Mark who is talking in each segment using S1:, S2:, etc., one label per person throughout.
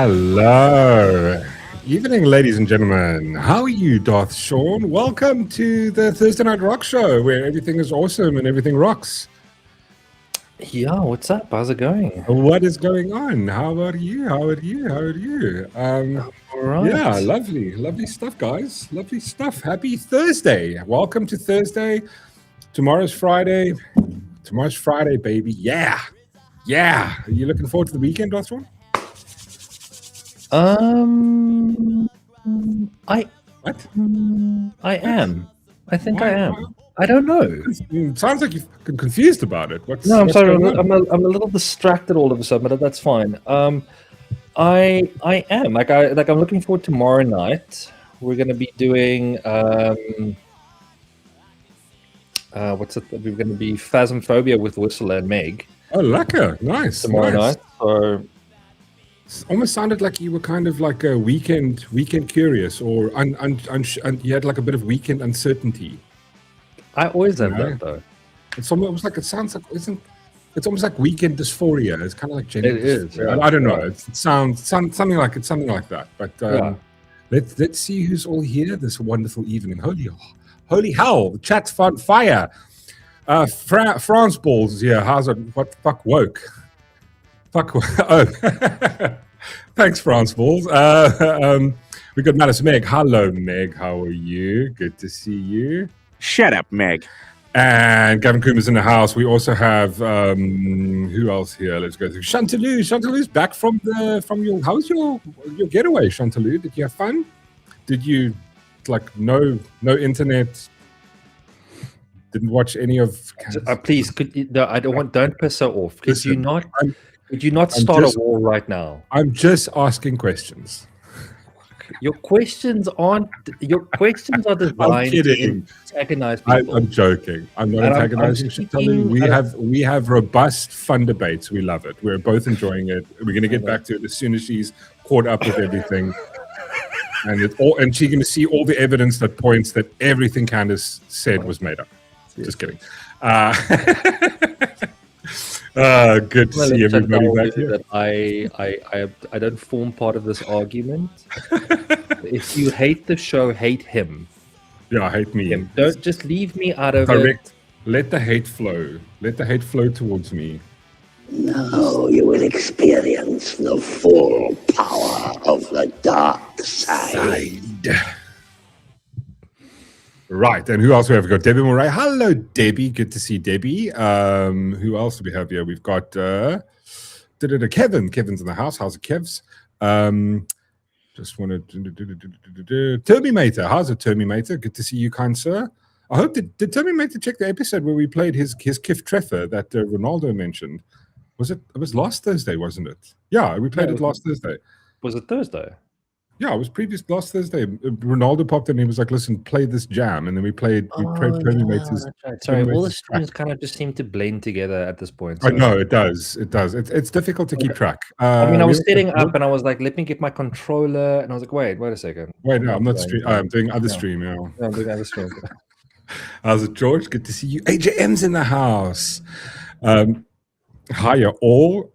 S1: Hello. Evening, ladies and gentlemen. How are you, Darth Shaun? Welcome to the Thursday Night Rock Show, where everything is awesome and everything rocks.
S2: Yeah, what's up? How's it going?
S1: What is going on? How are you? How are you? How are you?
S2: All right.
S1: Yeah, lovely stuff, guys. Lovely stuff. Happy Thursday. Welcome to Thursday. Tomorrow's Friday. Tomorrow's Friday, baby. Yeah. Are you looking forward to the weekend, Darth Shaun?
S2: I am. I think I am.
S1: Why?
S2: I don't know.
S1: It sounds like you're confused about it.
S2: I'm sorry. I'm a little distracted all of a sudden, but that's fine. I am I'm looking forward to tomorrow night. We're gonna be doing what's it? We're gonna be Phasmophobia with Whistle and Meg.
S1: Oh, lekker. Nice.
S2: Tomorrow night. So.
S1: It almost sounded like you were kind of like a weekend curious, or you had like a bit of weekend uncertainty.
S2: I always have that though.
S1: It's almost like it's almost like weekend dysphoria. It's kind of like gender.
S2: It is. Yeah.
S1: I don't know. It sounds something like that. But let's see who's all here this wonderful evening. Holy hell! The chat's on fire. France balls is here. How's it? What fuck woke? Fuck. Oh, thanks, France balls. We got Malice Meg. Hello, Meg. How are you? Good to see you.
S3: Shut up, Meg.
S1: And Gavin Coomer's in the house. We also have who else here? Let's go through Chantalou. Chantalou's back from your. How was your getaway, Chantalou? Did you have fun? Did you like no internet? Didn't watch any of.
S2: Please, don't piss her off. Could you not start a war right now?
S1: I'm just asking questions.
S2: Your questions are designed to antagonize people.
S1: I'm joking. I'm not antagonizing. We have robust, fun debates. We love it. We're both enjoying it. We're going to get back to it as soon as she's caught up with everything. And she's going to see all the evidence that points that everything Candace said was made up. Just kidding. Good to see everybody back here.
S2: That I don't form part of this argument. If you hate the show, hate him.
S1: Yeah, hate me.
S2: Don't just leave me out of
S1: Correct. It. Let the hate flow. Let the hate flow towards me.
S4: Now you will experience the full power of the dark side.
S1: Right, and who else we have? We've got Debbie Murray. Hello, Debbie. Good to see Debbie. Who else do we have here? We've got Kevin. Kevin's in the house. How's it, Kevs? Just wanted Terminator. How's it, Terminator? Good to see you, kind sir. I hope did Terminator check the episode where we played his Kif Treffer that Ronaldo mentioned? It was last Thursday, wasn't it? Yeah, we played it last Thursday.
S2: Was it Thursday?
S1: Yeah, it was last Thursday. Ronaldo popped in and he was like, listen, play this jam. And then we played Terminator's.
S2: Right. Sorry, all the streams kind of just seem to blend together at this point.
S1: So. I know, it does. It's difficult to keep track.
S2: I was setting up and I was like, let me get my controller. And I was like, wait a second.
S1: Wait, no, I'm not streaming. I'm doing other stream now.
S2: No, I'm doing other stream.
S1: How's it, George? Good to see you. AJM's in the house. Hiya, all.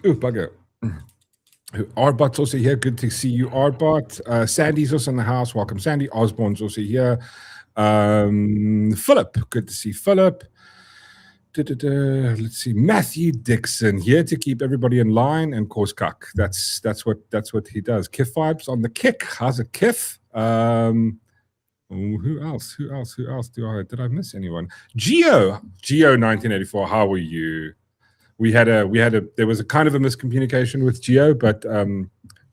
S1: Bugger. Arbot's also here. Good to see you, Arbot. Sandy's also in the house. Welcome, Sandy. Osborne's also here. Philip. Good to see Philip. Let's see. Matthew Dixon here to keep everybody in line and cause cuck. That's what he does. Kiff vibes on the kick. How's it, Kiff? Who else? Did I miss anyone? Geo 1984. How are you? There was a kind of a miscommunication with Geo, but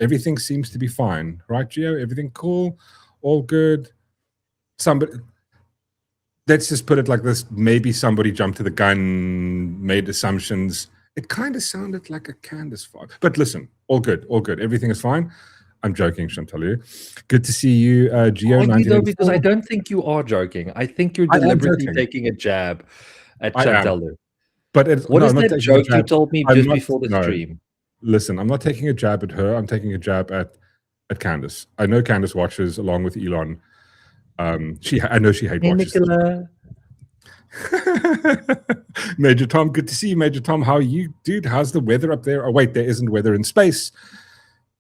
S1: everything seems to be fine, right, Geo? Everything cool, all good. Let's just put it like this: maybe somebody jumped to the gun, made assumptions. It kind of sounded like a Candace vibe, but listen, all good. Everything is fine. I'm joking, Chantalu. Good to see you, Geo.
S2: Because I don't think you are joking. I think you're deliberately taking a jab at Chantalu.
S1: But
S2: what is that joke you told me just before the stream?
S1: Listen, I'm not taking a jab at her. I'm taking a jab at Candace. I know Candace watches along with Elon. I know she hates watches. Major Tom, good to see you, Major Tom. How are you, dude? How's the weather up there? Oh, wait, there isn't weather in space.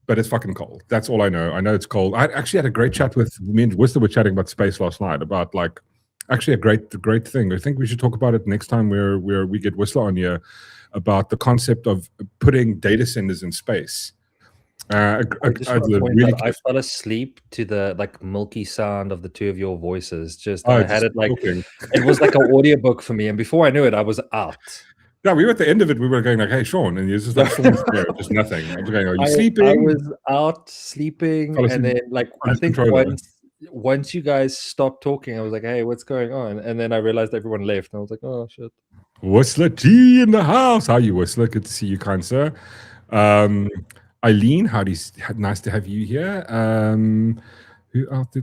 S1: but it's fucking cold. That's all I know. I know it's cold. I actually had a great chat with me and Whistler were chatting about space last night about like actually a great thing. I think we should talk about it next time we get Whistler on here about the concept of putting data centers in space.
S2: I fell asleep to the like milky sound of the two of your voices. I had it like
S1: talking.
S2: It was like an audiobook for me, and before I knew it, I was out.
S1: Yeah, we were at the end of it. We were going like, "Hey, Shaun," and he was just like, "Shaun's there, just nothing." I was going, "Are you sleeping?"
S2: I was out sleeping, and then like I think once you guys stopped talking, I was like, "Hey, what's going on?" And then I realized everyone left, and I was like, "Oh shit."
S1: Whistler T in the house. How are you, Whistler? Good to see you, kind sir. Eileen, nice to have you here. Who else? I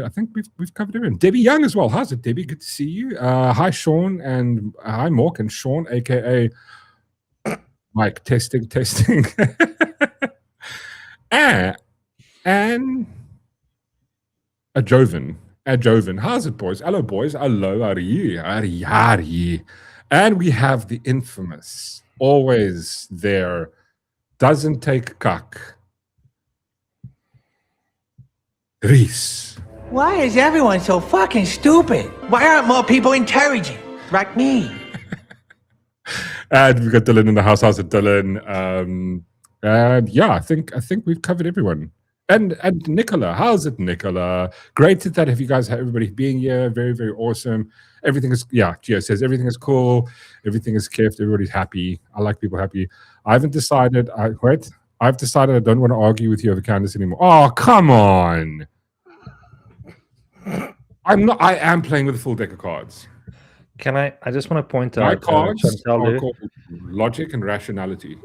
S1: think we've covered everyone. Debbie Young as well. How's it, Debbie? Good to see you. Hi, Shaun, and hi, Mork and Shaun, aka Mike. Testing. And a Joven. How's it, boys? Hello, boys. Hello, how are you? And we have the infamous, always there, doesn't take cuck, Reese.
S3: Why is everyone so fucking stupid? Why aren't more people intelligent like me?
S1: And we've got Dylan in the house. How's it, Dylan? And yeah, I think we've covered everyone. And Nicola, how's it, Nicola? Great to have you guys, everybody being here. Very, very awesome. Everything is, Gio says everything is cool. Everything is kept. Everybody's happy. I like people happy. I've decided I don't want to argue with you over Candace anymore. Oh, come on. I am playing with a full deck of cards.
S2: I just want to point
S1: My
S2: out
S1: cards are called logic and rationality.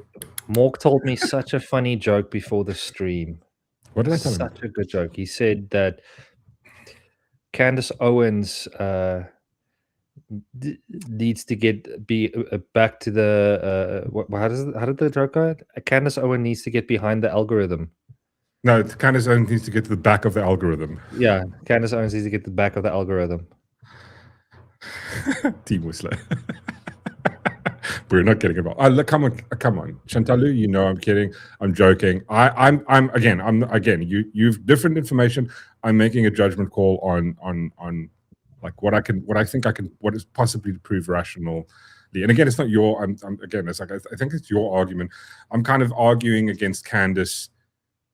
S2: Mork told me such a funny joke before the stream.
S1: What did I tell him?
S2: Such a good joke. He said that Candace Owens needs to be back to the how did the joke go? Candace Owens needs to get behind the algorithm.
S1: No, Candace Owens needs to get to the back of the algorithm.
S2: Yeah, Candace Owens needs to get to the back of the algorithm.
S1: Team Whistler. We're not getting involved. Oh, look, come on, Chantalu. You know, I'm kidding. I'm joking. I'm again. You've different information. I'm making a judgment call on like what is possibly to prove rationally. And again, it's not your. It's like I think it's your argument. I'm kind of arguing against Candace,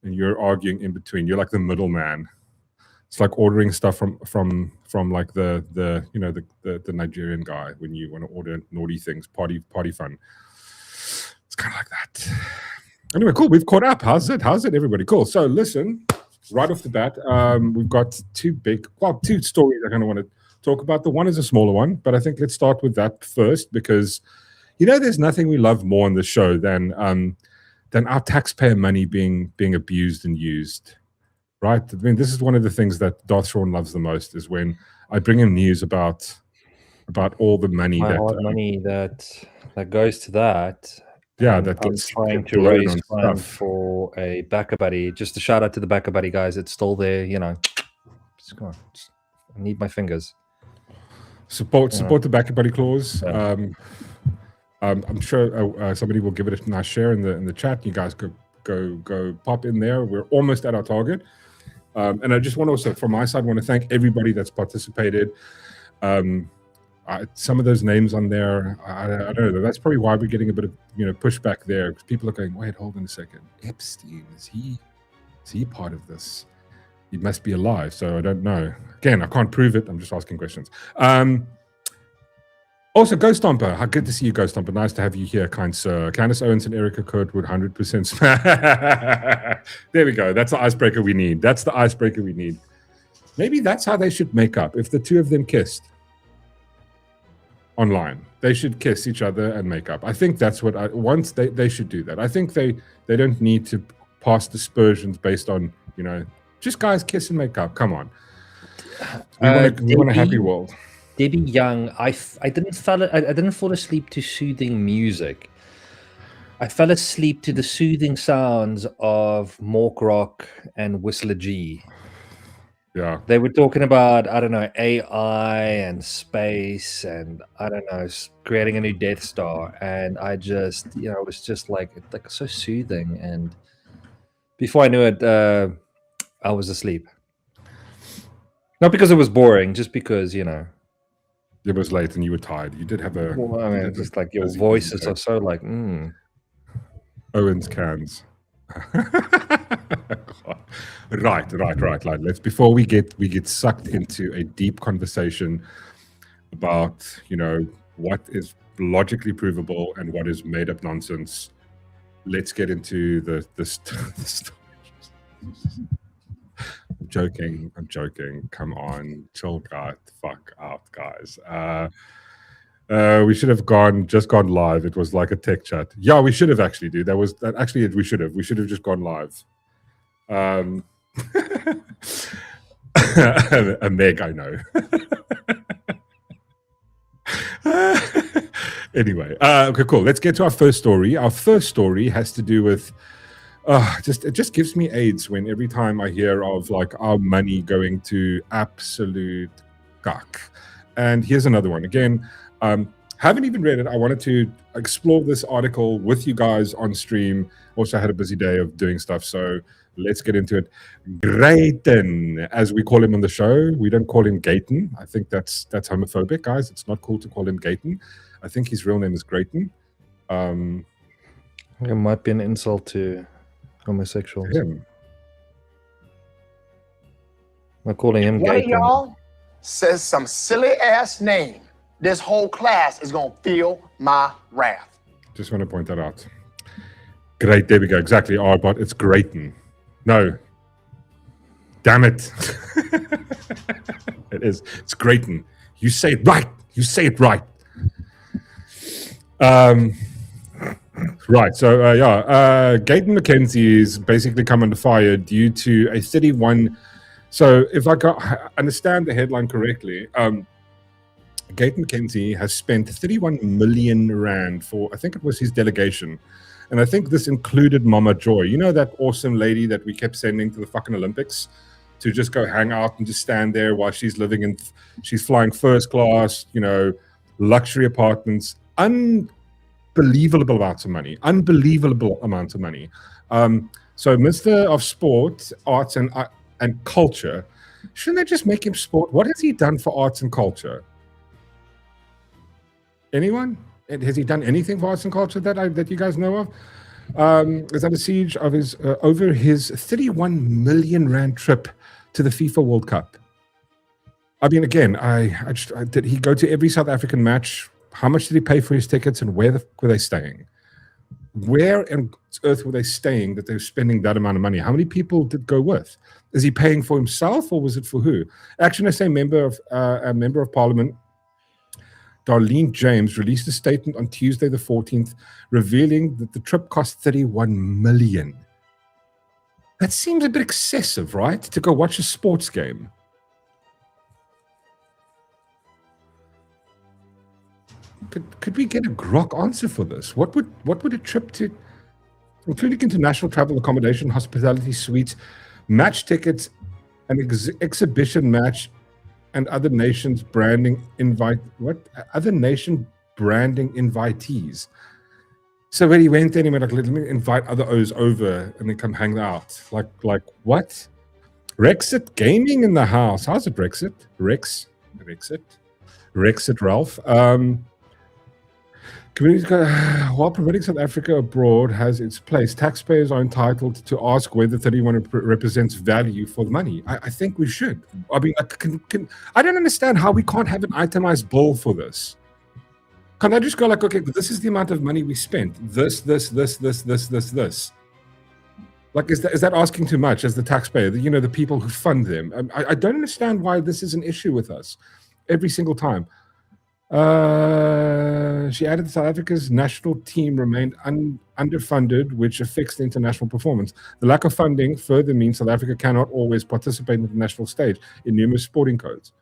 S1: and you're arguing in between. You're like the middleman. It's like ordering stuff from like the Nigerian guy when you want to order naughty things, party fun. It's kind of like that. Anyway, cool. We've caught up. How's it, everybody? Cool. So listen, right off the bat, we've got two stories I kind of want to talk about. The one is a smaller one, but I think let's start with that first because there's nothing we love more on the show than our taxpayer money being abused and used. Right. I mean, this is one of the things that Darth Shaun loves the most is when I bring him news about all the money
S2: that goes to that.
S1: Yeah,
S2: that I'm trying to raise funds for a backer buddy. Just a shout out to the backer buddy guys. It's still there. Just go on. I need my fingers.
S1: Support the backer buddy clause. Yeah. I'm sure somebody will give it a nice share in the chat. You guys go pop in there. We're almost at our target. And I just want to also, from my side, want to thank everybody that's participated. Some of those names on there, I don't know. That's probably why we're getting a bit of pushback there because people are going, wait, hold on a second. Epstein, is he part of this? He must be alive. So I don't know. Again, I can't prove it. I'm just asking questions. Also, Ghost Stomper. How good to see you, Ghost Stomper. Nice to have you here, kind sir. Candace Owens and Erica Kurtwood, 100%. There we go. That's the icebreaker we need. Maybe that's how they should make up. If the two of them kissed online, they should kiss each other and make up. I think that's what they should do that. I think they don't need to pass dispersions based on, just guys kiss and make up. Come on. We want a happy world.
S2: Debbie Young, I didn't fall asleep to soothing music. I fell asleep to the soothing sounds of Mork Rock and Whistler G.
S1: Yeah.
S2: They were talking about, I don't know, AI and space and, I don't know, creating a new Death Star. And I just, it was just like so soothing. And Before I knew it, I was asleep. Not because it was boring, just because, you know.
S1: It was late and you were tired. You did have a.
S2: Well, I mean, it's just like your
S1: busy
S2: voices
S1: day.
S2: are so like,
S1: Owen's cans. Right. Let's before we get sucked into a deep conversation about, you know, what is logically provable and what is made up nonsense. Let's get into the stories. I'm joking. Come on, chill, guys. Fuck out, guys. We should have just gone live. It was like a tech chat. Yeah, we should have actually, dude. We should have just gone live. A Meg, I know. Anyway, okay, cool. Let's get to our first story. Our first story has to do with it just gives me AIDS when every time I hear of like our money going to absolute cuck. And here's another one. Again, haven't even read it. I wanted to explore this article with you guys on stream. Also had a busy day of doing stuff, so let's get into it. Gayton, as we call him on the show. We don't call him Gayton. I think that's homophobic, guys. It's not cool to call him Gayton. I think his real name is Gayton.
S2: it might be an insult to homosexuals.
S1: Him.
S2: I'm calling him
S5: One of
S2: Gayton.
S5: y'all says some silly ass name. This whole class is gonna feel my wrath.
S1: Just want to point that out. Great, there we go. Exactly, but it's Gayton. No. Damn it. It is. It's Gayton. You say it right. You say it right. Right. So, Gayton McKenzie is basically come under fire due to a 31. So, if I understand the headline correctly, Gayton McKenzie has spent 31 million rand for, I think it was his delegation. And I think this included Mama Joy. You know that awesome lady that we kept sending to the fucking Olympics to just go hang out and just stand there while she's she's flying first class, you know, luxury apartments, unbelievable amounts of money. So Mr. of Sport, Arts and Culture, shouldn't they just make him sport? What has he done for arts and culture? Anyone? Has he done anything for arts and culture that you guys know of? Is under siege of his over his 31 million rand trip to the FIFA World Cup. I mean, again, did he go to every South African match? How much did he pay for his tickets, and where were they staying? Where on earth were they staying that they were spending that amount of money? How many people did go with? Is he paying for himself, or was it for who? Actually, I say a member of Parliament, Darlene James, released a statement on Tuesday the 14th, revealing that the trip cost 31 million. That seems a bit excessive, right? To go watch a sports game. Could we get a grok answer for this? What would a trip to, including international travel, accommodation, hospitality, suites, match tickets, an exhibition match, and other nations branding other nation branding invitees? So when he went there, he went like, let me invite other O's over and then come hang out. Like what? Rexit Gaming in the house. How's it, Rexit? Rexit Ralph. While promoting South Africa abroad has its place, taxpayers are entitled to ask whether 31 represents value for the money. I think we should. I mean, I don't understand how we can't have an itemized bill for this. Can I just go like, okay, this is the amount of money we spent. This. Like, is that asking too much as the taxpayer? The people who fund them. I don't understand why this is an issue with us every single time. She added South Africa's national team remained underfunded, which affects the international performance. The lack of funding further means South Africa cannot always participate in the national stage in numerous sporting codes.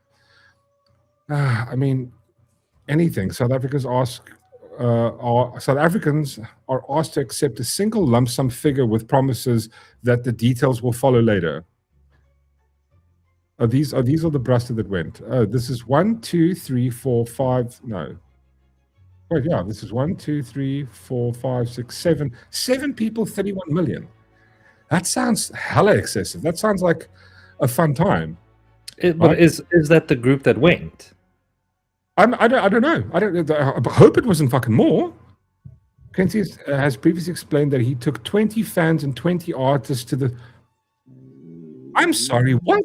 S1: I mean, anything. South Africans are asked to accept a single lump sum figure with promises that the details will follow later. These are the brusted that went. This is 1, 2, 3, 4, 5. No. Wait, yeah, this is 1, 2, 3, 4, 5, 6, 7. 7 people, 31 million. That sounds hella excessive. That sounds like a fun time.
S2: But is that the group that went?
S1: I don't know. I hope it wasn't fucking more. Quincy has previously explained that he took 20 fans and 20 artists to the... I'm sorry, what?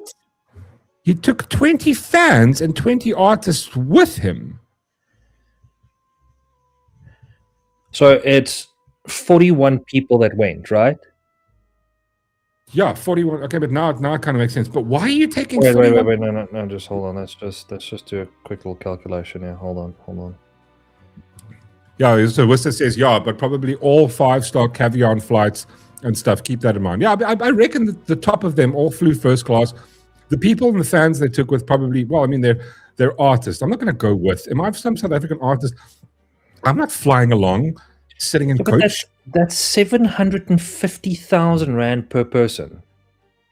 S1: He took 20 fans and 20 artists with him.
S2: So it's 41 people that went, right?
S1: Yeah, 41. Okay, but now it kind of makes sense. But why are you taking?
S2: Wait, no, just hold on. Let's just do a quick little calculation here. Hold on.
S1: Yeah, so Worcester says, yeah, but probably all 5-star caviar flights and stuff. Keep that in mind. Yeah, I reckon that the top of them all flew first class. The people and the fans they took with probably, well, I mean, they're artists. I'm not going to go with. Am I some South African artist? I'm not flying along, sitting in coach.
S2: That's 750,000 rand per person.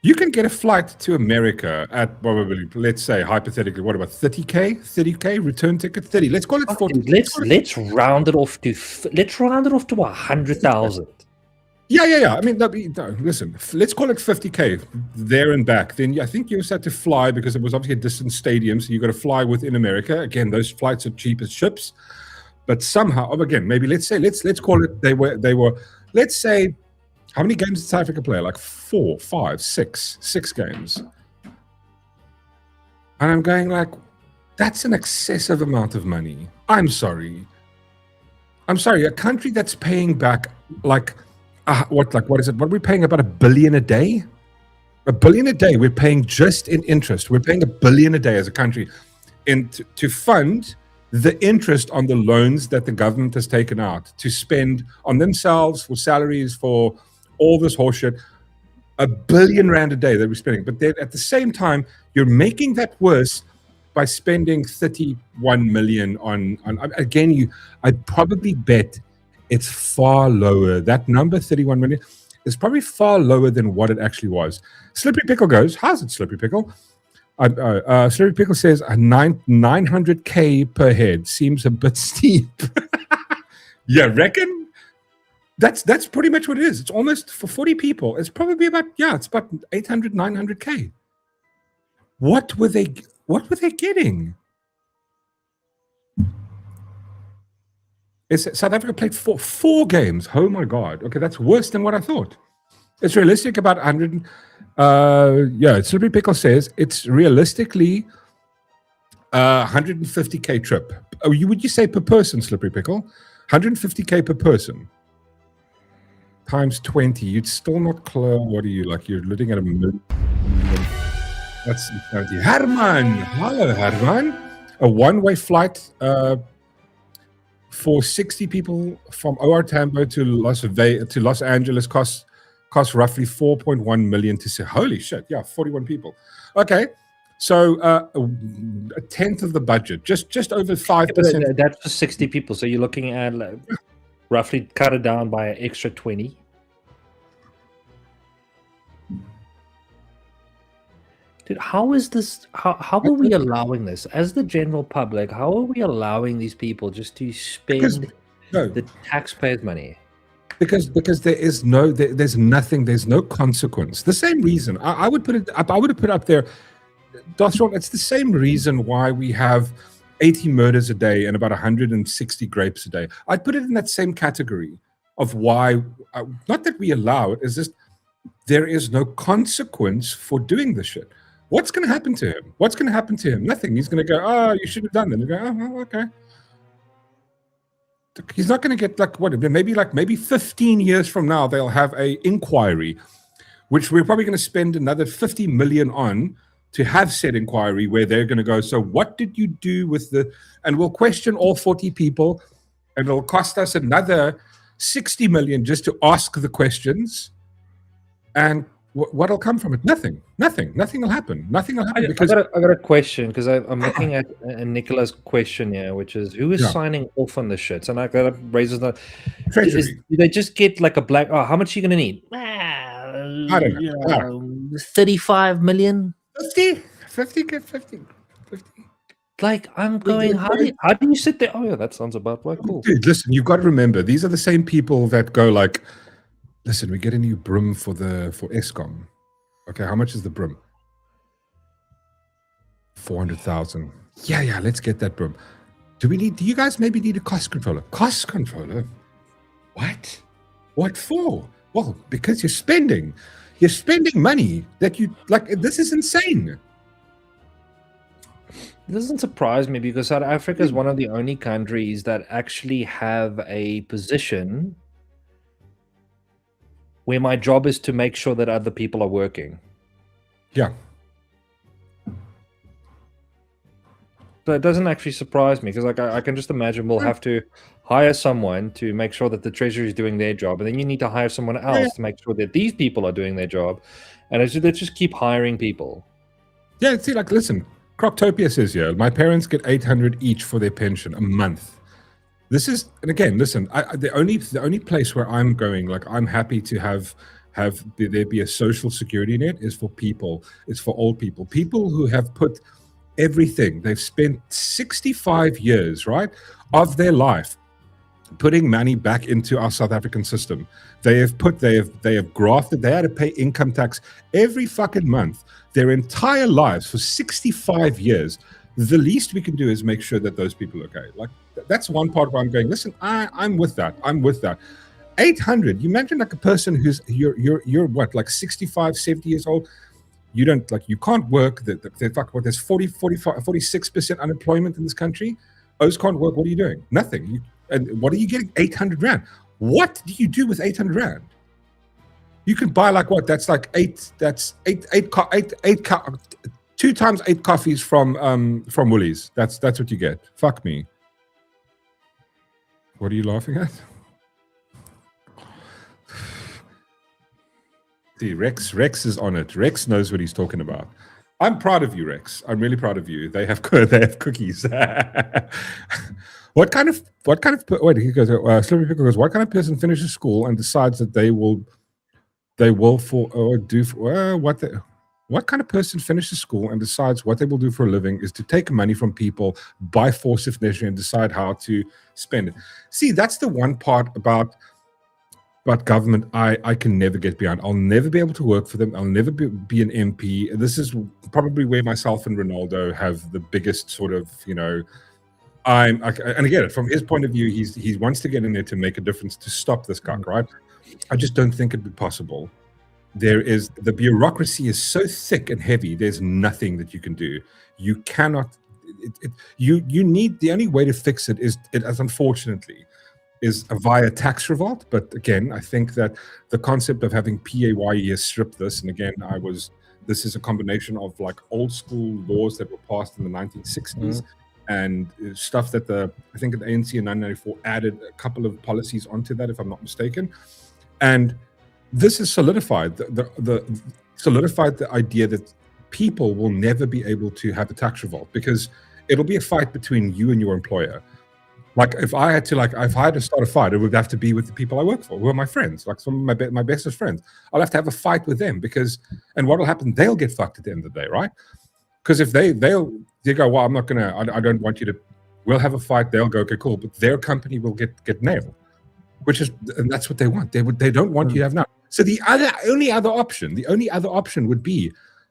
S1: You can get a flight to America at probably, let's say, hypothetically, what about 30K? 30K return ticket? 30. Let's call it 40.
S2: Let's round it off to 100,000.
S1: Yeah. I mean, listen, let's call it 50K there and back. Then I think you also had to fly because it was obviously a distant stadium, so you got to fly within America. Again, those flights are cheap as ships. But somehow, again, maybe let's call it they were. Let's say, how many games did South Africa play? Like 4, 5, 6 games. And I'm going like, that's an excessive amount of money. I'm sorry. A country that's paying back what is it? What are we paying? About $1 billion a day? $1 billion a day. We're paying just in interest. We're paying $1 billion a day as a country, to fund the interest on the loans that the government has taken out to spend on themselves, for salaries, for all this horseshit. $1 billion rand a day that we're spending. But then at the same time, you're making that worse by spending 31 million on again, I'd probably bet it's far lower. That number, 31 million, is probably far lower than what it actually was. Slippery Pickle goes, how's it, Slippery Pickle? Slippery Pickle says 900K per head seems a bit steep. Yeah, reckon? That's pretty much what it is. It's almost, for 40 people, it's probably about, it's about 800, 900K. What were they getting? South Africa played four games. Oh my God. Okay, that's worse than what I thought. It's realistic about 100. Slippery Pickle says it's realistically 150K trip. Would you say per person, Slippery Pickle? 150K per person times 20. You'd still not clear. What are you like? You're looking at a million. That's 70. Herman, hello Herman. A one-way flight for 60 people from OR Tambo to Los Angeles costs roughly 4.1 million to say. Holy shit, 41 people. Okay, so a tenth of the budget, just over 5%.
S2: That's for 60 people, so you're looking at roughly cut it down by an extra 20. Dude, how is this? How are we allowing this as the general public? How are we allowing these people just to spend the taxpayers' money?
S1: Because there's nothing, there's no consequence. The same reason I would put it up. I would have put up there, Darth Shaun. It's the same reason why we have 80 murders a day and about 160 grapes a day. I'd put it in that same category of why. Not that we allow it. It's just there is no consequence for doing this shit. What's going to happen to him? Nothing. He's going to go, oh, you should have done that. And go, oh, okay. He's not going to get maybe 15 years from now, they'll have a inquiry, which we're probably going to spend another 50 million on to have said inquiry, where they're going to go, so what did you do with and we'll question all 40 people, and it'll cost us another 60 million just to ask the questions. And what'll come from it? Nothing will happen. Because
S2: I got a question, because I'm looking at Nicola's question here, which is, who is signing off on the shits? And I got to raise the Treasury. Do they just get like a black? Oh, how much are you going to need?
S1: I don't know.
S2: 35 million.
S1: 50.
S2: Like, I'm going, how do you sit there? Oh yeah, that sounds about right. Cool.
S1: Dude, listen, you've got to remember, these are the same people that go like Listen, we get a new broom for ESCOM. Okay, how much is the broom? 400,000. Yeah, let's get that broom. Do you guys maybe need a cost controller? Cost controller? What? What for? Well, because you're spending money that you like. This is insane.
S2: It doesn't surprise me because South Africa is one of the only countries that actually have a position where my job is to make sure that other people are working.
S1: Yeah.
S2: So it doesn't actually surprise me because like I can just imagine we'll have to hire someone to make sure that the treasury is doing their job, and then you need to hire someone else to make sure that these people are doing their job, and let's just keep hiring people.
S1: Yeah, see, like, listen, Croptopia says here, my parents get 800 each for their pension a month. This is, and again, listen, the only place where I'm going, like, I'm happy to have there be a social security net is for people. It's for old people who have put everything. They've spent 65 years, right, of their life putting money back into our South African system. They have grafted. They had to pay income tax every fucking month their entire lives for 65 years. The least we can do is make sure that those people are okay. Like, that's one part where I'm going, listen, I'm with that. 800. You imagine like a person who's you're what, like 65, 70 years old. You don't, like, you can't work. There's 46% unemployment in this country. Those can't work. What are you doing? Nothing. And what are you getting? 800 rand. What do you do with 800 rand? You can buy like what? That's like eight 2 times 8 coffees from Woolies. That's what you get. Fuck me. What are you laughing at? See, Rex is on it. Rex knows what he's talking about. I'm proud of you, Rex. I'm really proud of you. They have cookies. What kind of wait? He goes. Slippery Pickle goes. What kind of person finishes school and decides that what kind of person finishes school and decides what they will do for a living is to take money from people by force of nature and decide how to spend it? See, that's the one part about government I can never get behind. I'll never be able to work for them. I'll never be an MP. This is probably where myself and Ronaldo have the biggest sort of, and again, from his point of view, he wants to get in there to make a difference, to stop this guy, right? I just don't think it'd be possible. The bureaucracy is so thick and heavy, there's nothing that you can do. You cannot, you need, the only way to fix it is, as unfortunately, is via tax revolt. But again, I think that the concept of having PAYE has stripped this. And again, this is a combination of like old school laws that were passed in the 1960s and stuff that I think the ANC in 1994 added a couple of policies onto that, if I'm not mistaken. And this has solidified the idea that people will never be able to have a tax revolt, because it'll be a fight between you and your employer. Like, if I had to start a fight, it would have to be with the people I work for, who are my friends, like some of my bestest friends. I'll have to have a fight with them, and what will happen? They'll get fucked at the end of the day, right? Because if they go, well, I don't want you to. We'll have a fight. They'll go, okay, cool, but their company will get nailed, and that's what they want. They don't want you to have none. So the only other option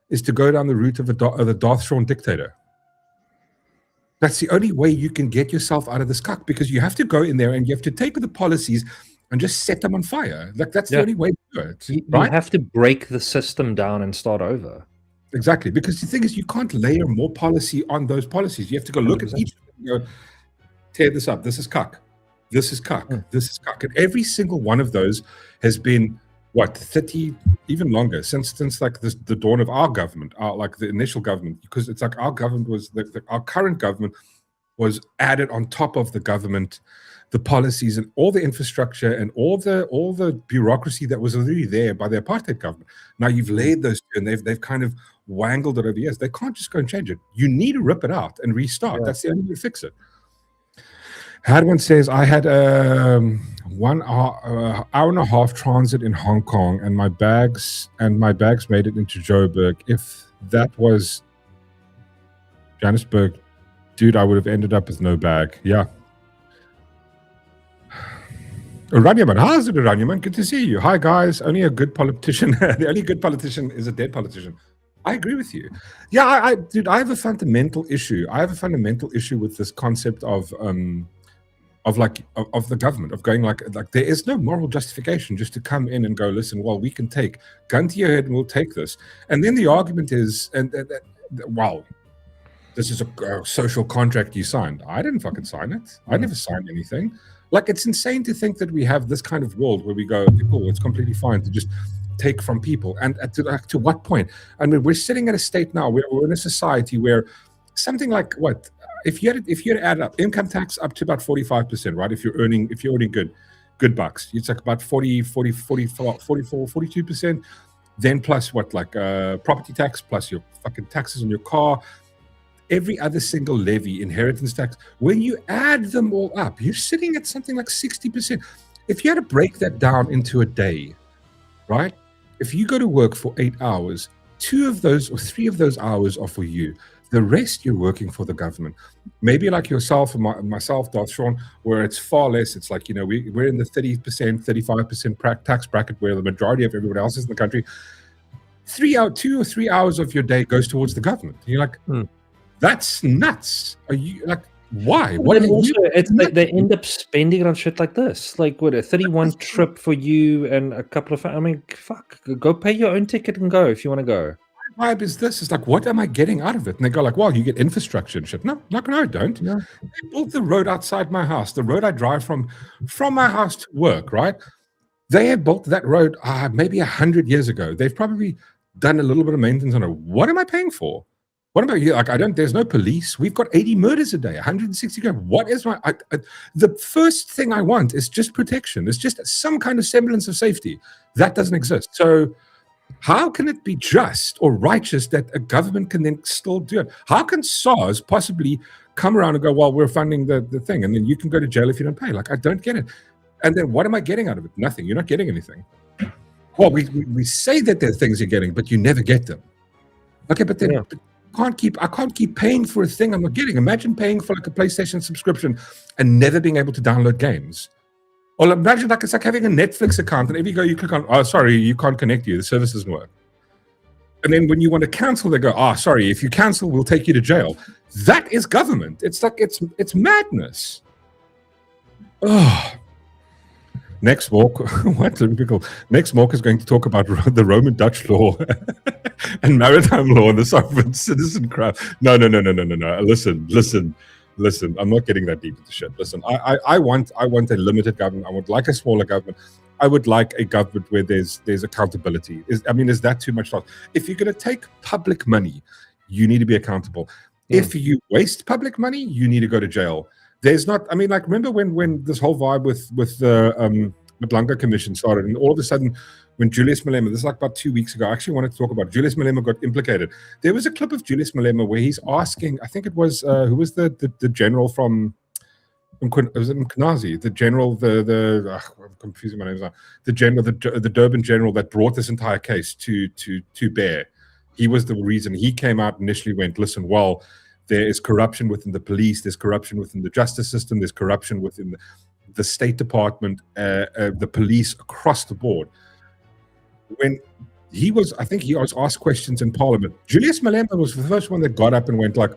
S1: is to go down the route of the Darth Shaun dictator. That's the only way you can get yourself out of this cuck, because you have to go in there and you have to take the policies and just set them on fire. Like, that's the only way to do it. Right?
S2: You have to break the system down and start over.
S1: Exactly. Because the thing is, you can't layer more policy on those policies. You have to go look at each of them and go, tear this up. This is cuck. This is cuck. This is cuck. And every single one of those has been, 30, even longer, since like the dawn of our government, like the initial government, because it's like our government was, our current government was added on top of the government, the policies and all the infrastructure and all the bureaucracy that was already there by the apartheid government. Now you've laid those two, and they've kind of wangled it over years. They can't just go and change it. You need to rip it out and restart. That's the only way to fix it. Hadwin says, I had 1 hour and a half transit in Hong Kong, and my bags made it into Joburg. If that was Johannesburg, dude, I would have ended up with no bag. Yeah. Ranyaman, how's it, Ranyaman? Good to see you. Hi, guys. Only a good politician. The only good politician is a dead politician. I agree with you. Yeah, dude, I have a fundamental issue. I have a fundamental issue with this concept of the government, of going like there is no moral justification just to come in and go, listen, well, we can take gun to your head and we'll take this. And then the argument is, wow, this is a social contract you signed. I didn't fucking sign it. I never signed anything. Like, it's insane to think that we have this kind of world where we go, okay, cool, it's completely fine to just take from people. And to what point? I mean, we're sitting at a state now where we're in a society where something like what? If you had to add up income tax up to about 45%, right? If you're earning good bucks, it's like about 44, 42%. Then plus what, like property tax, plus your fucking taxes on your car, every other single levy, inheritance tax. When you add them all up, you're sitting at something like 60%. If you had to break that down into a day, right? If you go to work for 8 hours, 2 of those or 3 of those hours are for you. The rest you're working for the government. Maybe like yourself and myself, Darth Shaun, where it's far less. It's like, we're in the 30%, 35% tax bracket where the majority of everyone else is in the country. 2 or 3 hours of your day goes towards the government. You're like, that's nuts. Are you like, why?
S2: What? It's like they end up spending it on shit like this. Like, what, a 31 trip for you and a couple of. I mean, fuck, go pay your own ticket and go if you want to go.
S1: My vibe is this. It's like, what am I getting out of it? And they go like, well, you get infrastructure and shit. No, I don't. Yeah. They built the road outside my house, the road I drive from my house to work, right? They have built that road maybe 100 years ago. They've probably done a little bit of maintenance on it. What am I paying for? What about you? Like, there's no police. We've got 80 murders a day, 160 grand. What is the first thing I want is just protection. It's just some kind of semblance of safety. That doesn't exist. So how can it be just or righteous that a government can then still do it? How can SARS possibly come around and go, well, we're funding the thing, and then you can go to jail if you don't pay? Like, I don't get it. And then what am I getting out of it? Nothing. You're not getting anything. Well, we say that there are things you're getting, but you never get them. Okay, but then I can't keep paying for a thing I'm not getting. Imagine paying for like a PlayStation subscription and never being able to download games. Or imagine it's like having a Netflix account and every go you click on, oh, sorry, you can't connect you. The service doesn't work. And then when you want to cancel, they go, oh, sorry, if you cancel, we'll take you to jail. That is government. It's like, it's madness. Oh. Next Mork, what typical. Next Mork is going to talk about the Roman Dutch law and maritime law and the sovereign citizen crowd. No. Listen. I'm not getting that deep into shit. Listen, I want a limited government. I would like a smaller government. I would like a government where there's accountability. Is that too much? If you're going to take public money, you need to be accountable. If you waste public money, you need to go to jail. There's not. I mean, like, remember when this whole vibe with the Matlanga Commission started, and all of a sudden, when Julius Malema, this is like about 2 weeks ago, I actually wanted to talk about Julius Malema got implicated. There was a clip of Julius Malema where he's asking, I think it was who was the general from was it Mkhitaryan, the general, I'm confusing my names now. The general, the Durban general that brought this entire case to bear. He was the reason. He came out initially, went, listen, well, there is corruption within the police, there's corruption within the justice system, there's corruption within the State Department, the police across the board. When he was asked questions in Parliament, Julius Malema was the first one that got up and went like,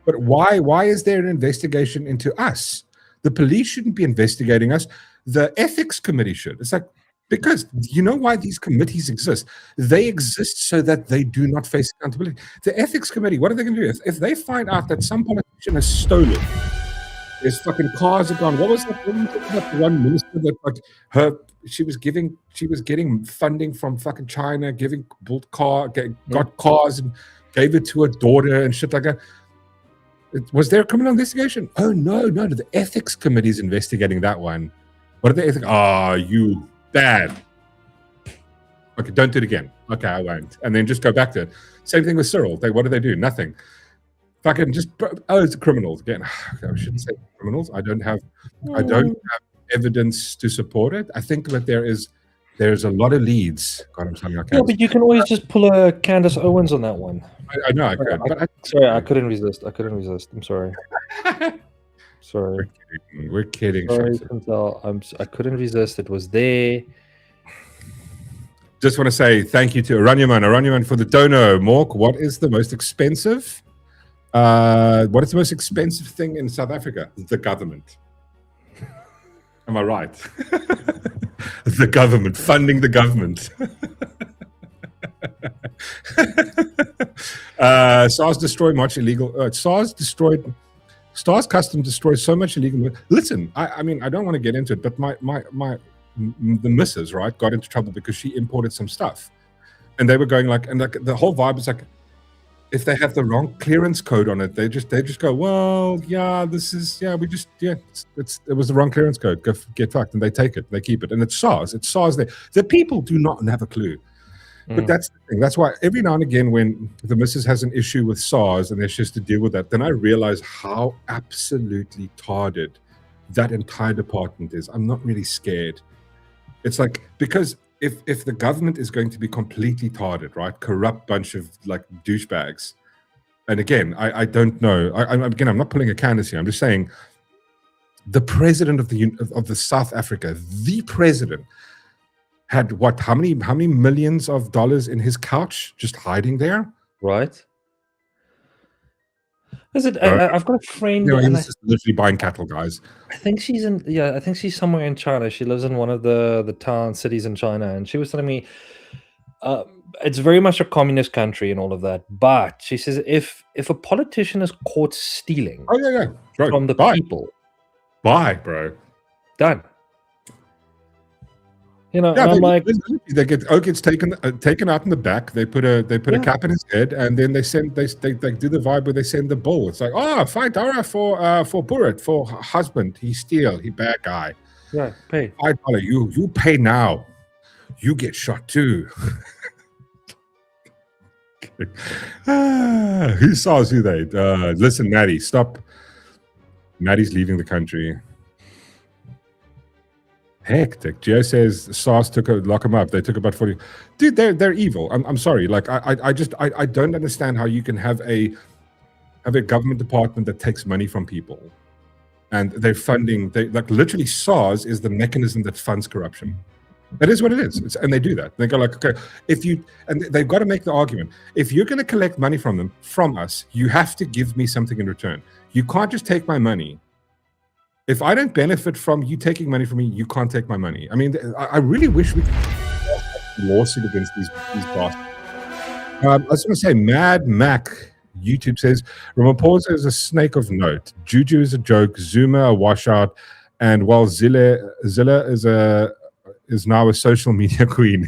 S1: but why is there an investigation into us? The police shouldn't be investigating us. The ethics committee should. It's like, because you know why these committees exist? They exist so that they do not face accountability. The ethics committee, what are they going to do? If they find out that some politician has stolen, his fucking cars are gone. What was that woman talking about? The one minister that like she was getting funding from fucking China, got cars and gave it to her daughter and shit like that. Was there a criminal investigation? Oh no, the ethics committee is investigating that one. What are they ethics? You bad. Okay, don't do it again. Okay, I won't. And then just go back to it. Same thing with Cyril. What do they do? Nothing. Fucking just, it's criminals again. Okay, I shouldn't say criminals. I don't have evidence to support it. I think that there's a lot of leads. God, I'm sounding like
S2: but you can always just pull a Candace Owens on that one.
S1: I know I could.
S2: Sorry, I couldn't resist. I'm sorry. Sorry.
S1: We're kidding.
S2: Sorry,
S1: Shamsa.
S2: Chantal. I couldn't resist. It was there.
S1: Just want to say thank you to Aranyaman for the dono. Mork, what is the most expensive? What is the most expensive thing in South Africa? The government. Am I right? The government, funding the government. SARS destroyed much illegal. SARS Customs destroyed so much illegal. Listen, I mean, I don't want to get into it, but the missus, right, got into trouble because she imported some stuff, and they were going like, and like the whole vibe is like, if they have the wrong clearance code on it, they just go, well, yeah, it was the wrong clearance code. Go get fucked, and they take it, they keep it, and it's SARS. It's SARS. The people do not have a clue. But that's the thing. That's why every now and again, when the missus has an issue with SARS and she has to deal with that, then I realize how absolutely tarded that entire department is. I'm not really scared. It's like, because if the government is going to be completely tarded, right, corrupt bunch of like douchebags, and again, I don't know. I'm not pulling a candidacy. I'm just saying, the president of the South Africa, the president, had what? How many millions of dollars in his couch just hiding there?
S2: Right. Is it? I've got a friend.
S1: You know, he's just literally buying cattle, guys.
S2: I think she's in. Yeah, I think she's somewhere in China. She lives in one of the cities in China, and she was telling me, it's very much a communist country and all of that. But she says if a politician is caught stealing,
S1: bro,
S2: from the people,
S1: bro,
S2: done. You know,
S1: yeah,
S2: and I'm like,
S1: they gets taken out in the back. They put a cap in his head, and then they do the vibe where they send the bull. It's like, $5 for Burrit, for husband. He steal, he bad guy.
S2: Yeah, pay
S1: $5. You pay now. You get shot too. Who saws who they? Listen, Maddie, stop. Maddie's leaving the country. Hectic. Gio says SARS lock them up. They took about 40. Dude, they're evil. I'm sorry. Like I don't understand how you can have a government department that takes money from people, and they're funding. Like literally SARS is the mechanism that funds corruption. That is what it is. And they do that. They go like, okay, and they've got to make the argument. If you're going to collect money from us, you have to give me something in return. You can't just take my money. If I don't benefit from you taking money from me, you can't take my money. I mean, I really wish we could lawsuit against these bastards. I was going to say, Mad Mac YouTube says, Ramaphosa is a snake of note. Juju is a joke. Zuma a washout, and while Zilla is now a social media queen.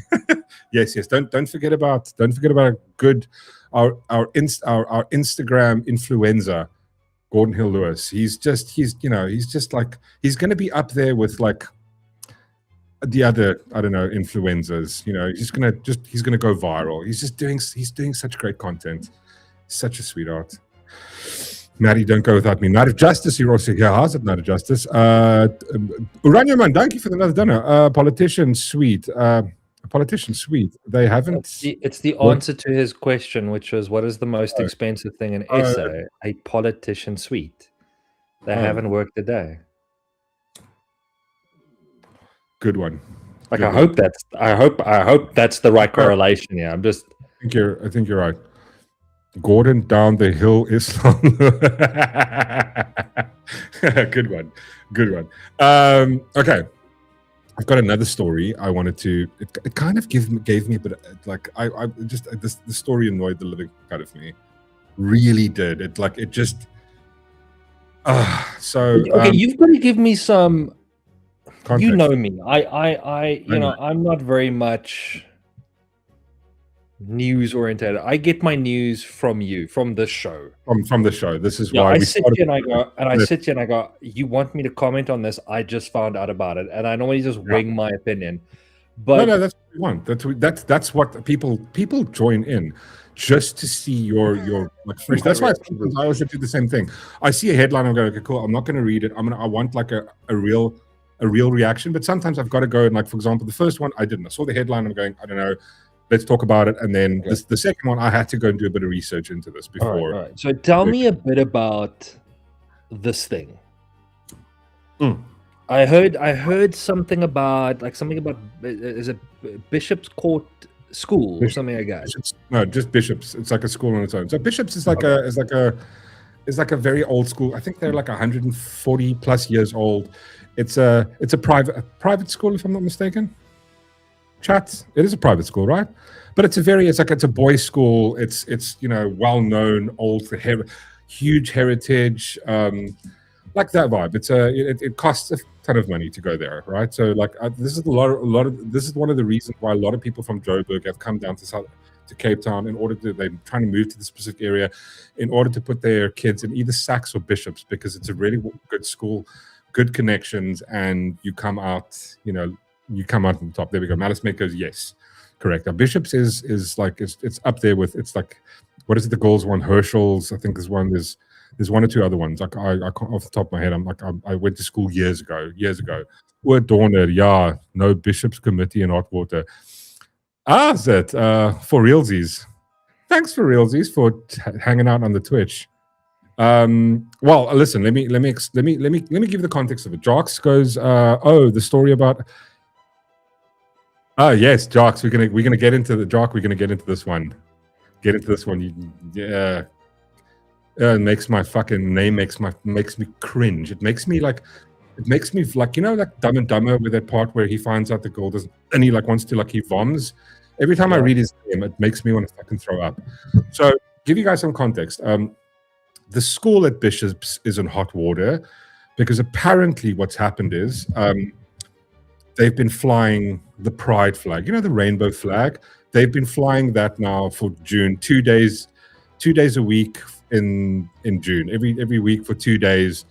S1: Yes. Don't forget about a good our Instagram influencer. Gordon Hill Lewis. He's going to be up there with like the other, I don't know, influencers. You know, he's going to go viral. He's doing such great content. Such a sweetheart. Maddie, don't go without me. Night of Justice, you're also here. How's it, Night of Justice? Uranyaman, thank you for another dinner. Politician sweet. They haven't.
S2: It's the answer to his question, which was, what is the most expensive thing in SA? A politician suite. They haven't worked a day.
S1: Good one.
S2: Like, I hope that's the right correlation. Yeah, I'm just.
S1: I think you're right. Gordon down the hill Islam. Good one. Okay. I've got another story I wanted to. It kind of gave me a bit of, like the story annoyed the living out of me. Really did. So
S2: okay, you've got to give me some context. You know me. I'm not very much news oriented. I get my news from you, from this show.
S1: From the show. This is why
S2: I sit here and I go, you want me to comment on this? I just found out about it, and I normally just wing my opinion. But
S1: no, that's what we want. That's what people join in, just to see your like fresh. That's why I always do the same thing. I see a headline, I'm going, okay, cool. I'm not going to read it. I want like a real reaction. But sometimes I've got to go and, like, for example, the first one I didn't. I saw the headline. I'm going, I don't know. Let's talk about it. And then the second one, I had to go and do a bit of research into this before.
S2: All right. So tell me a bit about this thing. I heard something about is it Bishop's Court School or something like that?
S1: No, just Bishops. It's like a school on its own. So Bishops is like a very old school. I think they're like 140 plus years old. It's a private school, if I'm not mistaken. Chat. It is a private school, right? But it's a boys' school. It's well known, old, huge heritage. Like that vibe. It costs a ton of money to go there, right? So like this is this is one of the reasons why a lot of people from Joburg have come down to Cape Town they're trying to move to the specific area in order to put their kids in either Sachs or Bishops, because it's a really good school, good connections, and you come out on the top. There we go. Malice Mate goes, yes, correct. Now, Bishops is like it's up there with, it's like, what is it? The girls one, Herschel's. I think there's one or two other ones. Like I can't off the top of my head. I went to school years ago. Word Dorner, yeah, no Bishops committee in hot water. Is it for realsies? Thanks for realsies for hanging out on the Twitch. Well, listen. Let me give you the context of it. Jocks goes, the story about. Yes, Jocks. We're gonna get into the Jock. We're gonna get into this one. Yeah. It makes my fucking name makes me cringe. It makes me like like Dumb and Dumber, with that part where he finds out the girl doesn't, and he like wants to, like, he voms. Every time I read his name, it makes me want to fucking throw up. So give you guys some context. The school at Bishops is in hot water because apparently what's happened is they've been flying the pride flag, the rainbow flag. They've been flying that now for June, 2 days a week. In June, every week for 2 days,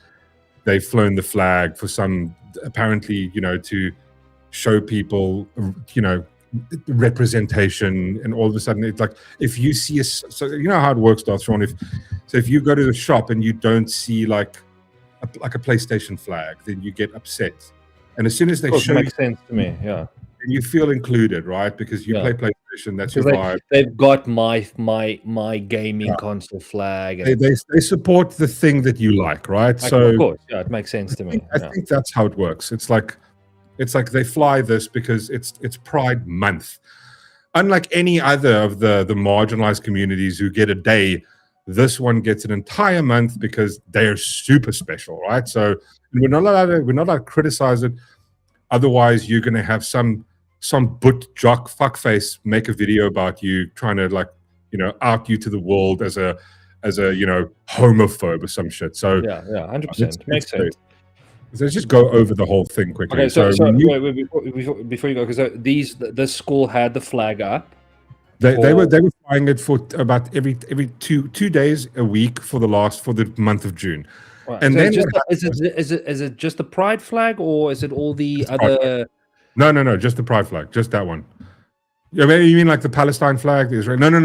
S1: they've flown the flag for some, apparently, to show people, representation. And all of a sudden, it's like, if you see so you know how it works, Darth Shaun. If you go to the shop and you don't see like a PlayStation flag, then you get upset. And as soon as they show,
S2: makes sense to me, yeah.
S1: And you feel included, right? Because you play PlayStation, that's your vibe.
S2: They've got my gaming console flag. And
S1: they support the thing that you like, right? So
S2: of course, yeah, it makes sense to me.
S1: I think that's how it works. It's like they fly this because it's Pride Month. Unlike any other of the marginalized communities who get a day, this one gets an entire month because they're super special, right? So we're not allowed to criticize it. Otherwise, you're going to have some butt jock fuckface make a video about you, trying to out you to the world as a homophobe or some shit. So
S2: yeah, 100% makes sense.
S1: Let's just go over the whole thing quickly.
S2: Okay, so before you go, because this school had the flag up.
S1: They were flying it for about every two days a week for the month of June.
S2: Right.
S1: And
S2: so
S1: then
S2: is it just the pride flag, or is it all the other?
S1: No, just the pride flag, just that one. Yeah, maybe you mean like the Palestine flag, the Israel? No.
S2: No,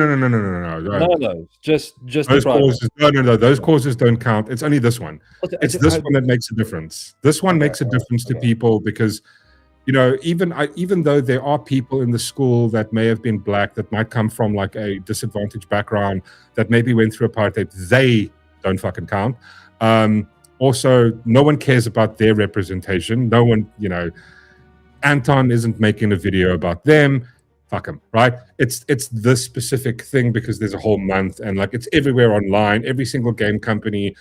S2: just
S1: those
S2: the pride
S1: causes. No, those causes don't count. It's only this one. It's this one that makes a difference. This one makes a difference to people because, even though there are people in the school that may have been black, that might come from like a disadvantaged background, that maybe went through apartheid, they don't fucking count. Also, no one cares about their representation. No one, Anton isn't making a video about them. Fuck him, right? It's this specific thing because there's a whole month, and like it's everywhere online. Every single game company,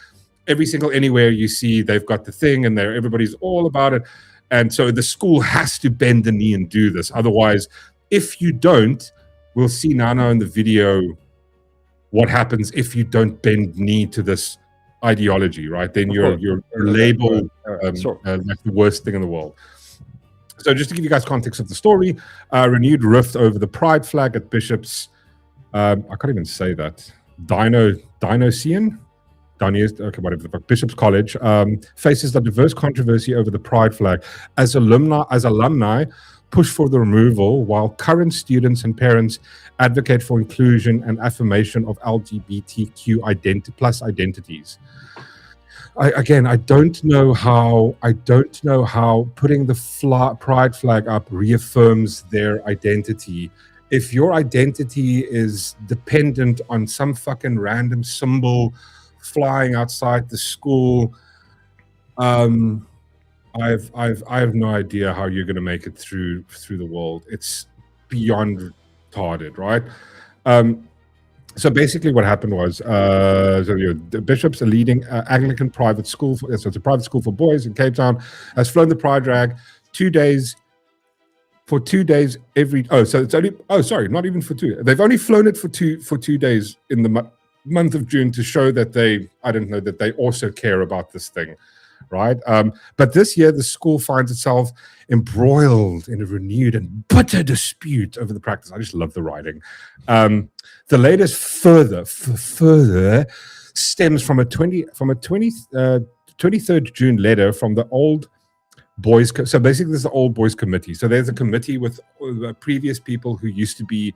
S1: anywhere you see, they've got the thing, and everybody's all about it. And so the school has to bend the knee and do this. Otherwise, if you don't, we'll see now in the video what happens if you don't bend knee to this ideology, right? Then you're labeled like the worst thing in the world. So just to give you guys context of the story, renewed rift over the pride flag at Bishops. I can't even say that. Dinocean? Okay, whatever the fuck. Bishops College faces a diverse controversy over the pride flag as alumni push for the removal, while current students and parents advocate for inclusion and affirmation of LGBTQ plus identities. I don't know how putting the pride flag up reaffirms their identity. If your identity is dependent on some fucking random symbol flying outside the school, I have no idea how you're going to make it through the world. It's beyond retarded, right? So basically what happened was, the bishops, a leading Anglican private school, so it's a private school for boys in Cape Town, has flown the Pride Rag 2 days, for 2 days every, so it's only, sorry, not even for 2. They've only flown it for 2 days in the month of June to show that that they also care about this thing, right? But this year, the school finds itself embroiled in a renewed and bitter dispute over the practice. I just love the writing. The latest further stems from a 23rd June letter from the old boys. So basically, there's the old boys committee. So there's a committee with previous people who used to be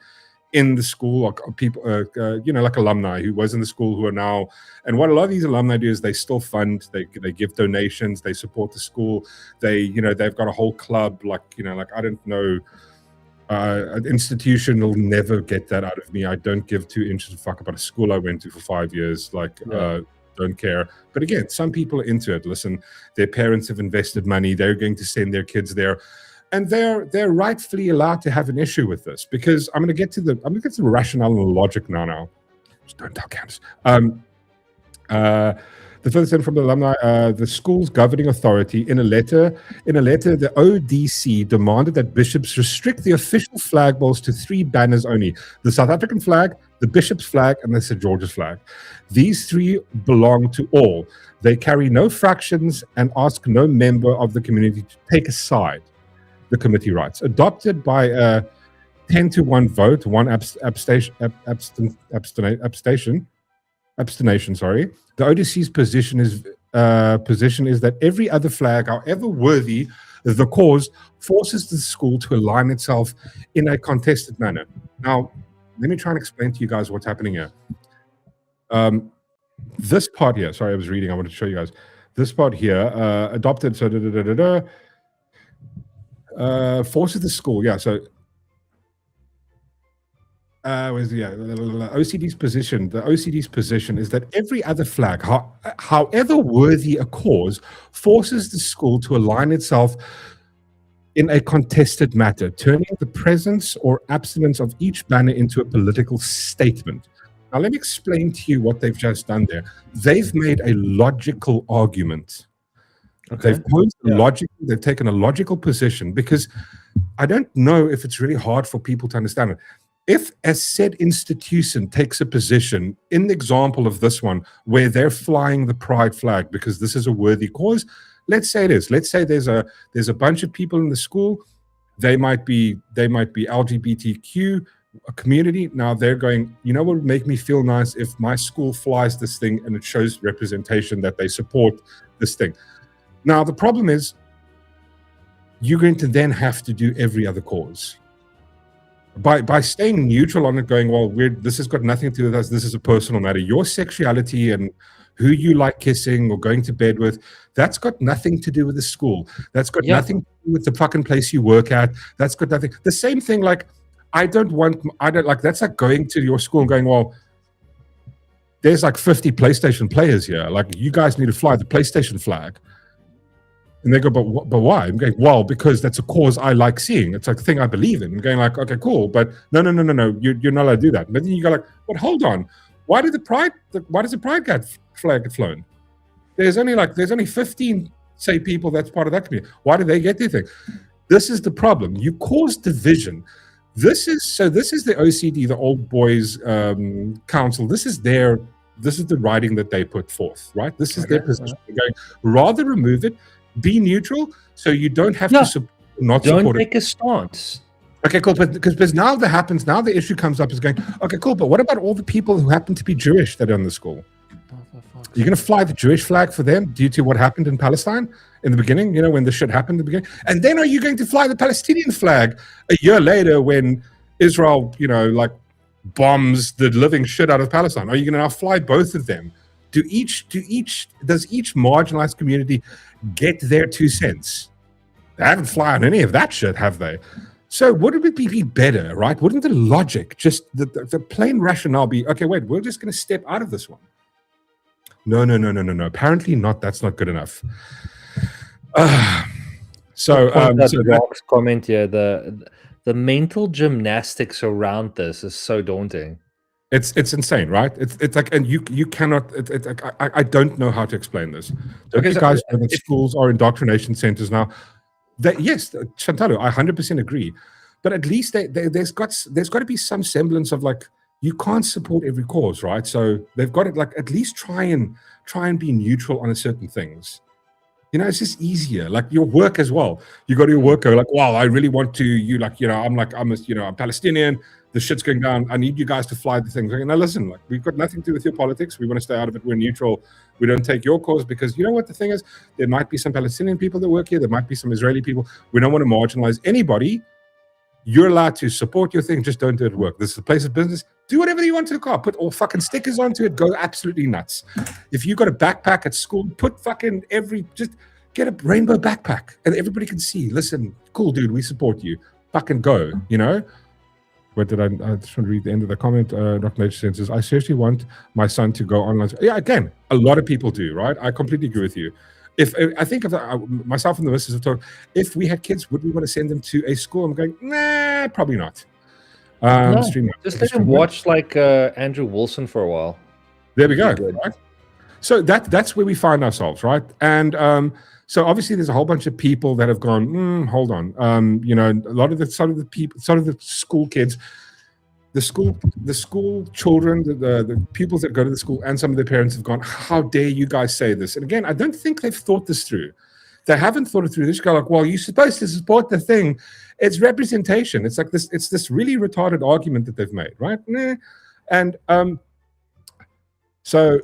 S1: in the school, or people, like alumni who was in the school who are now. And what a lot of these alumni do is they still fund, they give donations, they support the school. They've got a whole club, I don't know, an institution will never get that out of me. I don't give 2 inches of fuck about a school I went to for 5 years. Don't care. But again, some people are into it. Listen, their parents have invested money. They're going to send their kids there. And they're rightfully allowed to have an issue with this, because I'm going to get to the rationale and the logic now. Just don't tell Candace. The further sent from the alumni, the school's governing authority, in a letter, the ODC demanded that bishops restrict the official flagpoles to 3 banners only: the South African flag, the bishop's flag, and the St. George's flag. These 3 belong to all. They carry no fractions and ask no member of the community to take a side. The committee writes, adopted by a 10-to-1 vote, 1 abstention. Sorry. The ODC's position is that every other flag, however worthy the cause, forces the school to align itself in a contested manner. Now, let me try and explain to you guys what's happening here. This part here, sorry, I was reading. I wanted to show you guys this part here. Adopted, so forces the school. Yeah, so OCD's position. The OCD's position is that every other flag, however worthy a cause, forces the school to align itself in a contested matter, turning the presence or absence of each banner into a political statement. Now, let me explain to you what they've just done there. They've made a logical argument. Okay. They've taken a logical position, because I don't know if it's really hard for people to understand it. If a said institution takes a position, in the example of this one, where they're flying the pride flag because this is a worthy cause, let's say it is. Let's say there's a bunch of people in the school. They might be LGBTQ a community. Now they're going, you know what would make me feel nice if my school flies this thing and it shows representation that they support this thing. Now, the problem is you're going to then have to do every other cause. By staying neutral on it, going, well, this has got nothing to do with us, this is a personal matter. Your sexuality and who you like kissing or going to bed with, that's got nothing to do with the school. That's got nothing to do with the fucking place you work at. That's got nothing. The same thing, that's like going to your school and going, well, there's like 50 PlayStation players here. Like, you guys need to fly the PlayStation flag. And they go, but why? I'm going, well, because that's a cause I like seeing. It's like a thing I believe in. I'm going like, okay, cool, but no, you're not allowed to do that. But then you go like, but hold on, why does the pride flag get flown? There's only 15, say, people that's part of that community. Why do they get their thing? This is the problem. You cause division. This is the OCD, the Old Boys Council. This is the writing that they put forth, right? This is their position. They're going, rather remove it. Be neutral, so you don't have to support
S2: Don't take a stance.
S1: Okay, cool. But because now that happens, now the issue comes up is going, okay, cool. But what about all the people who happen to be Jewish that are in the school? You're going to fly the Jewish flag for them due to what happened in Palestine in the beginning, when the shit happened in the beginning? And then are you going to fly the Palestinian flag a year later when Israel, bombs the living shit out of Palestine? Are you going to now fly both of them? Does each marginalized community get their 2 cents? They haven't flown any of that shit, have they? So wouldn't it be better, right? Wouldn't the logic, just the plain rationale be, okay, wait, we're just going to step out of this one? No. Apparently not. That's not good enough. So,
S2: Rock's comment here, the mental gymnastics around this is so daunting.
S1: it's insane, right? It's like, and you cannot. I don't know how to explain this. Don't you guys know that schools are indoctrination centers now? That yes, Shantalo, I 100% agree, but at least there's got to be some semblance of like, you can't support every cause, right? So they've got to like at least try and be neutral on certain things. You know, it's just easier. Like your work as well. You go to your work, go like, wow, I really want to. You like, I'm Palestinian. The shit's going down. I need you guys to fly the thing. Like, now listen, like we've got nothing to do with your politics. We want to stay out of it. We're neutral. We don't take your cause because you know what the thing is. There might be some Palestinian people that work here. There might be some Israeli people. We don't want to marginalize anybody. You're allowed to support your thing. Just don't do it at work. This is a place of business. Do whatever you want to the car. Put all fucking stickers onto it. Go absolutely nuts. If you got a backpack at school, put fucking just get a rainbow backpack and everybody can see. Listen, cool, dude. We support you. Fucking go. You know. What did I just want to read the end of the comment? Dr. Nature says, I seriously want my son to go online. Yeah, again, a lot of people do, right? I completely agree with you. If I think of myself and the missus have talked, if we had kids, would we want to send them to a school? I'm going, nah, probably not.
S2: No, just let them watch like Andrew Wilson for a while.
S1: There we go. Right? So that's where we find ourselves, right? And so obviously there's a whole bunch of people that have gone, hold on. A lot of the school kids, the school children, the pupils that go to the school and some of their parents have gone, how dare you guys say this? And again, I don't think they've thought this through. They haven't thought it through. They just go like, well, you're supposed to support the thing. It's representation. It's like this, it's this really retarded argument that they've made, right? And so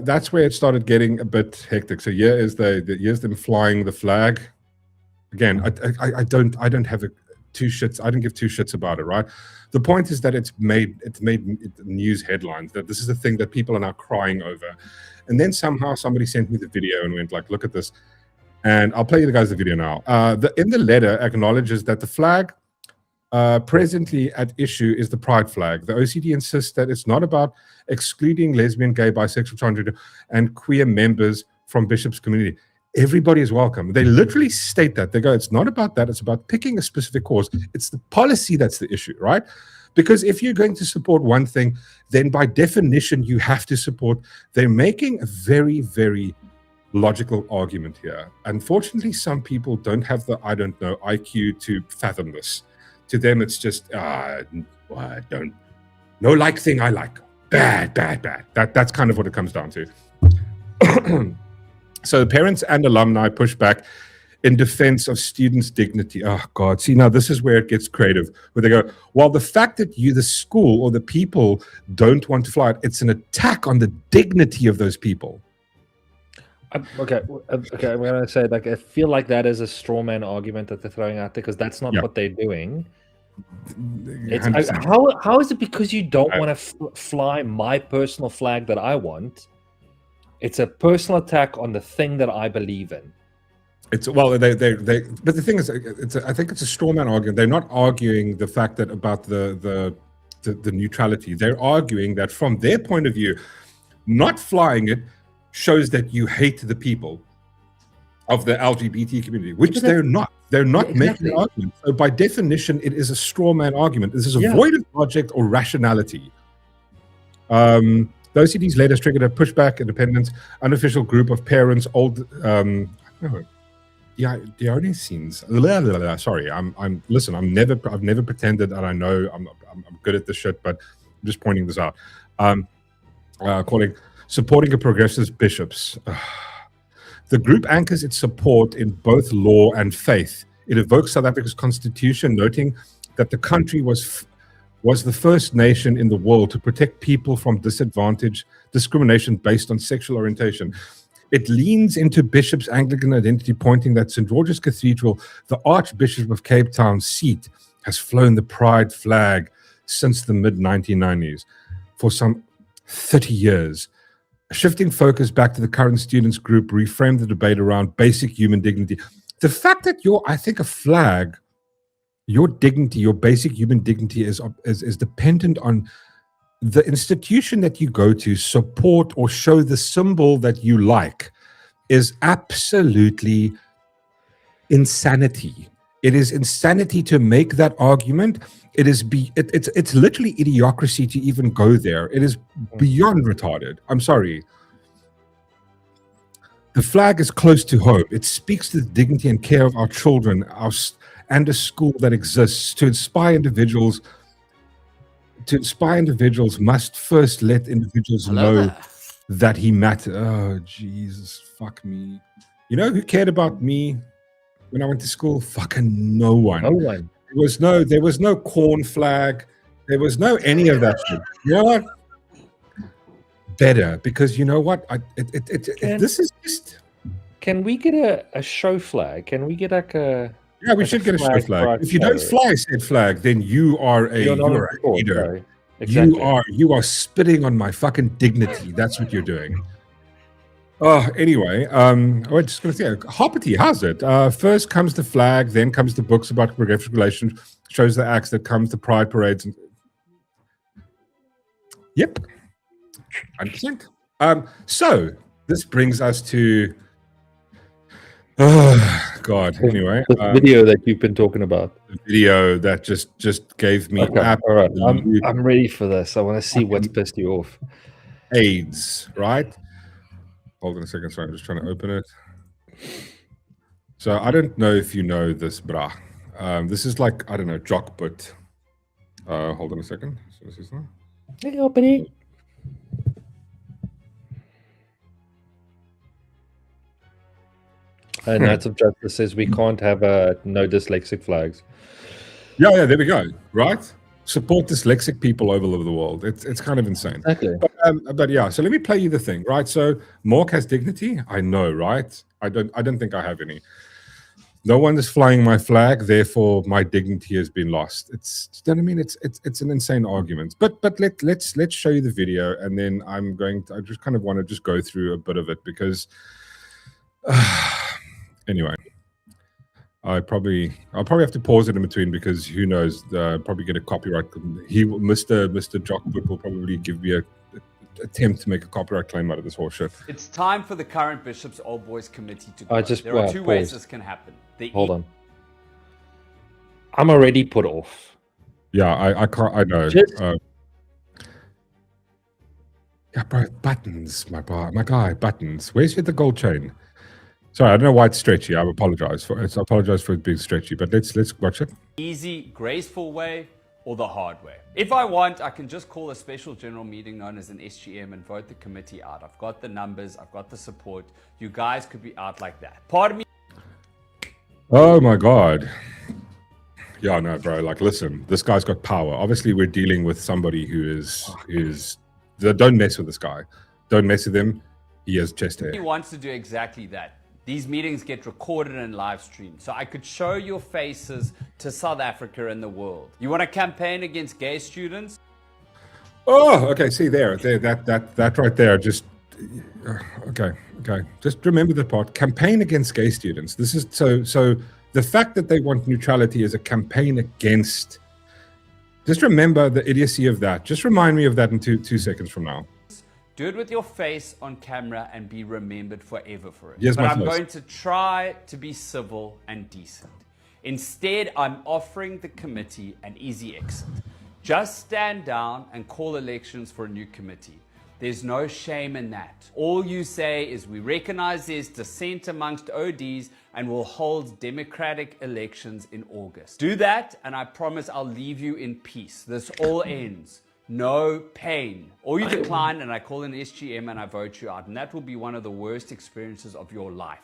S1: that's where it started getting a bit hectic. So here's them flying the flag. Again, I don't have two shits. I don't give two shits about it, right? The point is that it's made news headlines, that this is a thing that people are now crying over. And then somehow somebody sent me the video and went like, look at this. And I'll play you guys the video now. In the letter acknowledges that the flag presently at issue is the pride flag. The OCD insists that it's not about excluding lesbian, gay, bisexual, transgender, and queer members from Bishop's community. Everybody is welcome. They literally state that. They go, it's not about that. It's about picking a specific cause. It's the policy that's the issue, right? Because if you're going to support one thing, then by definition, you have to support. They're making a very, very logical argument here. Unfortunately, some people don't have the, IQ to fathom this. To them, it's just, no like thing I like. Bad. That's kind of what it comes down to. So parents and alumni push back in defense of students' dignity. Oh, God. See, now this is where it gets creative, where they go, well, the fact that you, the school or the people, don't want to fly it, it's an attack on the dignity of those people.
S2: Okay, I'm going to say, like, I feel like that is a straw man argument that they're throwing out there because that's not what they're doing. How is it because you don't want to fly my personal flag that I want? It's a personal attack on the thing that I believe in.
S1: It's well, but the thing is, I think it's a straw man argument. They're not arguing the fact that about the neutrality. They're arguing that from their point of view, not flying it shows that you hate the people of the LGBT community, which they're not. They're not making an argument. So by definition, it is a straw man argument. This is a void of logic or rationality. The OCD's letters triggered a pushback, independence, unofficial group of parents, Dione scenes. Sorry, I've never pretended that I know I'm good at this shit, but I'm just pointing this out. Supporting a progressive bishops. The group anchors its support in both law and faith. It evokes South Africa's constitution, noting that the country was the first nation in the world to protect people from discrimination based on sexual orientation. It leans into Bishop's Anglican identity, pointing that St. George's Cathedral, the Archbishop of Cape Town's seat, has flown the pride flag since the mid-1990s for some 30 years. Shifting focus back to the current students group reframed the debate around basic human dignity. The fact that I think a flag, your dignity, your basic human dignity is dependent on the institution that you go to, support or show the symbol that you like, is absolutely insanity. It is insanity to make that argument. It's literally idiocracy to even go there. It is beyond retarded. I'm sorry. The flag is close to home. It speaks to the dignity and care of our children, and a school that exists to inspire individuals. To inspire individuals must first let individuals know that he matters. Oh, Jesus, fuck me. You know who cared about me when I went to school? Fucking no one.
S2: No one.
S1: There was no corn flag. There was no any of that shit. You know what? Better, because you know what? This is just.
S2: Can we get a show flag? Can we get like a?
S1: Yeah, we should get a show flag. If you don't fly said flag, then you are a leader. Exactly. You are spitting on my fucking dignity. That's what you're doing. Oh, anyway, we're just going to say, Hoppity, how's it? First comes the flag, then comes the books about progressive relations, shows the acts that comes the pride parades. Yep, 100%. So this brings us to, oh God. Anyway,
S2: the video that you've been talking about.
S1: The video that just gave me.
S2: Okay, all right, I'm ready for this. I want to see what's pissed you off.
S1: AIDS, right? Hold on a second. Sorry, I'm just trying to open it. So I don't know if you know this, brah. This is like, I don't know, jock, but hold on a second. So this is not.
S2: Hey, open it. And Knights of Justice says we can't have no dyslexic flags.
S1: Yeah, there we go. Right? Support dyslexic people all over the world. It's kind of insane.
S2: Exactly.
S1: But yeah, so let me play you the thing, right? So Mork has dignity. I know, right? I don't think I have any. No one is flying my flag, therefore my dignity has been lost. It's, you know what I mean? It's an insane argument. But let's show you the video, and then I just kind of want to just go through a bit of it because anyway. I'll probably have to pause it in between because who knows? Probably get a copyright. Mr. Jockbook will probably give me a attempt to make a copyright claim out of this whole shit.
S6: It's time for the current Bishops Old Boys Committee to go. There are two ways this can happen.
S2: Hold on. I'm already put off.
S1: Yeah, I can't. I know. Yeah, bro, buttons, my guy, buttons. Where's the gold chain? Sorry, I don't know why it's stretchy. I apologize for it. I apologize for it being stretchy, but let's watch it.
S6: Easy, graceful way or the hard way. If I want, I can just call a special general meeting known as an SGM and vote the committee out. I've got the numbers, I've got the support. You guys could be out like that. Pardon me.
S1: Oh my God. Yeah, no, bro. Like, listen, this guy's got power. Obviously, we're dealing with somebody who is. Don't mess with this guy. Don't mess with him. He has chest hair.
S6: He wants to do exactly that. These meetings get recorded and live streamed, so I could show your faces to South Africa and the world. You want to campaign against gay students?
S1: Oh, okay. See there, that right there. Just okay. Just remember the part. Campaign against gay students. This is so. The fact that they want neutrality is a campaign against. Just remember the idiocy of that. Just remind me of that in two seconds from now.
S6: Do it with your face on camera and be remembered forever for it.
S1: Yes,
S6: but I'm going to try to be civil and decent. Instead, I'm offering the committee an easy exit. Just stand down and call elections for a new committee. There's no shame in that. All you say is we recognize there's dissent amongst ODs and we'll hold democratic elections in August. Do that and I promise I'll leave you in peace. This all ends. No pain. Or you decline and I call an SGM and I vote you out. And that will be one of the worst experiences of your life.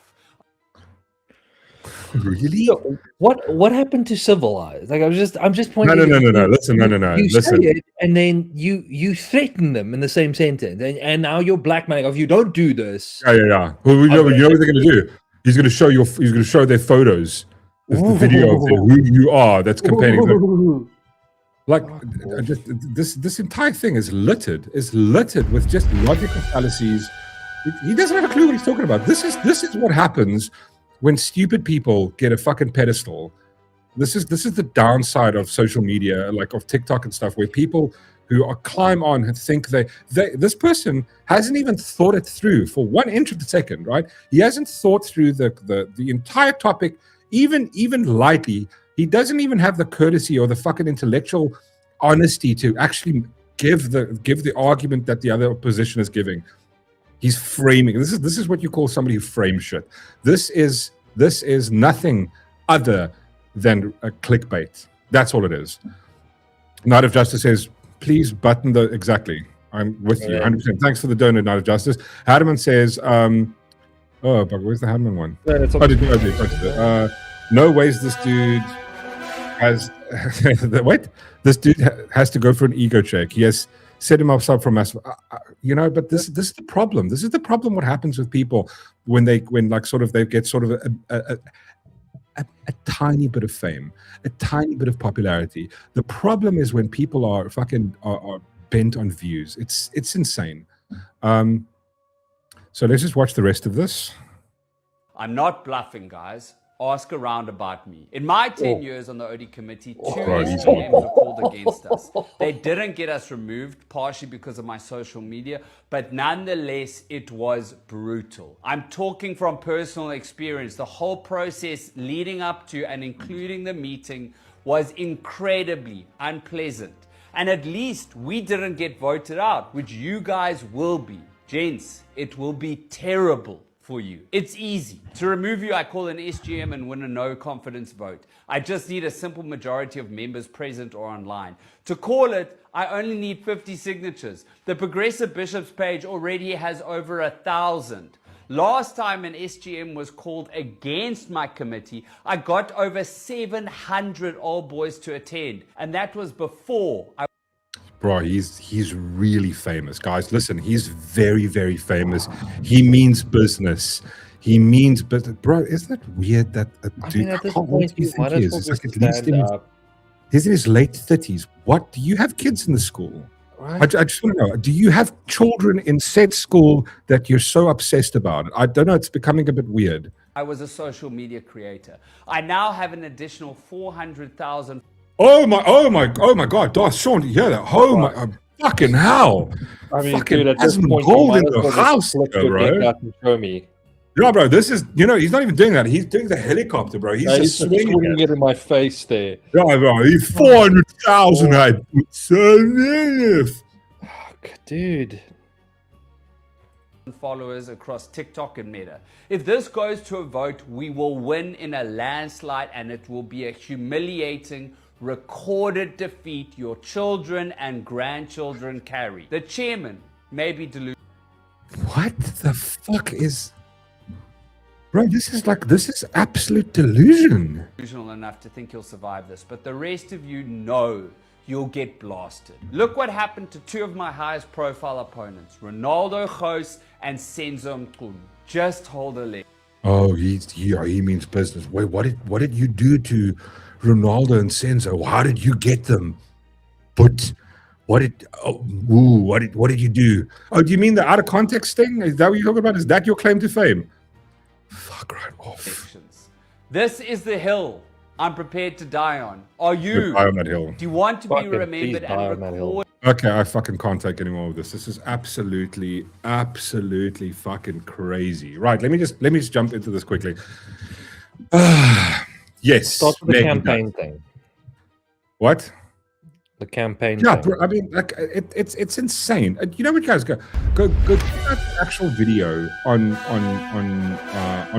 S1: Really?
S2: So what happened to civilize? Like I'm just pointing.
S1: No. Listen, no.
S2: You
S1: Listen.
S2: say it, and then you threaten them in the same sentence, and now you're blackmailing. If you don't do this,
S1: Yeah. Well, you know what they're going to do? He's going to show their photos, the video of who you are. That's campaigning. Like, this entire thing is littered with just logical fallacies. He doesn't have a clue what he's talking about. This is what happens when stupid people get a fucking pedestal. This is the downside of social media, like of TikTok and stuff, where people who are climb on and think this person hasn't even thought it through for 1 inch of the second, right? He hasn't thought through the entire topic. even lightly, he doesn't even have the courtesy or the fucking intellectual honesty to actually give the argument that the other opposition is giving. He's framing. This is what you call somebody who frames shit. This is nothing other than a clickbait. That's all it is. Knight of Justice says, please button the exactly. I'm with you 100%. Thanks for the donut, Knight of Justice. Hardeman says, oh, but where's the Hardeman one? No ways this dude has wait. This dude has to go for an ego check. He has set himself up for massive, but this is the problem. This is the problem. What happens with people when they get sort of a tiny bit of fame, a tiny bit of popularity. The problem is when people are bent on views. It's insane. So let's just watch the rest of this.
S6: I'm not bluffing, guys. Ask around about me. In my 10 years on the OD committee, 2 SGMs were called against us. They didn't get us removed, partially because of my social media, but nonetheless, it was brutal. I'm talking from personal experience. The whole process leading up to and including the meeting was incredibly unpleasant. And at least we didn't get voted out, which you guys will be. Gents, it will be terrible for you. It's easy. To remove you, I call an SGM and win a no confidence vote. I just need a simple majority of members present or online. To call it, I only need 50 signatures. The Progressive Bishops page already has over 1,000. Last time an SGM was called against my committee, I got over 700 old boys to attend, and that was before I...
S1: Bro, he's really famous, guys. Listen, he's very, very famous. He means business. He means business. Bro, isn't it weird that dude?
S2: At this point, you might as well just stand up.
S1: He's in his late 30s. What? Do you have kids in the school?
S2: Right.
S1: I just want to know, do you have children in said school that you're so obsessed about it? I don't know. It's becoming a bit weird.
S6: I was a social media creator. I now have an additional 400,000.
S1: Oh my God, Darth Shaun, you hear that? Oh my, fucking hell.
S2: I mean,
S1: fucking
S2: dude, at this point,
S1: gold
S2: you
S1: in
S2: might as
S1: the
S2: well
S1: house,
S2: just flip your dick out and show me.
S1: Yeah, bro, this is, he's not even doing that. He's doing the helicopter, bro. He's just swinging
S2: it in my face there.
S1: Yeah, bro, he's 400,000.
S2: Dude.
S6: Followers across TikTok and Meta. If this goes to a vote, we will win in a landslide, and it will be a humiliating, recorded defeat your children and grandchildren carry. The chairman may be delusional.
S1: What the fuck is... Bro, this is absolute delusion.
S6: Delusional enough to think you'll survive this, but the rest of you know you'll get blasted. Look what happened to 2 of my highest profile opponents, Ronaldo Ghost and Senzo Mqunu. Just hold a leg.
S1: Oh, he means business. Wait, what did you do to Ronaldo and Senzo? How did you get them? But what did you do? Oh, do you mean the out of context thing? Is that what you're talking about? Is that your claim to fame? Fuck right off.
S6: This is the hill I'm prepared to die on. Are you?
S1: Die on that hill.
S6: Do you want to be remembered and recorded?
S1: Okay, I fucking can't take any more of this. This is absolutely fucking crazy. Right, let me just jump into this quickly. Yes.
S2: Start with the campaign thing.
S1: What?
S2: The campaign.
S1: Yeah,
S2: thing.
S1: bro, I mean, like it's insane. You know what, guys? Go check out the actual video on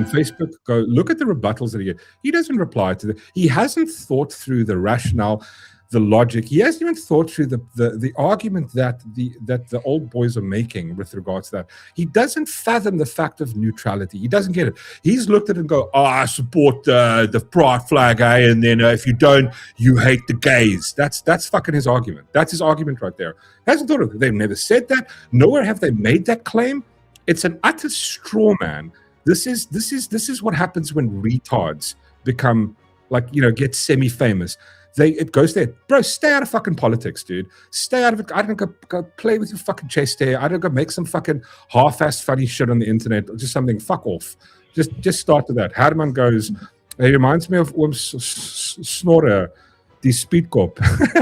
S1: Facebook. Go look at the rebuttals that he gets. He doesn't reply to he hasn't thought through the rationale, the logic. He hasn't even thought through the argument that the old boys are making with regards to that. He doesn't fathom the fact of neutrality. He doesn't get it. He's looked at it and go, "Oh, I support the pride flag, and then if you don't, you hate the gays." That's fucking his argument. That's his argument right there. He hasn't thought of it. They've never said that. Nowhere have they made that claim. It's an utter straw man. This is what happens when retards become get semi-famous. It goes there. Bro, stay out of fucking politics, dude. Stay out of it. I don't go play with your fucking chest hair. I don't go make some fucking half-assed funny shit on the internet or just something. Fuck off. Just start with that. Hardeman goes, he reminds me of Snorre, the speed cop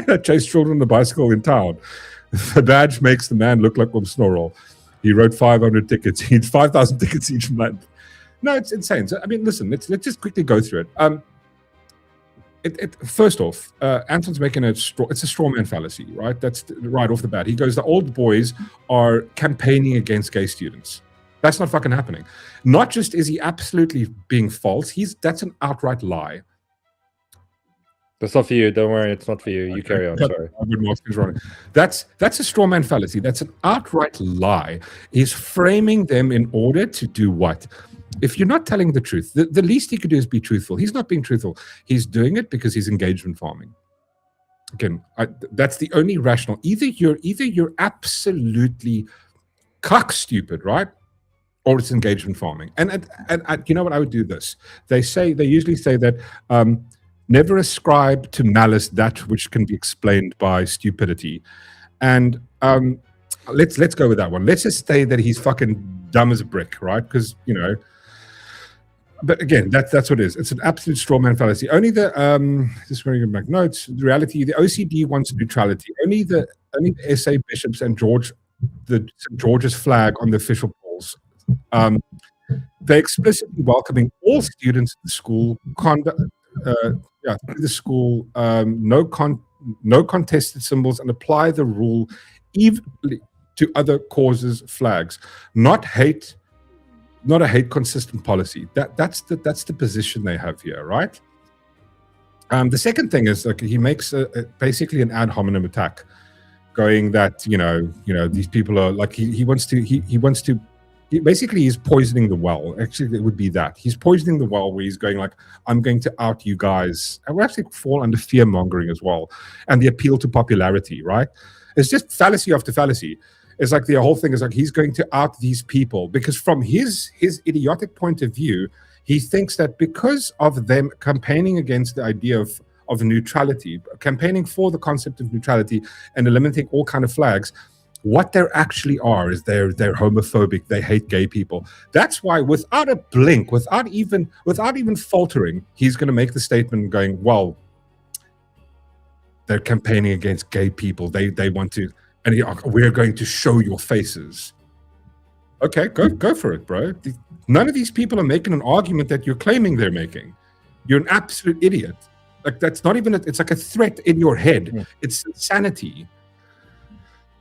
S1: that chased children on the bicycle in town. The badge makes the man look like Snorre. He wrote 500 tickets. He had 5,000 tickets each month. No, it's insane. So, I mean, listen, let's just quickly go through it. First off, Anton's making it's a straw man fallacy, right? That's right off the bat. He goes, the old boys are campaigning against gay students. That's not fucking happening. Not just is he absolutely being false, that's an outright lie.
S2: That's not for you. Don't worry, it's not for you. You carry on. Sorry.
S1: That's a straw man fallacy. That's an outright lie. He's framing them in order to do what? If you're not telling the truth, the least he could do is be truthful. He's not being truthful. He's doing it because he's engagement farming. Again, that's the only rational. Either you're absolutely cuck stupid, right? Or it's engagement farming. And you know what? I would do this. They usually say that never ascribe to malice that which can be explained by stupidity. And let's go with that one. Let's just say that he's fucking dumb as a brick, right? Because, you know, but again, that's what it is. It's an absolute straw man fallacy. Only the just going to back notes. The reality, the OCD wants neutrality. Only the SA bishops and St. George's flag on the official polls. They're explicitly welcoming all students at the school. Through the school, no contested symbols, and apply the rule evenly to other causes, flags. Not a hate consistent policy. That's the position they have here, right? The second thing is, like, he makes basically an ad hominem attack, going that you know these people are like he wants to. Basically, he's poisoning the well. Actually, it would be that. He's poisoning the well where he's going like, I'm going to out you guys. And we actually fall under fear-mongering as well. And the appeal to popularity, right? It's just fallacy after fallacy. It's like the whole thing is like he's going to out these people because from his idiotic point of view, he thinks that because of them campaigning against the idea of neutrality, campaigning for the concept of neutrality and eliminating all kind of flags, what they actually are is they're homophobic. They hate gay people. That's why, without a blink, without even faltering, he's going to make the statement going, well, they're campaigning against gay people. They want to, and we're going to show your faces. Okay, go for it, bro. None of these people are making an argument that you're claiming they're making. You're an absolute idiot. Like, that's not even it's like a threat in your head. Yeah. It's insanity.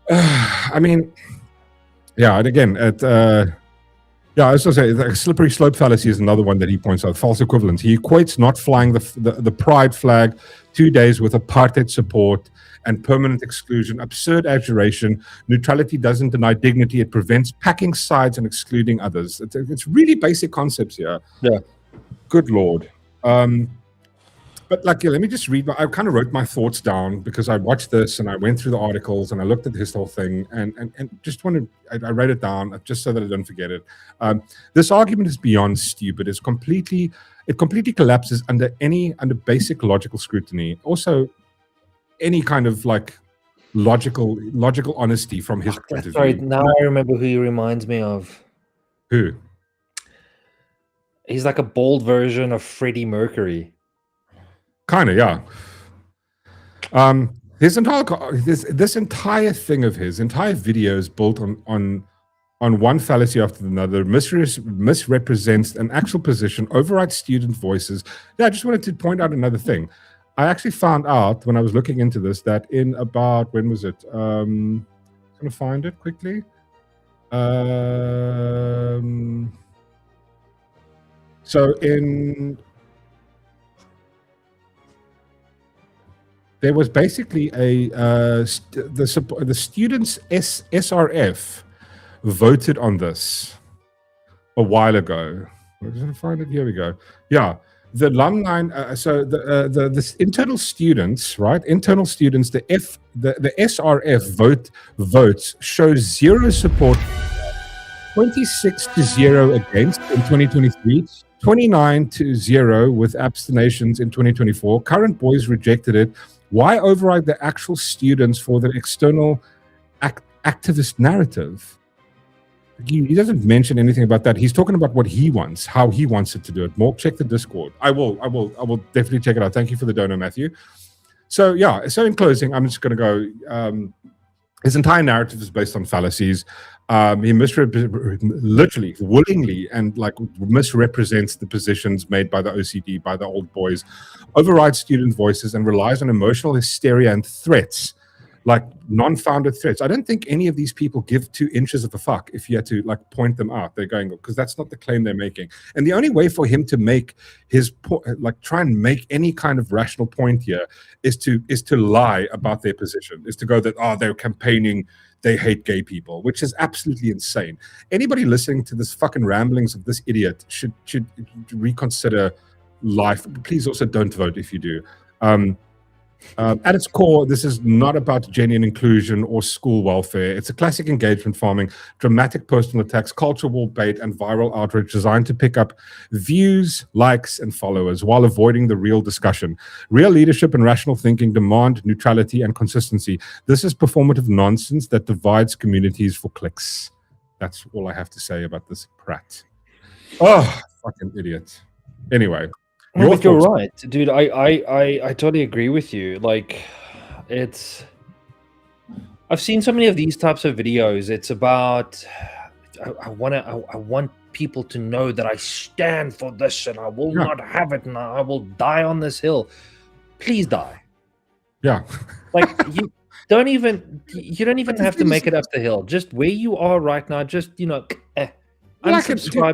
S1: I mean, yeah, and again, I was going to say, the slippery slope fallacy is another one that he points out. False equivalence. He equates not flying the pride flag 2 days with apartheid support and permanent exclusion. Absurd exaggeration. Neutrality doesn't deny dignity. It prevents packing sides and excluding others. It's really basic concepts here.
S2: Yeah.
S1: Good Lord. But like, yeah, let me just read. I kind of wrote my thoughts down because I watched this and I went through the articles and I looked at his whole thing and just wanted. I wrote it down just so that I don't forget it. This argument is beyond stupid. It completely collapses under basic logical scrutiny. Also, any kind of like logical honesty from his point of view.
S2: Sorry, now I remember who he reminds me of.
S1: Who?
S2: He's like a bald version of Freddie Mercury.
S1: Kind of, yeah. This entire thing of his entire video is built on one fallacy after another. Misrepresents an actual position, overrides student voices. Yeah, I just wanted to point out another thing. I actually found out when I was looking into this that in about, when was it? I'm gonna find it quickly. So there was basically the students SRF voted on this a while ago. I'm going to find it. Here we go. Yeah, the alumni. So the internal students, right? Internal students. The SRF votes show zero support, 26-0 against in 2023. 29-0 with abstentions in 2024. Current boys rejected it. Why override the actual students for the external activist narrative? He doesn't mention anything about that. He's talking about what he wants, how he wants it to do it. Mork, check the Discord. I will definitely check it out. Thank you for the donor, Matthew. So yeah, so in closing, I'm just going to go. His entire narrative is based on fallacies. He literally, willingly, and like misrepresents the positions made by the OCD, by the old boys, overrides student voices, and relies on emotional hysteria and threats, like non-founded threats. I don't think any of these people give 2 inches of a fuck if you had to like point them out. They're going, because that's not the claim they're making. And the only way for him to make his like try and make any kind of rational point here is to lie about their position, is to go that, oh, they're campaigning, they hate gay people, which is absolutely insane. Anybody listening to this fucking ramblings of this idiot should reconsider life. Please also don't vote if you do. At its core, this is not about genuine inclusion or school welfare. It's a classic engagement farming, dramatic personal attacks, cultural war bait, and viral outrage designed to pick up views, likes, and followers while avoiding the real discussion. Real leadership and rational thinking demand neutrality and consistency. This is performative nonsense that divides communities for clicks. That's all I have to say about this prat. Oh, fucking idiot. Anyway.
S2: But you're right, dude. I totally agree with you. Like, I've seen so many of these types of videos. It's about I want people to know that I stand for this and I will not have it and I will die on this hill. Please die.
S1: Yeah.
S2: Like you don't even have to make it up the hill. Just where you are right now, just unsubscribe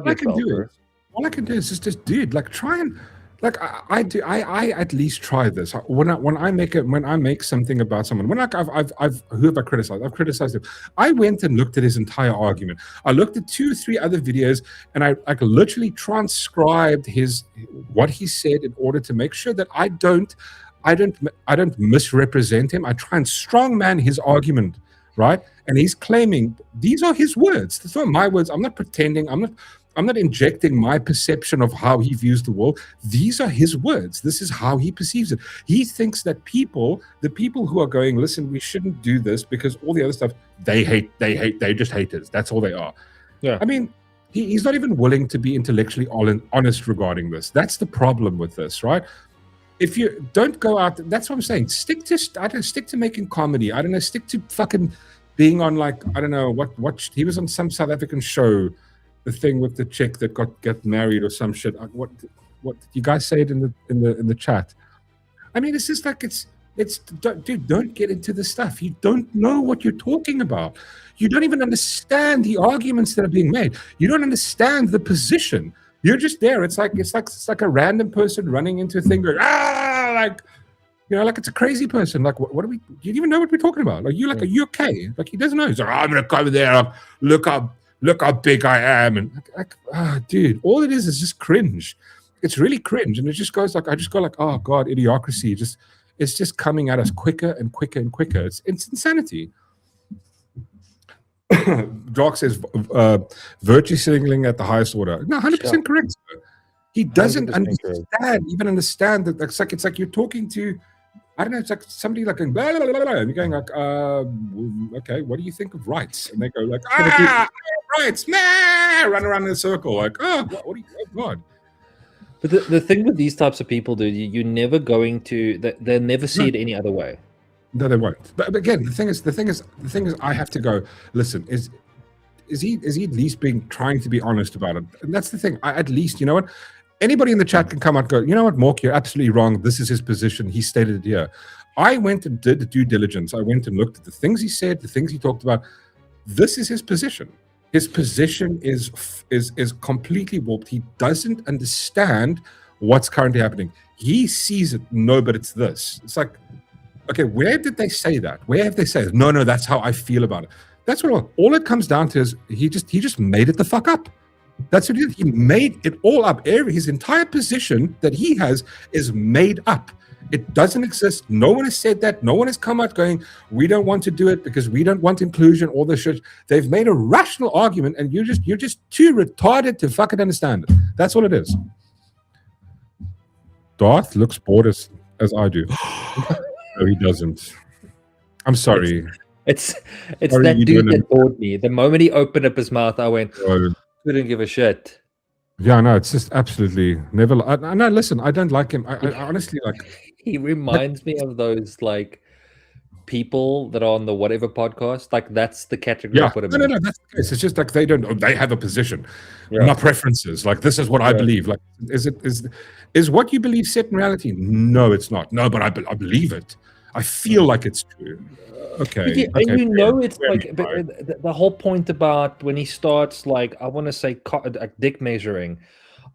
S2: yourself.
S1: All I can do is just dude, like try and like I at least try this when I make something about someone. When who have I criticized? I've criticized him. I went and looked at his entire argument. I looked at 2 or 3 other videos, and I literally transcribed what he said in order to make sure that I don't misrepresent him. I try and strongman his argument, right? And he's claiming these are his words. These are my words. I'm not pretending. I'm not injecting my perception of how he views the world. These are his words. This is how he perceives it. He thinks that the people who are going, listen, we shouldn't do this because all the other stuff, they're just haters. That's all they are.
S2: Yeah.
S1: I mean, he's not even willing to be intellectually honest regarding this. That's the problem with this, right? If you don't go out, that's what I'm saying. Stick to making comedy. I don't know, stick to fucking being on like, I don't know, what he was on some South African show, the thing with the chick that got married or some shit. What you guys say it in the chat? I mean, it's just like it's dude, don't get into the stuff. You don't know what you're talking about. You don't even understand the arguments that are being made. You don't understand the position. You're just there. It's like a random person running into a thing going, like, you know, like it's a crazy person. Like, what are we? Do you even know what we're talking about? Like, are you okay? Like, he doesn't know. He's like, I'm gonna come there. Look how big I am. And dude, all it is just cringe. It's really cringe. And it just goes like, I just go like, oh God, idiocracy. It's just coming at us quicker and quicker and quicker. It's insanity. Jock says, virtue signaling at the highest order. No, 100% correct, sir. He doesn't understand that. It's like you're talking to, I don't know, it's like somebody like going, blah, blah, blah, blah, and you're going like, okay, what do you think of rights? And they go like, rights, run around in a circle, like, what do you think? Oh, God.
S2: But the thing with these types of people, dude, you're never going to, they'll never see it any other way.
S1: No, they won't. But again, the thing is, I have to go. Listen, is he at least trying to be honest about it? And that's the thing. At least, you know what? Anybody in the chat can come out and go, you know what, Mork, you're absolutely wrong. This is his position. He stated it here. I went and did due diligence. I went and looked at the things he said, the things he talked about. This is his position. His position is completely warped. He doesn't understand what's currently happening. He sees it. No, but it's this. It's like, okay, where did they say that? Where have they said it? No, that's how I feel about it. That's what all it comes down to is he just made it the fuck up. That's what he did. He made it all up. His entire position that he has is made up. It doesn't exist. No one has said that. No one has come out going, we don't want to do it because we don't want inclusion, all this shit. They've made a rational argument and you're just too retarded to fucking understand it. That's all it is. Darth looks bored as I do. No, he doesn't. I'm sorry.
S2: It's that dude that bored me. The moment he opened up his mouth, I went, couldn't give a shit.
S1: Yeah, no, it's just absolutely never. No, listen, I don't like him. I honestly like.
S2: He reminds me of those like people that are on the whatever podcast, like that's the category I
S1: Yeah,
S2: put them
S1: no,
S2: in.
S1: that's the case. It's just like they have a position,
S2: Yeah.
S1: not preferences. Like this is what I believe. Like, is what you believe set in reality? No, it's not. No, but I believe it. I feel like it's true. Okay,
S2: And
S1: okay,
S2: you know it's
S1: fair
S2: like
S1: enough.
S2: the whole point about when he starts, like, I want to say like dick measuring.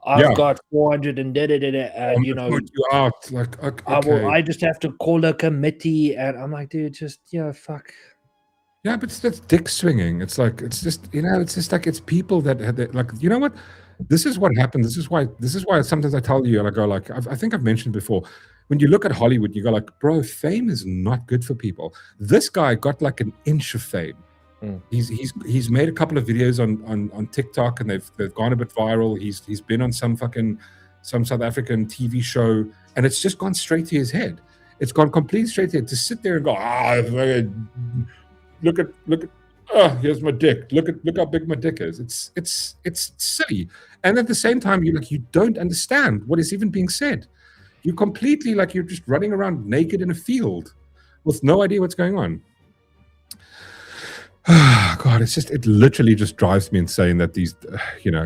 S2: I've
S1: Yeah.
S2: got 400 and and you know,
S1: Put you out. Like, okay.
S2: I just have to call a committee, and I'm like, dude, just fuck.
S1: Yeah, but that's dick swinging. It's like it's just like it's people that like, you know what? This is what happened. This is why sometimes I tell you, and I go like, I think I've mentioned before, when you look at Hollywood, you go like, bro, fame is not good for people. This guy got like an inch of fame. He's made a couple of videos on TikTok, and they've gone a bit viral. He's been on some South African TV show, and it's just gone straight to his head. It's gone completely straight to his head. To sit there and go, look at here's my dick. Look how big my dick is. It's silly. And at the same time, you don't understand what is even being said. You completely you're just running around naked in a field with no idea what's going on. God, it literally just drives me insane that these,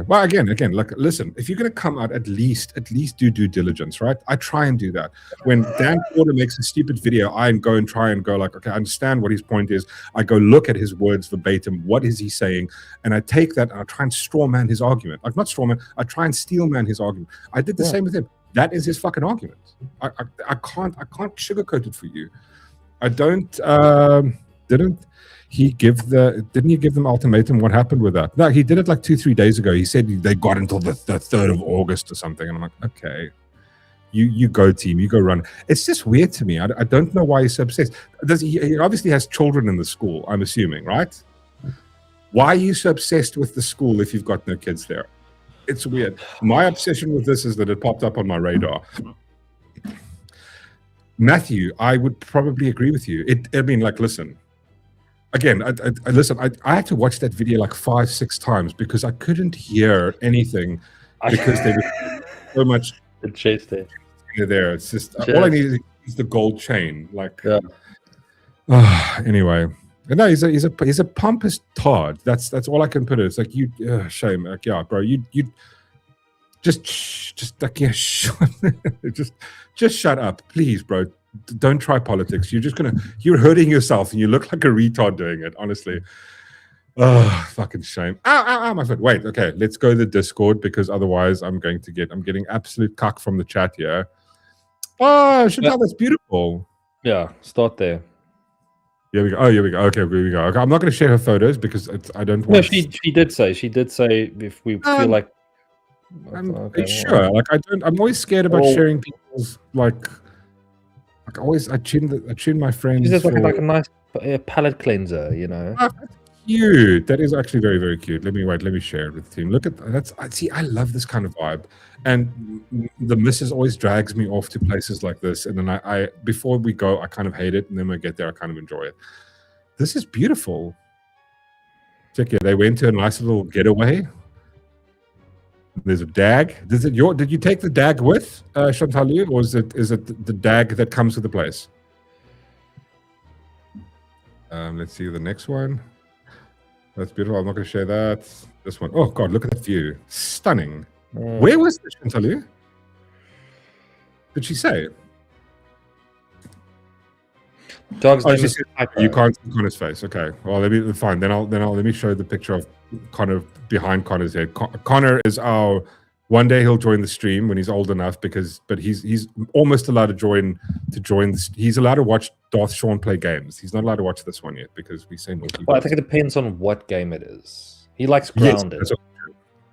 S1: well, again, like, listen, if you're going to come out, at least do due diligence, right? I try and do that. When Dan Porter makes a stupid video, I go like, okay, I understand what his point is. I go look at his words verbatim. What is he saying? And I take that and I try and straw man his argument. Like, not straw man, I try and steel man his argument. I did the same with him. That is his fucking argument. I can't sugarcoat it for you. I don't, didn't he give them ultimatum? What happened with that? No, he did it like 2-3 days ago. He said they got until the 3rd of August or something. And I'm like, okay, you go team, you go run. It's just weird to me. I don't know why he's so obsessed. He obviously has children in the school, I'm assuming, right? Why are you so obsessed with the school if you've got no kids there? It's weird. My obsession with this is that it popped up on my radar. Matthew, I would probably agree with you. Listen. Again, I had to watch that video like 5-6 times because I couldn't hear anything because there was so much
S2: chase
S1: there. It's just all I need is the gold chain. Like, anyway, no, he's a pompous tard. That's all I can put it. It's like shame. Like, yeah, bro, you just like, yeah, just shut up, please, bro. Don't try politics. You're hurting yourself, and you look like a retard doing it. Honestly, fucking shame. Ow, my foot. Wait, okay, let's go to the Discord because otherwise I'm getting absolute cuck from the chat here. Oh, Chantal, that's beautiful.
S2: Yeah, start there.
S1: Here we go. Oh, here we go. Okay, here we go. Okay, I'm not going to share her photos because I don't want.
S2: No, she did say if we feel like.
S1: I'm sure. Like, I'm always scared about sharing people's like. I tune my friends.
S2: She's just like a nice palate cleanser, you know.
S1: Oh, that's cute. That is actually very, very cute. Let me share it with the team. Look at that. I love this kind of vibe. And the missus always drags me off to places like this. And then I before we go, I kind of hate it. And then when I get there, I kind of enjoy it. This is beautiful. Check it. They went to a nice little getaway. There's a dag. Did you take the dag with Chantal, or is it the dag that comes with the place? Let's see the next one. That's beautiful. I'm not going to share that. This one. Oh God, look at that view. Stunning. Where was this, Chantal? Did she say?
S2: Dog's name
S1: she
S2: is
S1: said, you can't see Connor's face. Okay. Well, let me show the picture of Connor behind Connor's head. Connor is one day he'll join the stream when he's old enough but he's almost allowed to join he's allowed to watch Darth Shaun play games. He's not allowed to watch this one yet because we say naughty.
S2: Well, I think it depends on what game it is. He likes Grounded.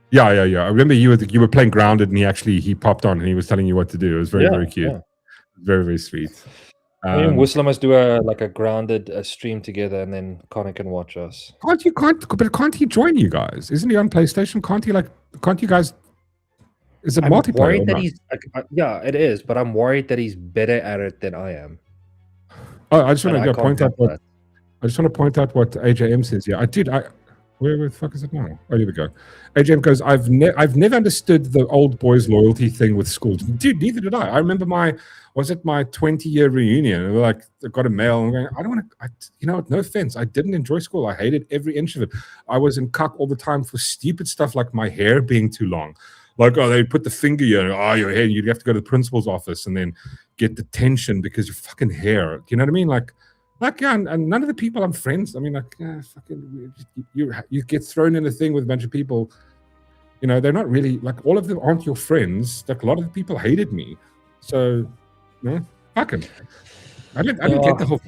S1: Yes, yeah. I remember you were playing Grounded and he popped on and he was telling you what to do. It was very, very cute. Yeah. Very, very sweet.
S2: Me and Whistler must do a Grounded stream together, and then Connor can watch us.
S1: Can't he join you guys? Isn't he on PlayStation? Can't you guys? Is it multiplayer?
S2: Worried that he's yeah, it is, but I'm worried that he's better at it than I am.
S1: Oh, I just want to point out what AJM says. Yeah, Where the fuck is it now? Oh, here we go. AJM goes, I've never understood the old boys loyalty thing with schools. Dude, neither did I. I remember my 20-year reunion? And like, I got a mail. And I'm going, I don't want to, you know what? No offense. I didn't enjoy school. I hated every inch of it. I was in cuck all the time for stupid stuff like my hair being too long. Like, oh, they put the finger here. Oh, your hair. You'd have to go to the principal's office and then get detention because your fucking hair. Do you know what I mean? Like, yeah, and none of the people I'm friends. I mean, like, fucking, you get thrown in a thing with a bunch of people. You know, they're not really like all of them aren't your friends. Like a lot of the people hated me, so you know, fuck 'em. I don't get the whole.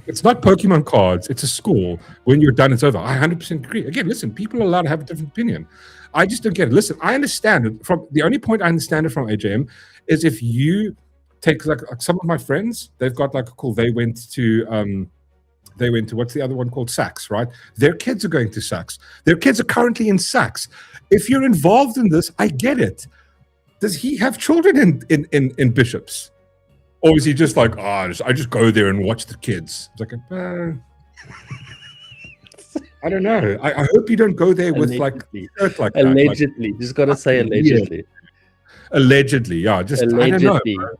S1: It's not Pokemon cards. It's a school. When you're done, it's over. I 100% agree. Again, listen, people are allowed to have a different opinion. I just don't get it. Listen, I understand it. From the only point I understand it from AJM is if you take like some of my friends, they've got like cool. They went to what's the other one called Saks, right? Their kids are going to Saks. Their kids are currently in Saks. If you're involved in this, I get it. Does he have children in Bishops? Or is he just like, I just go there and watch the kids? It's like, I don't know. I hope you don't go there with
S2: allegedly.
S1: like
S2: Allegedly. Just got to say allegedly.
S1: Allegedly, yeah. Just,
S2: allegedly.
S1: I don't know. Bro.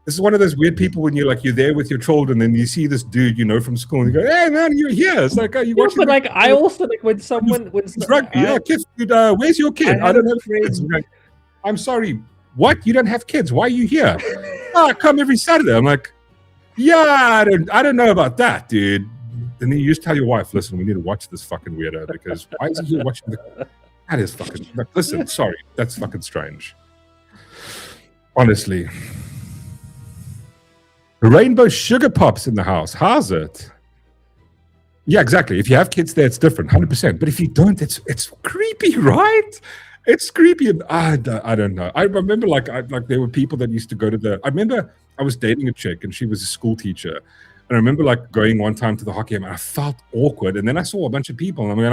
S1: This is one of those weird people when you're there with your children and you see this dude you know from school and you go, hey man, you're here. It's like, you watching?
S2: But like, I also like when someone
S1: rugby. Yeah, kids, dude, where's your kid? I don't have kids. I'm sorry. What? You don't have kids? Why are you here? I come every Saturday. I'm like, yeah, I don't know about that, dude. And then you just tell your wife, listen, we need to watch this fucking weirdo because why is he here watching that is fucking listen, sorry, that's fucking strange. Honestly. Rainbow Sugar Pops in the house. How's it? Yeah, exactly. If you have kids there, it's different, 100%. But if you don't, it's creepy, right? It's creepy, and I don't know. I remember like there were people that used to go to I remember I was dating a chick, and she was a school teacher, and I remember like going one time to the hockey game, and I felt awkward, and then I saw a bunch of people, and I'm going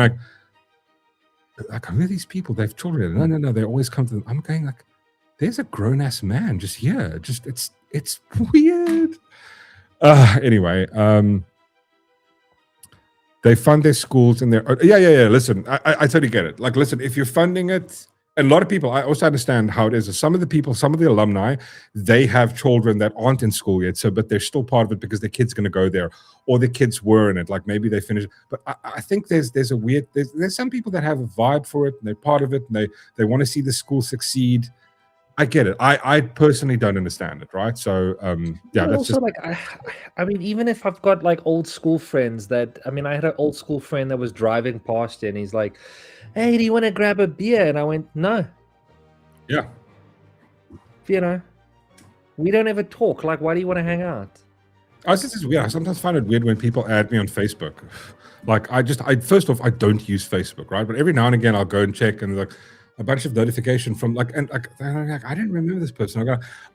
S1: like who are these people? They have children. No, they always come to them. I'm going like, there's a grown ass man just here. Just it's weird. Anyway, they fund their schools and their yeah. Listen, I totally get it. Like, listen, if you're funding it, and a lot of people, I also understand how it is. Some of the people, some of the alumni, they have children that aren't in school yet, but they're still part of it because their kid's going to go there, or their kids were in it. Like maybe they finished. But I think there's a weird. There's some people that have a vibe for it, and they're part of it, and they want to see the school succeed. I get it. I personally don't understand it, right? So yeah, that's
S2: also
S1: just
S2: like I mean, even if I've got like old school friends that I had an old school friend that was driving past and he's like, hey, do you want to grab a beer? And I went, no.
S1: Yeah.
S2: You know, we don't ever talk. Like, why do you want to hang out?
S1: This is weird. I sometimes find it weird when people add me on Facebook. Like first off, I don't use Facebook, right? But every now and again I'll go and check and like a bunch of notification from like I didn't remember this person.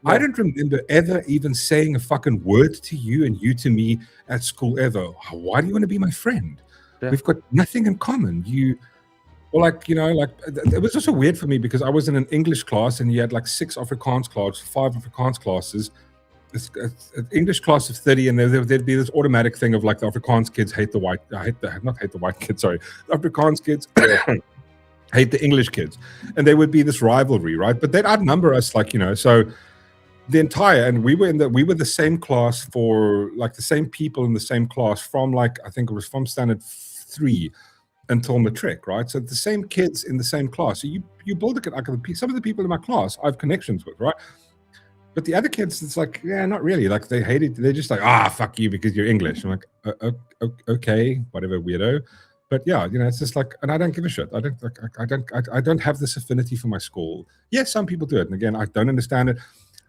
S1: I don't remember ever even saying a fucking word to you and you to me at school ever. Why do you want to be my friend? Yeah. We've got nothing in common. It was also weird for me because I was in an English class and you had like 6 Afrikaans classes, 5 Afrikaans classes. It's an English class of 30, and there'd be this automatic thing of like the Afrikaans kids hate the white kids. Sorry, the Afrikaans kids. hate the English kids, and there would be this rivalry, right? But they'd outnumber us, like, you know. So the entire, and we were the same class for like the same people in the same class from like I think it was from standard 3 until matric, right? So the same kids in the same class. So you build some of the people in my class I have connections with, right? But the other kids, it's like, yeah, not really. Like they hate it. They're just like, fuck you because you're English. I'm like, okay, whatever, weirdo. But yeah, you know, it's just like, and I don't give a shit. I don't have this affinity for my school. Yes, some people do it, and again, I don't understand it.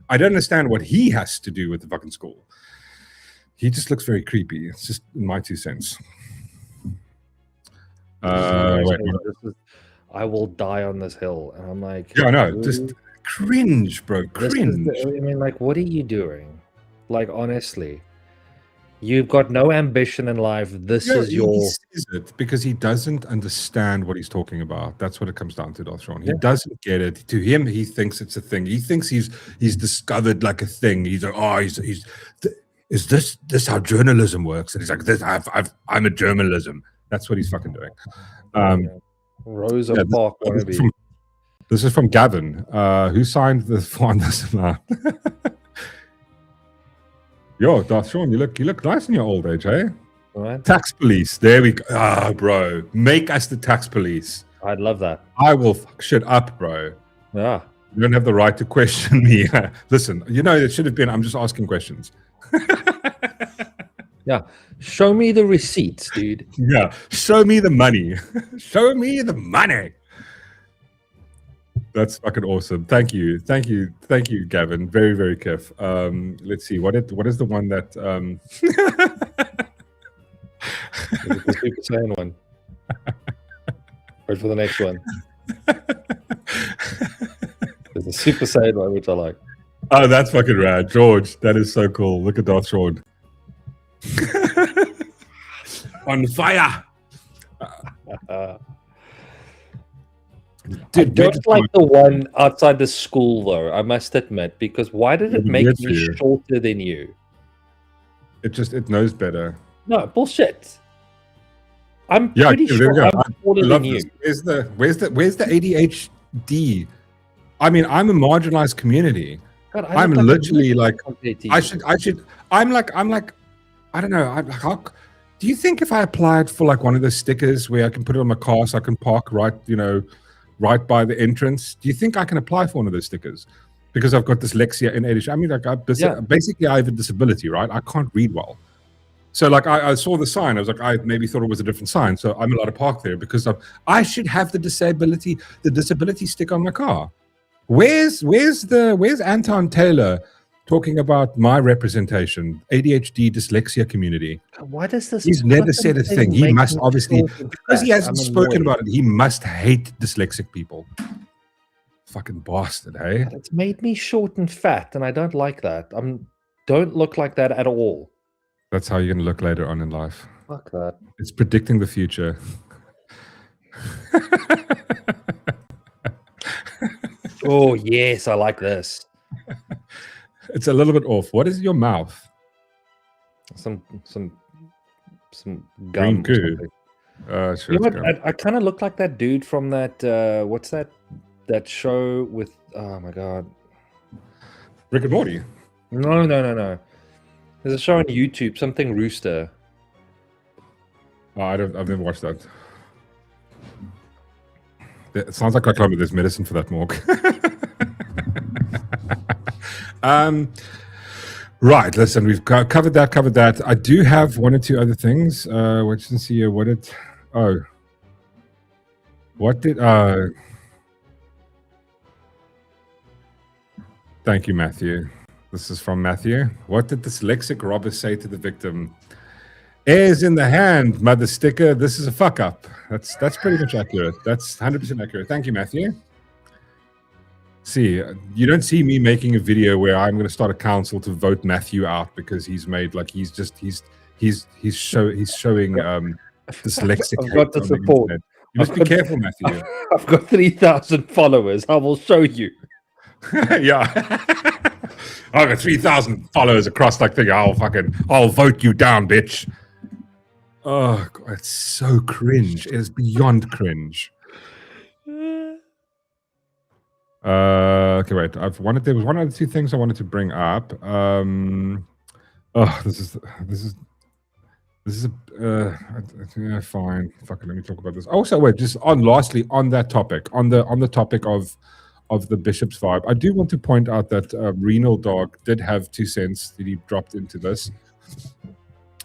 S1: I don't understand what he has to do with the fucking school. He just looks very creepy. It's just my 2 cents.
S2: I will die on this hill, and I'm like,
S1: yeah, no, just cringe, bro, cringe.
S2: Like, what are you doing? Like, honestly. You've got no ambition in life. This is your.
S1: He says it because he doesn't understand what he's talking about. That's what it comes down to, Darth Shaun. He doesn't get it. To him, he thinks it's a thing. He thinks he's discovered like a thing. He's like, is this how journalism works? And he's like, I'm a journalism. That's what he's fucking doing.
S2: Rosa
S1: yeah,
S2: Park
S1: this,
S2: wannabe.
S1: this is from Gavin, who signed the on this amount. Yo, Darth Shaun, you look nice in your old age, eh?
S2: Right?
S1: Tax police. There we go. Ah, bro. Make us the tax police.
S2: I'd love that.
S1: I will fuck shit up, bro.
S2: Yeah.
S1: You don't have the right to question me. Listen, you know, it should have been, I'm just asking questions.
S2: Yeah. Show me the receipts, dude.
S1: Yeah. Show me the money. Show me the money. That's fucking awesome. Thank you. Thank you. Thank you, Gavin. Very, very Kef. Let's see. What is the one that
S2: The Super Saiyan one. Wait for the next one. There's a Super Saiyan one, which I like.
S1: Oh, that's fucking rad. George, that is so cool. Look at Darth Shaun. On fire.
S2: I don't like the one outside the school, though, I must admit, because why did it make me shorter than you?
S1: It knows better.
S2: No, bullshit. I'm pretty sure I'm taller than you.
S1: Where's the ADHD? I mean, I'm a marginalized community.
S2: God,
S1: I'm literally like I'm like I don't know. Do you think if I applied for like one of those stickers where I can put it on my car so I can park right by the entrance, do you think I can apply for one of those stickers? Because I've got dyslexia and ADHD. I mean, basically I have a disability, right? I can't read well. So like I saw the sign, I was like, I maybe thought it was a different sign, so I'm allowed to park there because I should have the disability sticker on my car. Where's Anton Taylor talking about my representation, ADHD dyslexia community?
S2: Why does this?
S1: He's never said a thing. He must obviously, because he hasn't spoken about it, he must hate dyslexic people. Fucking bastard, hey?
S2: It's made me short and fat, and I don't like that. Don't look like that at all.
S1: That's how you're going to look later on in life.
S2: Fuck that.
S1: It's predicting the future.
S2: Oh, yes, I like this.
S1: It's a little bit off. What is your mouth?
S2: Some gum.
S1: Green goo. Sure,
S2: you know what? I kind of look like that dude from that, what's that show with, oh my God.
S1: Rick and Morty?
S2: No. There's a show on YouTube, something Rooster.
S1: Oh, I've never watched that. It sounds like I come with this medicine for that, Mork. Right, listen, we've covered that. I do have one or two other things. Let's see here. Thank you, Matthew. This is from Matthew. What did dyslexic robber say to the victim? Airs in the hand, mother sticker. This is a fuck up. That's pretty much accurate. That's 100% accurate. Thank you, Matthew. See, you don't see me making a video where I'm going to start a council to vote Matthew out because he's made like he's showing dyslexic.
S2: I've got the support.
S1: You must be careful, Matthew.
S2: I've got 3,000 followers. I will show you.
S1: Yeah. I've got 3,000 followers across like thing. I'll vote you down, bitch. Oh, God, it's so cringe. It is beyond cringe. Okay, wait. There was one of the two things I wanted to bring up. This is yeah, fine. Fuck it, let me talk about this. Also, wait, just lastly on that topic, on the topic of the Bishop's vibe, I do want to point out that Renal Dog did have 2 cents that he dropped into this.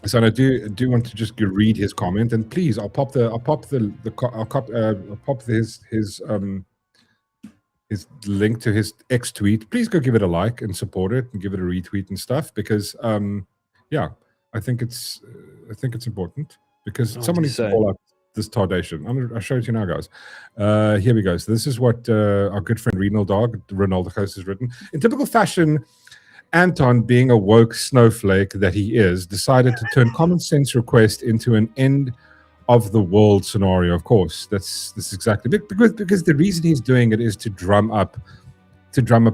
S1: So I do want to just read his comment, and please, I'll pop his link to his X tweet. Please go give it a like and support it and give it a retweet and stuff because yeah, I think it's important because someone needs to call out this tardation. I'll show it to you now, guys. Here we go. So this is what our good friend Renal Dog, Ronaldo Coast, has written. In typical fashion, Anton, being a woke snowflake that he is, decided to turn common sense request into an end of the world scenario. Of course, this is exactly because the reason he's doing it is to drum up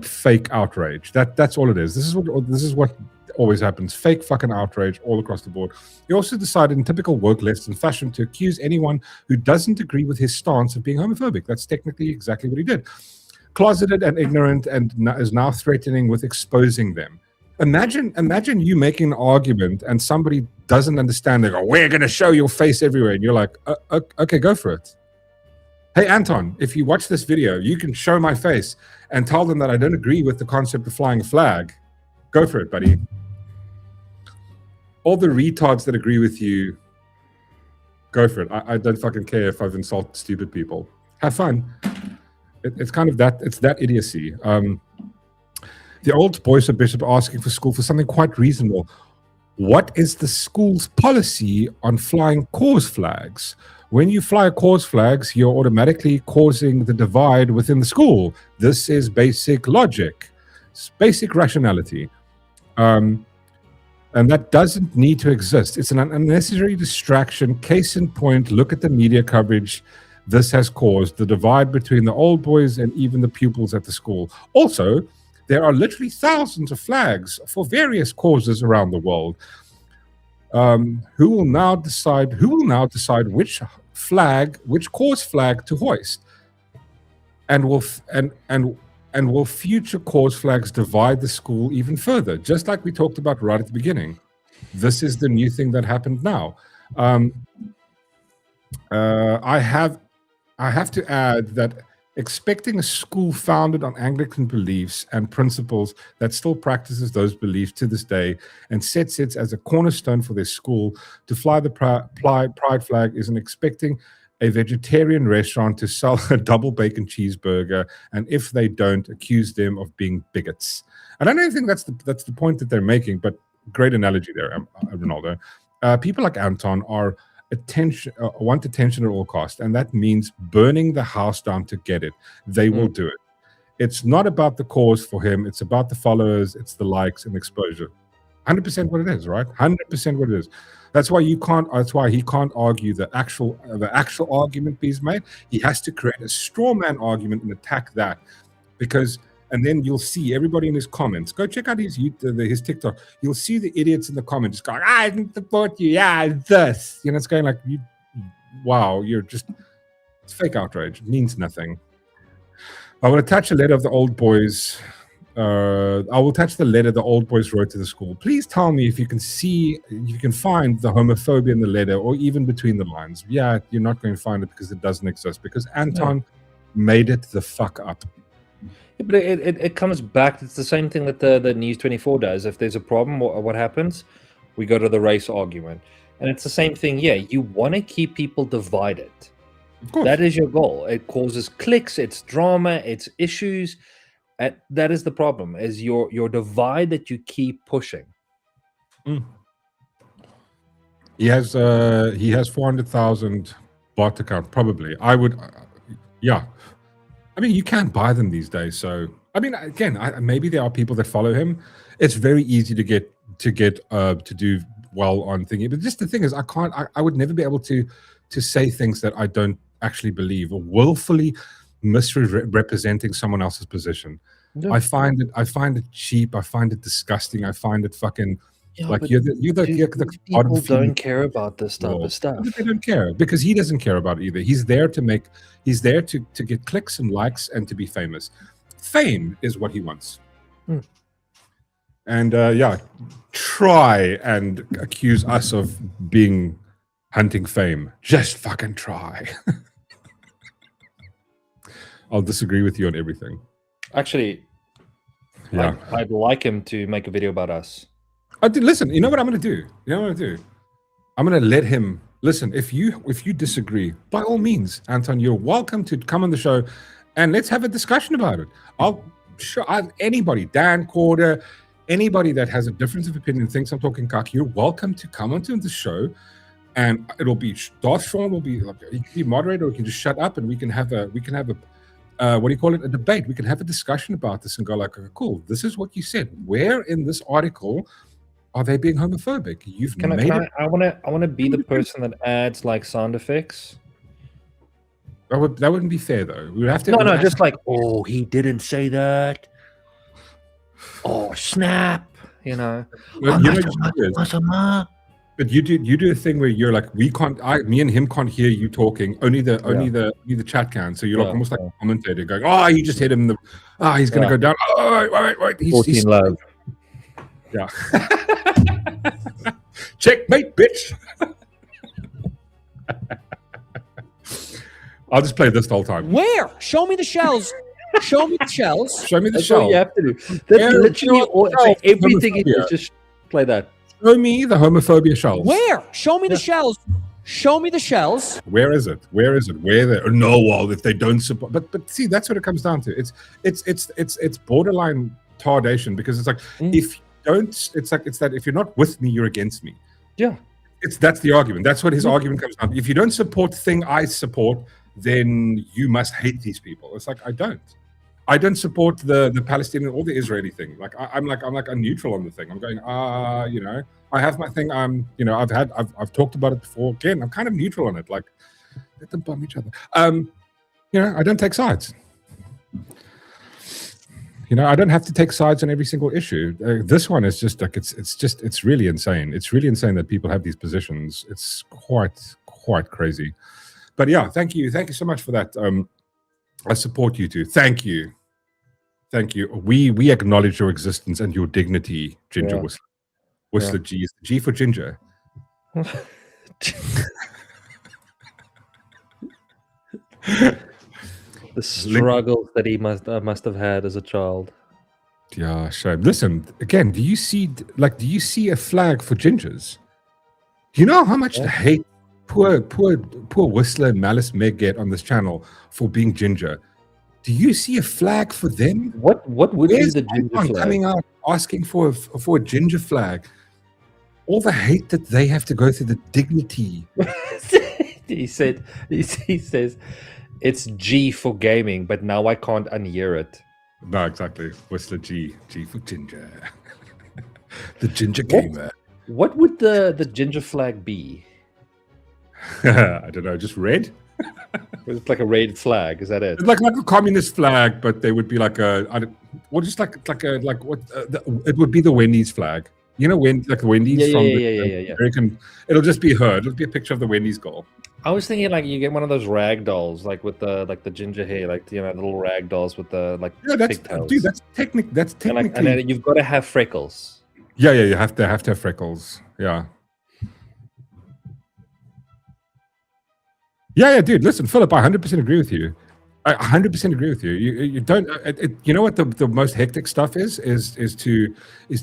S1: fake outrage. That's all it is. This is what always happens. Fake fucking outrage all across the board. He also decided in typical woke lefts and fashion to accuse anyone who doesn't agree with his stance of being homophobic. That's technically exactly what he did. Closeted and ignorant, and is now threatening with exposing them. Imagine you making an argument and somebody doesn't understand. They go, "We're going to show your face everywhere," and you're like, "Okay, go for it." Hey, Anton, if you watch this video, you can show my face and tell them that I don't agree with the concept of flying a flag. Go for it, buddy. All the retards that agree with you, go for it. I don't fucking care if I've insulted stupid people. Have fun. It's kind of that. It's that idiocy. The old boys of Bishop are asking for school for something quite reasonable. What is the school's policy on flying cause flags? When you fly cause flags, you're automatically causing the divide within the school. This is basic logic. It's basic rationality. And that doesn't need to exist. It's an unnecessary distraction. Case in point, look at the media coverage this has caused, the divide between the old boys and even the pupils at the school. Also, there are literally thousands of flags for various causes around the world. Who will now decide which cause flag to hoist? And will future cause flags divide the school even further? Just like we talked about right at the beginning. This is the new thing that happened now. I have to add that expecting a school founded on Anglican beliefs and principles that still practices those beliefs to this day and sets it as a cornerstone for their school to fly the pride flag isn't expecting a vegetarian restaurant to sell a double bacon cheeseburger, and if they don't, accuse them of being bigots. And I don't think that's the point that they're making, but great analogy there, Ronaldo. People like Anton want attention at all costs, and that means burning the house down to get it. They will do it. It's not about the cause for him. It's about the followers. It's the likes and exposure. 100% what it is, right? 100% what it is. That's why he can't argue the actual argument he's made. He has to create a straw man argument and attack that, and then you'll see everybody in his comments. Go check out his TikTok. You'll see the idiots in the comments going, "I didn't support you. Yeah, this." It's going like, wow, it's fake outrage. It means nothing. I will attach a letter of the old boys. I will attach the letter the old boys wrote to the school. Please tell me if you can find the homophobia in the letter, or even between the lines. Yeah, you're not going to find it because it doesn't exist, because Anton made it the fuck up.
S2: Yeah, but it comes back. It's the same thing that the News 24 does. If there's a problem, what happens? We go to the race argument. And it's the same thing. Yeah, you want to keep people divided.
S1: Of course.
S2: That is your goal. It causes cliques, it's drama, it's issues. That is the problem, is your divide that you keep pushing.
S1: He has 400,000 bot account, probably. I would, yeah. I mean, you can't buy them these days. So, I mean, again, maybe there are people that follow him. It's very easy to do well on thingy. But just the thing is, I would never be able to say things that I don't actually believe, or willfully misrepresenting someone else's position. Yeah. I find it cheap. I find it disgusting. I find it fucking like you're the
S2: people don't care about this type of stuff.
S1: They don't care because he doesn't care about it either. He's there to get clicks and likes and to be famous. Fame is what he wants. And try and accuse us of hunting fame. Just fucking try. I'll disagree with you on everything.
S2: Actually, yeah, I'd like him to make a video about us.
S1: Listen, you know what I'm going to do? I'm going to let him listen. If you disagree, by all means, Anton, you're welcome to come on the show and let's have a discussion about it. Anybody, Dan Corder, anybody that has a difference of opinion, thinks I'm talking cock, you're welcome to come onto the show. And it'll be Darth Shaun will be he can be moderator, or we can just shut up and we can have a a debate. We can have a discussion about this and go like, okay, cool, this is what you said. Where in this article are they being homophobic?
S2: I want to be the person that adds like sound effects.
S1: That wouldn't be fair though. We would have to.
S2: No, just like, oh, he didn't say that. Oh, snap. you know.
S1: But you do a thing where you're like, me and him can't hear you talking. Only the chat can. So you're like almost like a commentator going, "Oh, you just hit him. He's gonna go down. Oh, wait. He's
S2: love.
S1: Yeah. Checkmate, bitch. I'll just play this the whole time.
S7: Where? Show me the shells. Show me the shells.
S1: Show me the
S2: That's
S1: shell.
S2: all you have to do. That's literally all. Everything is just play that.
S1: Show me the homophobia shells.
S7: Where? Show me the shells. Show me the shells.
S1: Where is it? Where there? No, well, if they don't support, but see, that's what it comes down to. It's borderline tardation, because it's like if you don't, it's that if you're not with me, you're against me.
S2: Yeah,
S1: that's the argument. That's what his argument comes down to. If you don't support the thing I support, then you must hate these people. It's like I don't support the Palestinian or the Israeli thing. Like I'm neutral on the thing. I'm going, I have my thing. I've talked about it before. Again, I'm kind of neutral on it. Like, let them bomb each other. I don't take sides. I don't have to take sides on every single issue. This one is just like it's really insane. It's really insane that people have these positions. It's quite crazy. But yeah, thank you so much for that. I support you too. Thank you. We acknowledge your existence and your dignity, Ginger Whistler. Whistler G is the G for ginger.
S2: The struggles that he must have had as a child.
S1: Yeah, shame. Listen, again, do you see a flag for gingers? You know how much hate poor Whistler and Malice Meg get on this channel for being ginger? Do you see a flag for them?
S2: What would be the ginger flag?
S1: Coming out asking for a ginger flag? All the hate that they have to go through, the dignity.
S2: he says it's G for gaming, but now I can't unhear it.
S1: No, exactly. Whistler G for ginger. The ginger gamer.
S2: What would the ginger flag be?
S1: I don't know, just red?
S2: It's like a red flag, is that it?
S1: It's like a communist flag, but they would be like it would be the Wendy's flag. You know, like the Wendy's from the American. It'll just be her. It'll be a picture of the Wendy's goal.
S2: I was thinking like you get one of those rag dolls, like with the ginger hair, like little rag dolls with the pigtails.
S1: Dude, that's technically.
S2: And then you've got to have freckles.
S1: Yeah, you have to have freckles. Yeah. Yeah, dude. Listen, Philip, I 100% agree with you. I 100% agree with you. You don't. You know what the most hectic stuff is to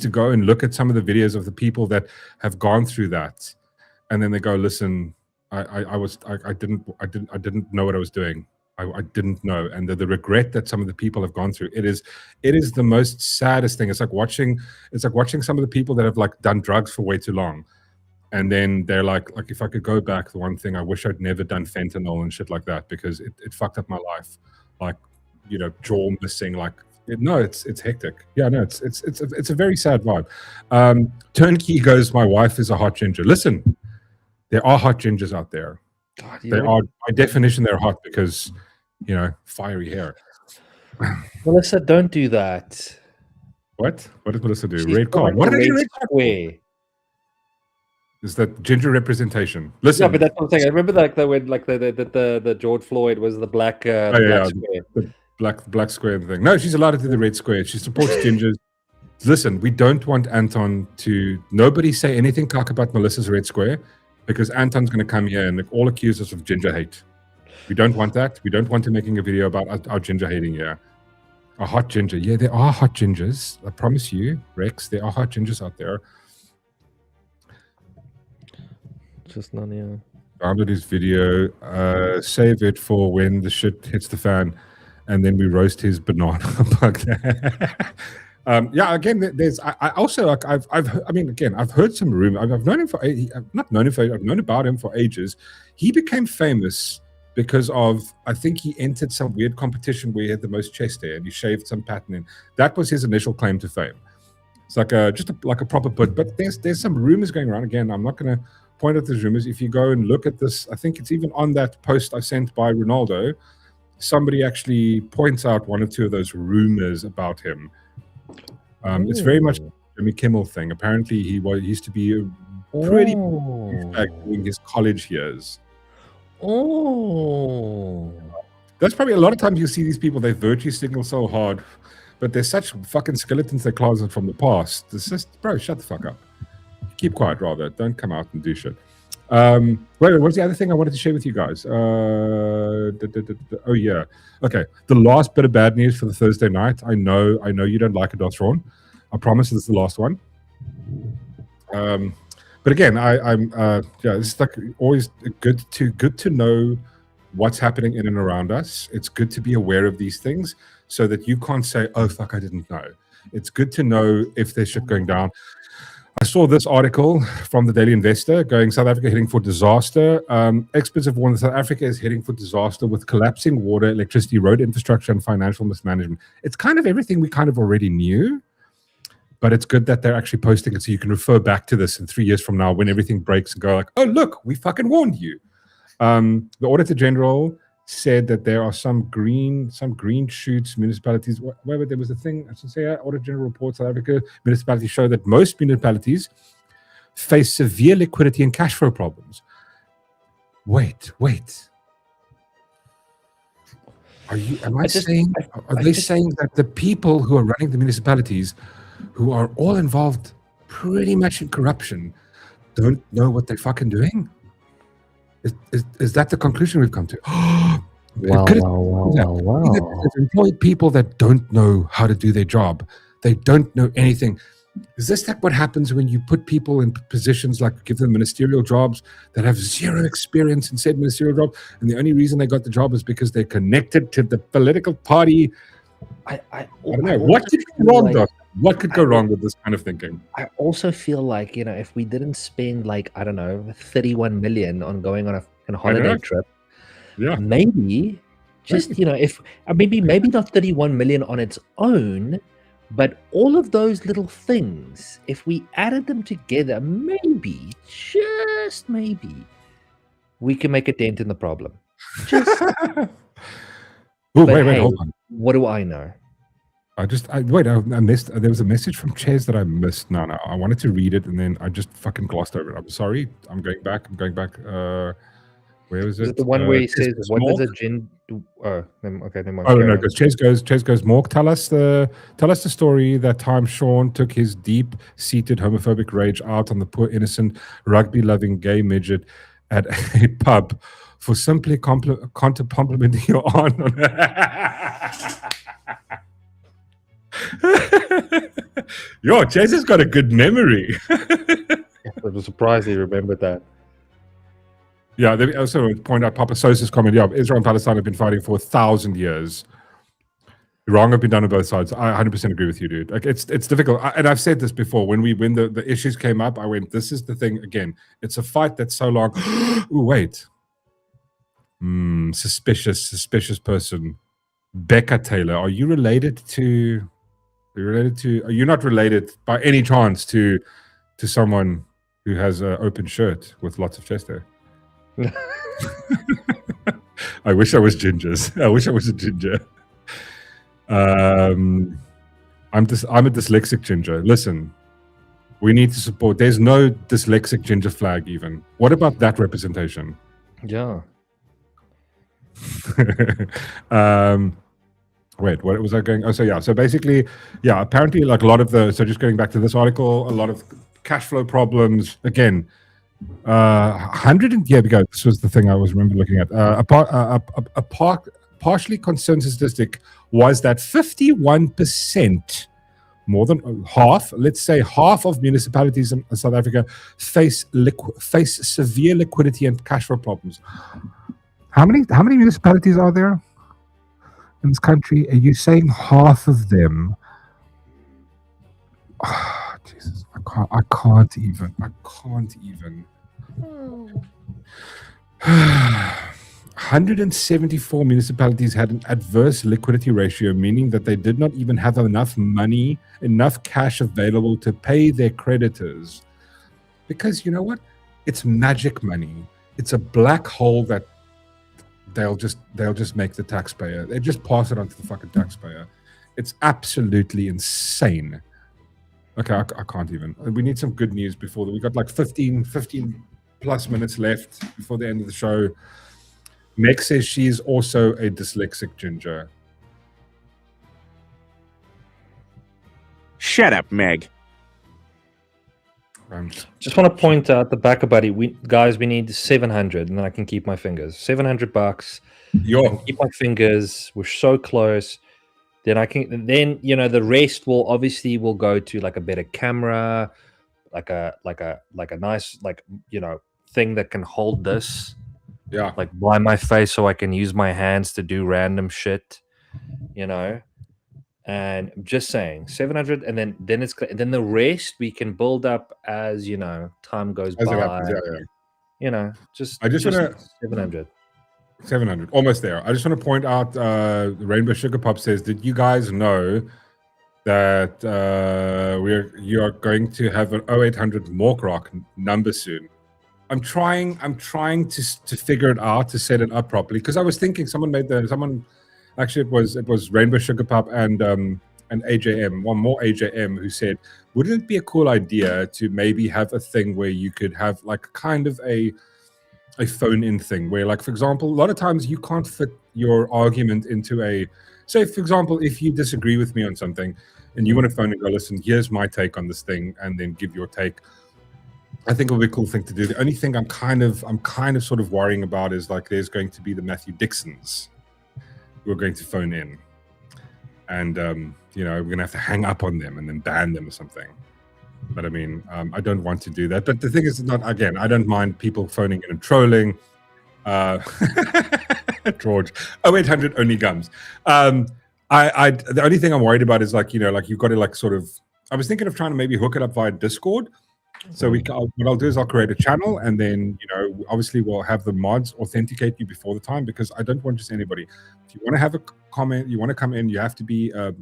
S1: go and look at some of the videos of the people that have gone through that, and then they go, listen, I didn't know what I was doing. I didn't know, and the regret that some of the people have gone through. It is the most saddest thing. It's like watching some of the people that have like done drugs for way too long. And then they're like if I could go back, the one thing I wish I'd never done fentanyl and shit like that, because it fucked up my life. Like, jaw missing. Like, it's hectic. Yeah, no, it's a very sad vibe. Turnkey goes, my wife is a hot ginger. Listen, there are hot gingers out there. God, they are, by definition, they're hot because, fiery hair.
S2: Melissa, don't do that.
S1: What? What did Melissa do? Red card. What did I do? Red card? Is that ginger representation? Listen,
S2: yeah, but that's what I'm saying. I remember the George Floyd was the black square.
S1: The black square thing. No, she's allowed to do the red square. She supports gingers. Listen, we don't want Anton to. Nobody say anything cock about Melissa's red square, because Anton's going to come here and all accuse us of ginger hate. We don't want that. We don't want him making a video about our ginger hating here. A hot ginger. Yeah, there are hot gingers. I promise you, Rex. There are hot gingers out there.
S2: Just none, yeah.
S1: Download his video, save it for when the shit hits the fan, and then we roast his banana bug. Yeah, again, there's. I also like. I've heard some rumor. I've known him for. I've known about him for ages. He became famous because of. I think he entered some weird competition where he had the most chest hair and he shaved some pattern in. That was his initial claim to fame. It's like a proper put. But there's some rumors going around. Again, I'm not going to point out those rumors. If you go and look at this, I think it's even on that post I sent by Ronaldo. Somebody actually points out one or two of those rumors about him. It's very much Jimmy Kimmel thing. Apparently, he used to be a pretty back during his college years. That's probably a lot of times you see these people, they virtue signal so hard, but they're such fucking skeletons in the closet from the past. It's just, bro, shut the fuck up. Keep quiet, rather. Don't come out and do shit. Wait, what's the other thing I wanted to share with you guys? Oh yeah. Okay. The last bit of bad news for the Thursday night. I know you don't like it, Darth Shaun. I promise this is the last one. But again, it's like always good to know what's happening in and around us. It's good to be aware of these things so that you can't say, oh fuck, I didn't know. It's good to know if there's shit going down. I saw this article from the Daily Investor going, South Africa heading for disaster. Experts have warned that South Africa is heading for disaster with collapsing water, electricity, road infrastructure, and financial mismanagement. It's kind of everything we kind of already knew, but it's good that they're actually posting it so you can refer back to this in 3 years from now when everything breaks and go like, oh, look, we fucking warned you. The Auditor General said that there are some green shoots municipalities. Where there was a thing, I should say, Auditor General report South Africa municipalities show that most municipalities face severe liquidity and cash flow problems. Wait. Are they saying that the people who are running the municipalities, who are all involved pretty much in corruption, don't know what they're fucking doing? Is that the conclusion we've come to? Wow. They've employed people that don't know how to do their job. They don't know anything. Is this like what happens when you put people in positions like give them ministerial jobs that have zero experience in said ministerial job, and the only reason they got the job is because they're connected to the political party? I don't know. What could go wrong, Doc? What could go wrong with this kind of thinking?
S2: I also feel like, if we didn't spend 31 million on going on a holiday trip, maybe if maybe not 31 million on its own, but all of those little things, if we added them together, maybe, just maybe, we can make a dent in the problem. Just
S1: wait, hold on.
S2: What do I know?
S1: I missed. There was a message from Ches that I missed. No, I wanted to read it and then I just fucking glossed over it. I'm sorry. I'm going back. Where was it?
S2: Is it the one where he says, "What does a gin do?" Oh, okay, never mind.
S1: Oh no, because Ches goes. Mork, tell us the story that time Shaun took his deep-seated homophobic rage out on the poor innocent rugby-loving gay midget at a pub for simply complimenting your aunt on Yo, Chase has got a good memory.
S2: I was surprised he remembered that.
S1: Yeah, they also point out Papa Sosa's comment. Yeah, Israel and Palestine have been fighting for 1,000 years. Wrong have been done on both sides. I 100% agree with you, dude. Like it's difficult, and I've said this before. When the issues came up, I went, "This is the thing again. It's a fight that's so long." Ooh, wait. Suspicious person. Becca Taylor, are you related to? Are you not related by any chance to someone who has an open shirt with lots of chest hair? I wish I was gingers. I wish I was a ginger. I'm a dyslexic ginger. Listen, we need to support. There's no dyslexic ginger flag even. What about that representation?
S2: Yeah.
S1: Wait, what was I going? Oh, so basically, apparently, like a lot of just going back to this article, a lot of cash flow problems. Again, 100 and we go. This was the thing I was remember looking at. A partially consensus statistic was that 51%, more than half, let's say half of municipalities in South Africa face severe liquidity and cash flow problems. How many municipalities are there in this country? Are you saying half of them? Oh, Jesus, I can't even. 174 municipalities had an adverse liquidity ratio, meaning that they did not even have enough money, enough cash available to pay their creditors. Because you know what? It's magic money. It's a black hole that they'll just make the taxpayer. They just pass it on to the fucking taxpayer. It's absolutely insane. Okay, I can't even. We need some good news before we got like 15 plus minutes left before the end of the show. Meg says she's also a dyslexic ginger.
S8: Shut up, Meg.
S2: Just want to point out the backer buddy. We need 700, and then I can keep my fingers. $700.
S1: Yo,
S2: Keep my fingers. We're so close. Then I can. Then the rest will go to like a better camera, like a nice thing that can hold this.
S1: Yeah,
S2: like by my face, so I can use my hands to do random shit. And I'm just saying 700, and then the rest we can build up as time goes
S1: as
S2: by.
S1: it happens. Yeah.
S2: Just
S1: I just want to 700, almost there. I just want to point out, Rainbow Sugar Pop says, did you guys know that you are going to have an 0800 Mork Rock number soon? I'm trying to figure it out, to set it up properly, because I was thinking actually it was Rainbow Sugar Pop and AJM, one more AJM, who said, wouldn't it be a cool idea to maybe have a thing where you could have like kind of a phone-in thing where, like, for example, a lot of times you can't fit your argument into say, for example, if you disagree with me on something and you want to phone and go, listen, here's my take on this thing, and then give your take. I think it would be a cool thing to do. The only thing I'm kind of sort of worrying about is, like, there's going to be the Matthew Dixons who are going to phone in, and we're going to have to hang up on them and then ban them or something. But I mean, I don't want to do that. But the thing is, I don't mind people phoning in and trolling. George, 0800 only gums. The only thing I'm worried about is, like, you've got to, like, sort of, I was thinking of trying to maybe hook it up via Discord. So what I'll do is I'll create a channel, and then obviously we'll have the mods authenticate you before the time, because I don't want just anybody. If you want to have a comment, you want to come in, you have to be you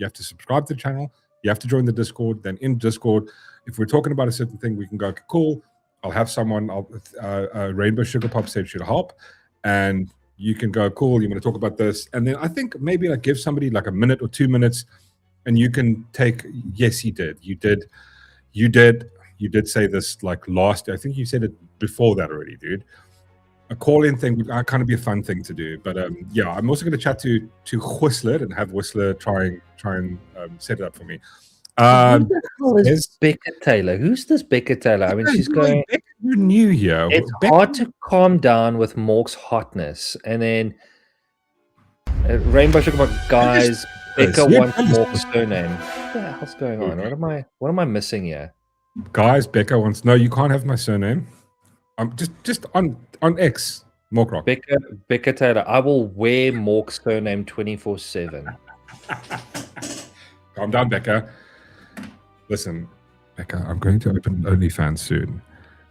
S1: have to subscribe to the channel, you have to join the Discord. Then in Discord, if we're talking about a certain thing, we can go, okay, cool, I'll have someone, Rainbow Sugar Pop said she'll help, and you can go, cool, you want to talk about this, and then I think maybe like give somebody like a minute or 2 minutes, and you can take, yes, you did say this like last, I think you said it before that already, dude. A call-in thing would kind of be a fun thing to do. But yeah, I'm also going to chat to Whistler and have Whistler try and set it up for me.
S2: Who the hell is Becca Taylor? Who's this Becca Taylor? I mean, she's going.
S1: You're new here.
S2: It's hard to calm down with Mork's hotness, and then Rainbow Sugar Pop guys. Becca wants Mork's surname. What the hell's going on? What am I missing here?
S1: Guys, Becca wants. No, you can't have my surname. I'm just on X, Mork Rock.
S2: Becca Taylor. I will wear Mork's surname 24/7.
S1: Calm down, Becca. Listen, Becca, I'm going to open OnlyFans soon,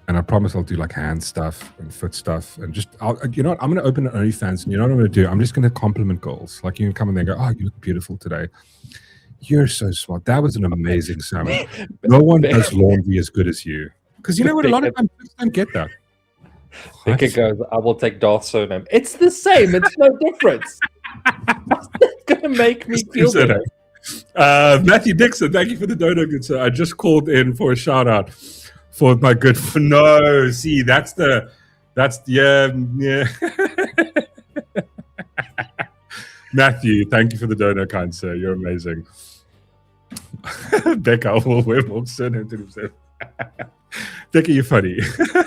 S1: and I promise I'll do like hand stuff and foot stuff, and I'm going to open an OnlyFans, and you know what I'm going to do? I'm just going to compliment girls. Like, you can come in there and go, oh, you look beautiful today. You're so smart. That was an amazing salmon. No one does laundry as good as you. Because you know what? A lot of times people don't get that.
S2: Becca goes, I will take Darth's surname. It's the same. It's no difference. What's that going to make me feel better?
S1: Matthew Dixon, thank you for the dono, good sir. I just called in for a shout out for my good. No, see, that's yeah. Matthew, thank you for the dono, kind sir. You're amazing. Becca will wear Mork's surname to himself. Becca, you're funny.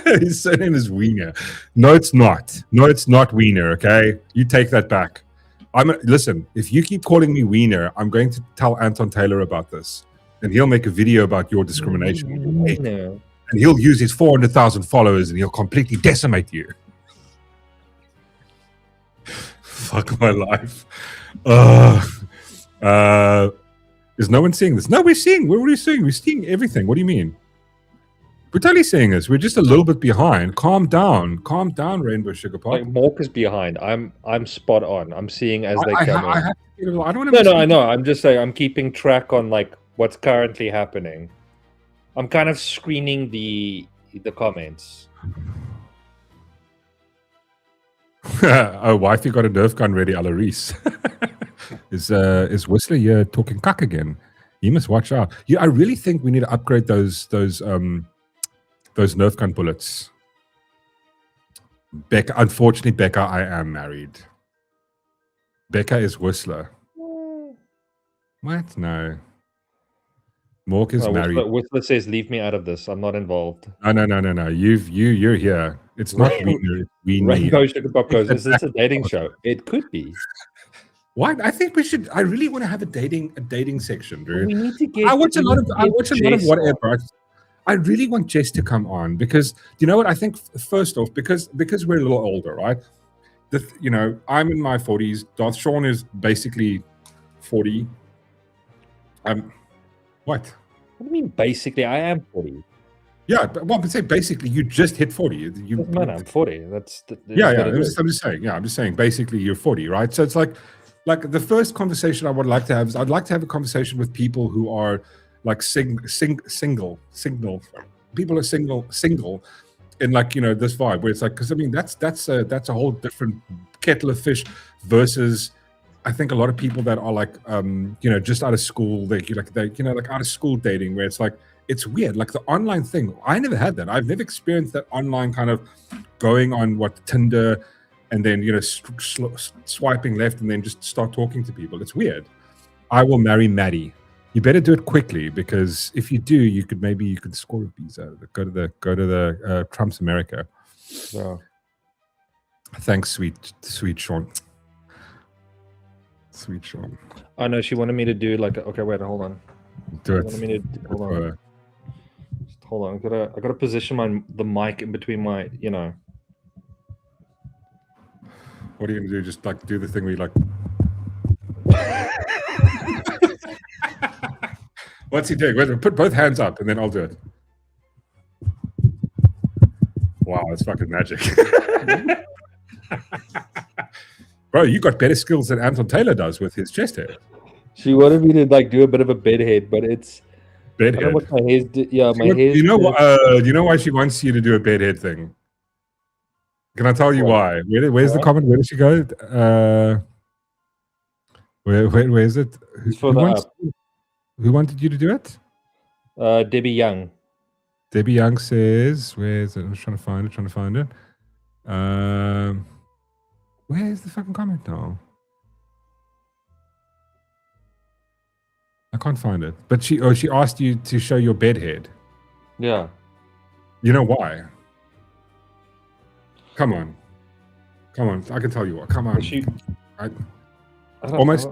S1: His surname is Wiener. No, it's not. No, it's not Wiener. Okay, you take that back. Listen. If you keep calling me Wiener, I'm going to tell Anton Taylor about this, and he'll make a video about your discrimination. And he'll use his 400,000 followers, and he'll completely decimate you. Fuck my life. Is no one seeing this? No, we're seeing. We're already seeing. We're seeing everything. What do you mean? We're totally seeing this. We're just a little bit behind. Calm down. Calm down, Rainbow Sugar Pop.
S2: Like, Mork is behind. I'm spot on. I'm seeing as they come in.
S1: I don't want to.
S2: No, I know. I'm just saying. I'm keeping track on like what's currently happening. I'm kind of screening the comments.
S1: Oh, wifey got a Nerf gun ready, a la Reese. Is Whistler here talking cuck again? You must watch out. I really think we need to upgrade those Nerf gun bullets. Becca, unfortunately, Becca, I am married. Becca is Whistler. What? No. Mork is married.
S2: Whistler says, "Leave me out of this. I'm not involved."
S1: No. You're here. It's not we need.
S2: Rainbow Sugar Pop goes, "Is this a dating show?" It could be.
S1: What? I think we should. I really want to have a dating section, dude.
S2: We need to get.
S1: I watch a lot of whatever. I really want Jess to come on because you know what? I think first off, because we're a little older, right? I'm in my 40s. Darth Shaun is basically 40. What?
S2: What do you mean basically? I am 40.
S1: Yeah, but say basically you just hit 40.
S2: Man, I'm 40. That's
S1: yeah. I'm just saying. Yeah, I'm just saying. Basically, you're 40, right? So it's like the first conversation I would like to have is I'd like to have a conversation with people who are like single. People are single, in this vibe where it's like, because I mean that's a whole different kettle of fish versus. I think a lot of people that are like, just out of school, like out of school dating, where it's like, it's weird. Like the online thing, I never had that. I've never experienced that online kind of going on Tinder and then, swiping left and then just start talking to people. It's weird. I will marry Maddie. You better do it quickly because if you do, you could score a visa. Go to the Trump's America.
S2: Yeah.
S1: Thanks, sweet Sean. Sweet Sean.
S2: I know she wanted me to do okay, wait, hold on.
S1: Do it.
S2: Hold on. Just hold on. I gotta position the mic in between my,
S1: What are you gonna do? Just do the thing where you What's he doing? Wait, put both hands up and then I'll do it. Wow, that's fucking magic. Bro, you got better skills than Anton Taylor does with his chest hair.
S2: She wanted me to do a bit of a bedhead, but it's
S1: bedhead.
S2: I don't know what my hair's my hair.
S1: You know why she wants you to do a bedhead thing? Can I tell you why? Where's the comment? Where did she go? Where is it? Who wanted you to do it?
S2: Debbie Young.
S1: Debbie Young says, where is it? I'm trying to find it. Where's the fucking comment now? I can't find it. But she asked you to show your bed head.
S2: Yeah.
S1: You know why? Come on. I can tell you what. Come on. Almost.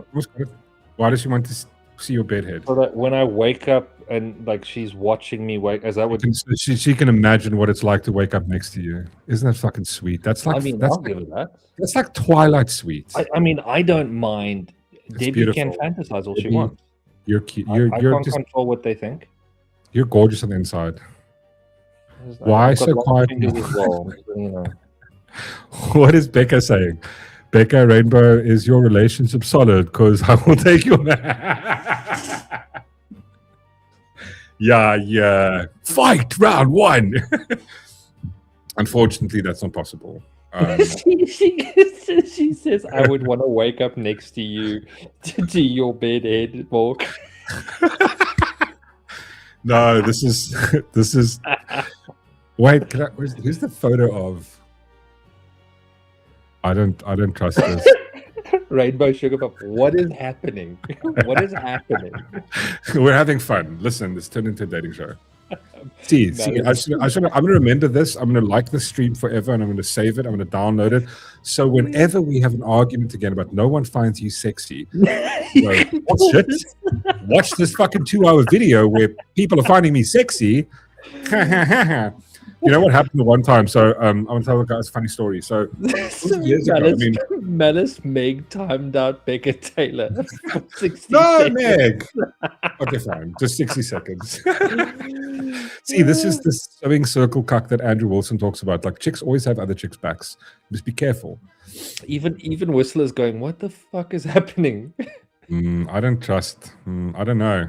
S1: Why does she want to see your bed head?
S2: So that when I wake up and she's watching me wake, as I would.
S1: She can imagine what it's like to wake up next to you. Isn't that fucking sweet? That's like.
S2: I'll give it that.
S1: That's like Twilight sweet.
S2: I don't mind.
S1: It's
S2: Debbie
S1: beautiful.
S2: can fantasize all she wants.
S1: You're cute.
S2: I can't control what they think.
S1: You're gorgeous on the inside. Why so quiet? What is Becca saying? Becca, Rainbow, is your relationship solid? Because I will take your man. Yeah. Fight round one. Unfortunately, that's not possible.
S2: She says, "I would want to wake up next to you, to your bed head, Mork."
S1: No, this is. Wait, who's the photo of? I don't trust this.
S2: Rainbow Sugar Pop. What is happening? What is happening?
S1: We're having fun. Listen, this turned into a dating show. See, I'm gonna remember this. I'm gonna like this stream forever, and I'm gonna save it. I'm gonna download it. So whenever we have an argument again about no one finds you sexy, watch this fucking 2-hour video where people are finding me sexy. You know what happened the one time? So I'm gonna tell you guys a funny story. So years ago,
S2: Malice Meg timed out Becca Taylor for 60
S1: no,
S2: seconds.
S1: Meg. Okay, fine. Just 60 seconds. See, this is the sewing circle cuck that Andrew Wilson talks about. Like chicks always have other chicks' backs. Just be careful.
S2: Even Whistler's going, what the fuck is happening?
S1: I don't trust. I don't know.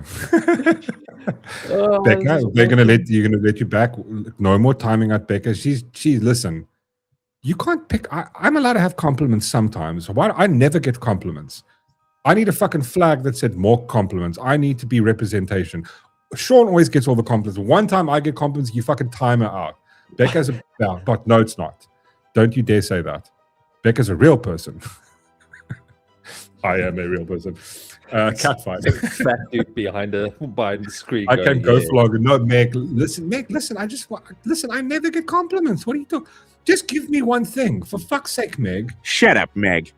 S1: Becca, you're gonna let you back. No more timing at Becca. She's listen. You can't pick. I'm allowed to have compliments sometimes. Why? I never get compliments. I need a fucking flag that said Mork compliments. I need to be representation. Shaun always gets all the compliments. One time I get compliments, you fucking time her out. Becca's a but no, it's not. Don't you dare say that. Becca's a real person. I am a real person. Cat fight.
S2: Fat dude behind the screen.
S1: I can go for longer. No, Meg. Listen, I never get compliments. What are you talking? Just give me one thing, for fuck's sake, Meg.
S8: Shut up, Meg.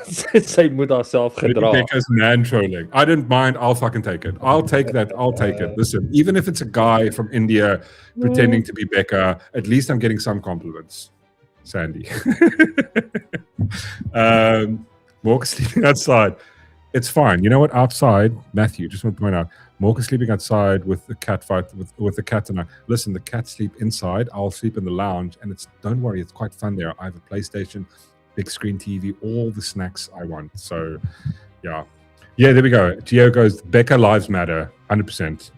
S2: Sy moet haarself gedra.
S1: Becca's man trolling. I didn't mind. I'll fucking take it. I'll take that. I'll take it. Listen, even if it's a guy from India pretending to be Becca, at least I'm getting some compliments. Sandy. Mork is sleeping outside. It's fine. You know what? Outside, Matthew, just want to point out, Mork is sleeping outside with the cat fight, with the cat tonight. Listen, the cats sleep inside. I'll sleep in the lounge. And don't worry, it's quite fun there. I have a PlayStation, big screen TV, all the snacks I want. So, yeah. Yeah, there we go. Gio goes, Becca lives matter, 100%.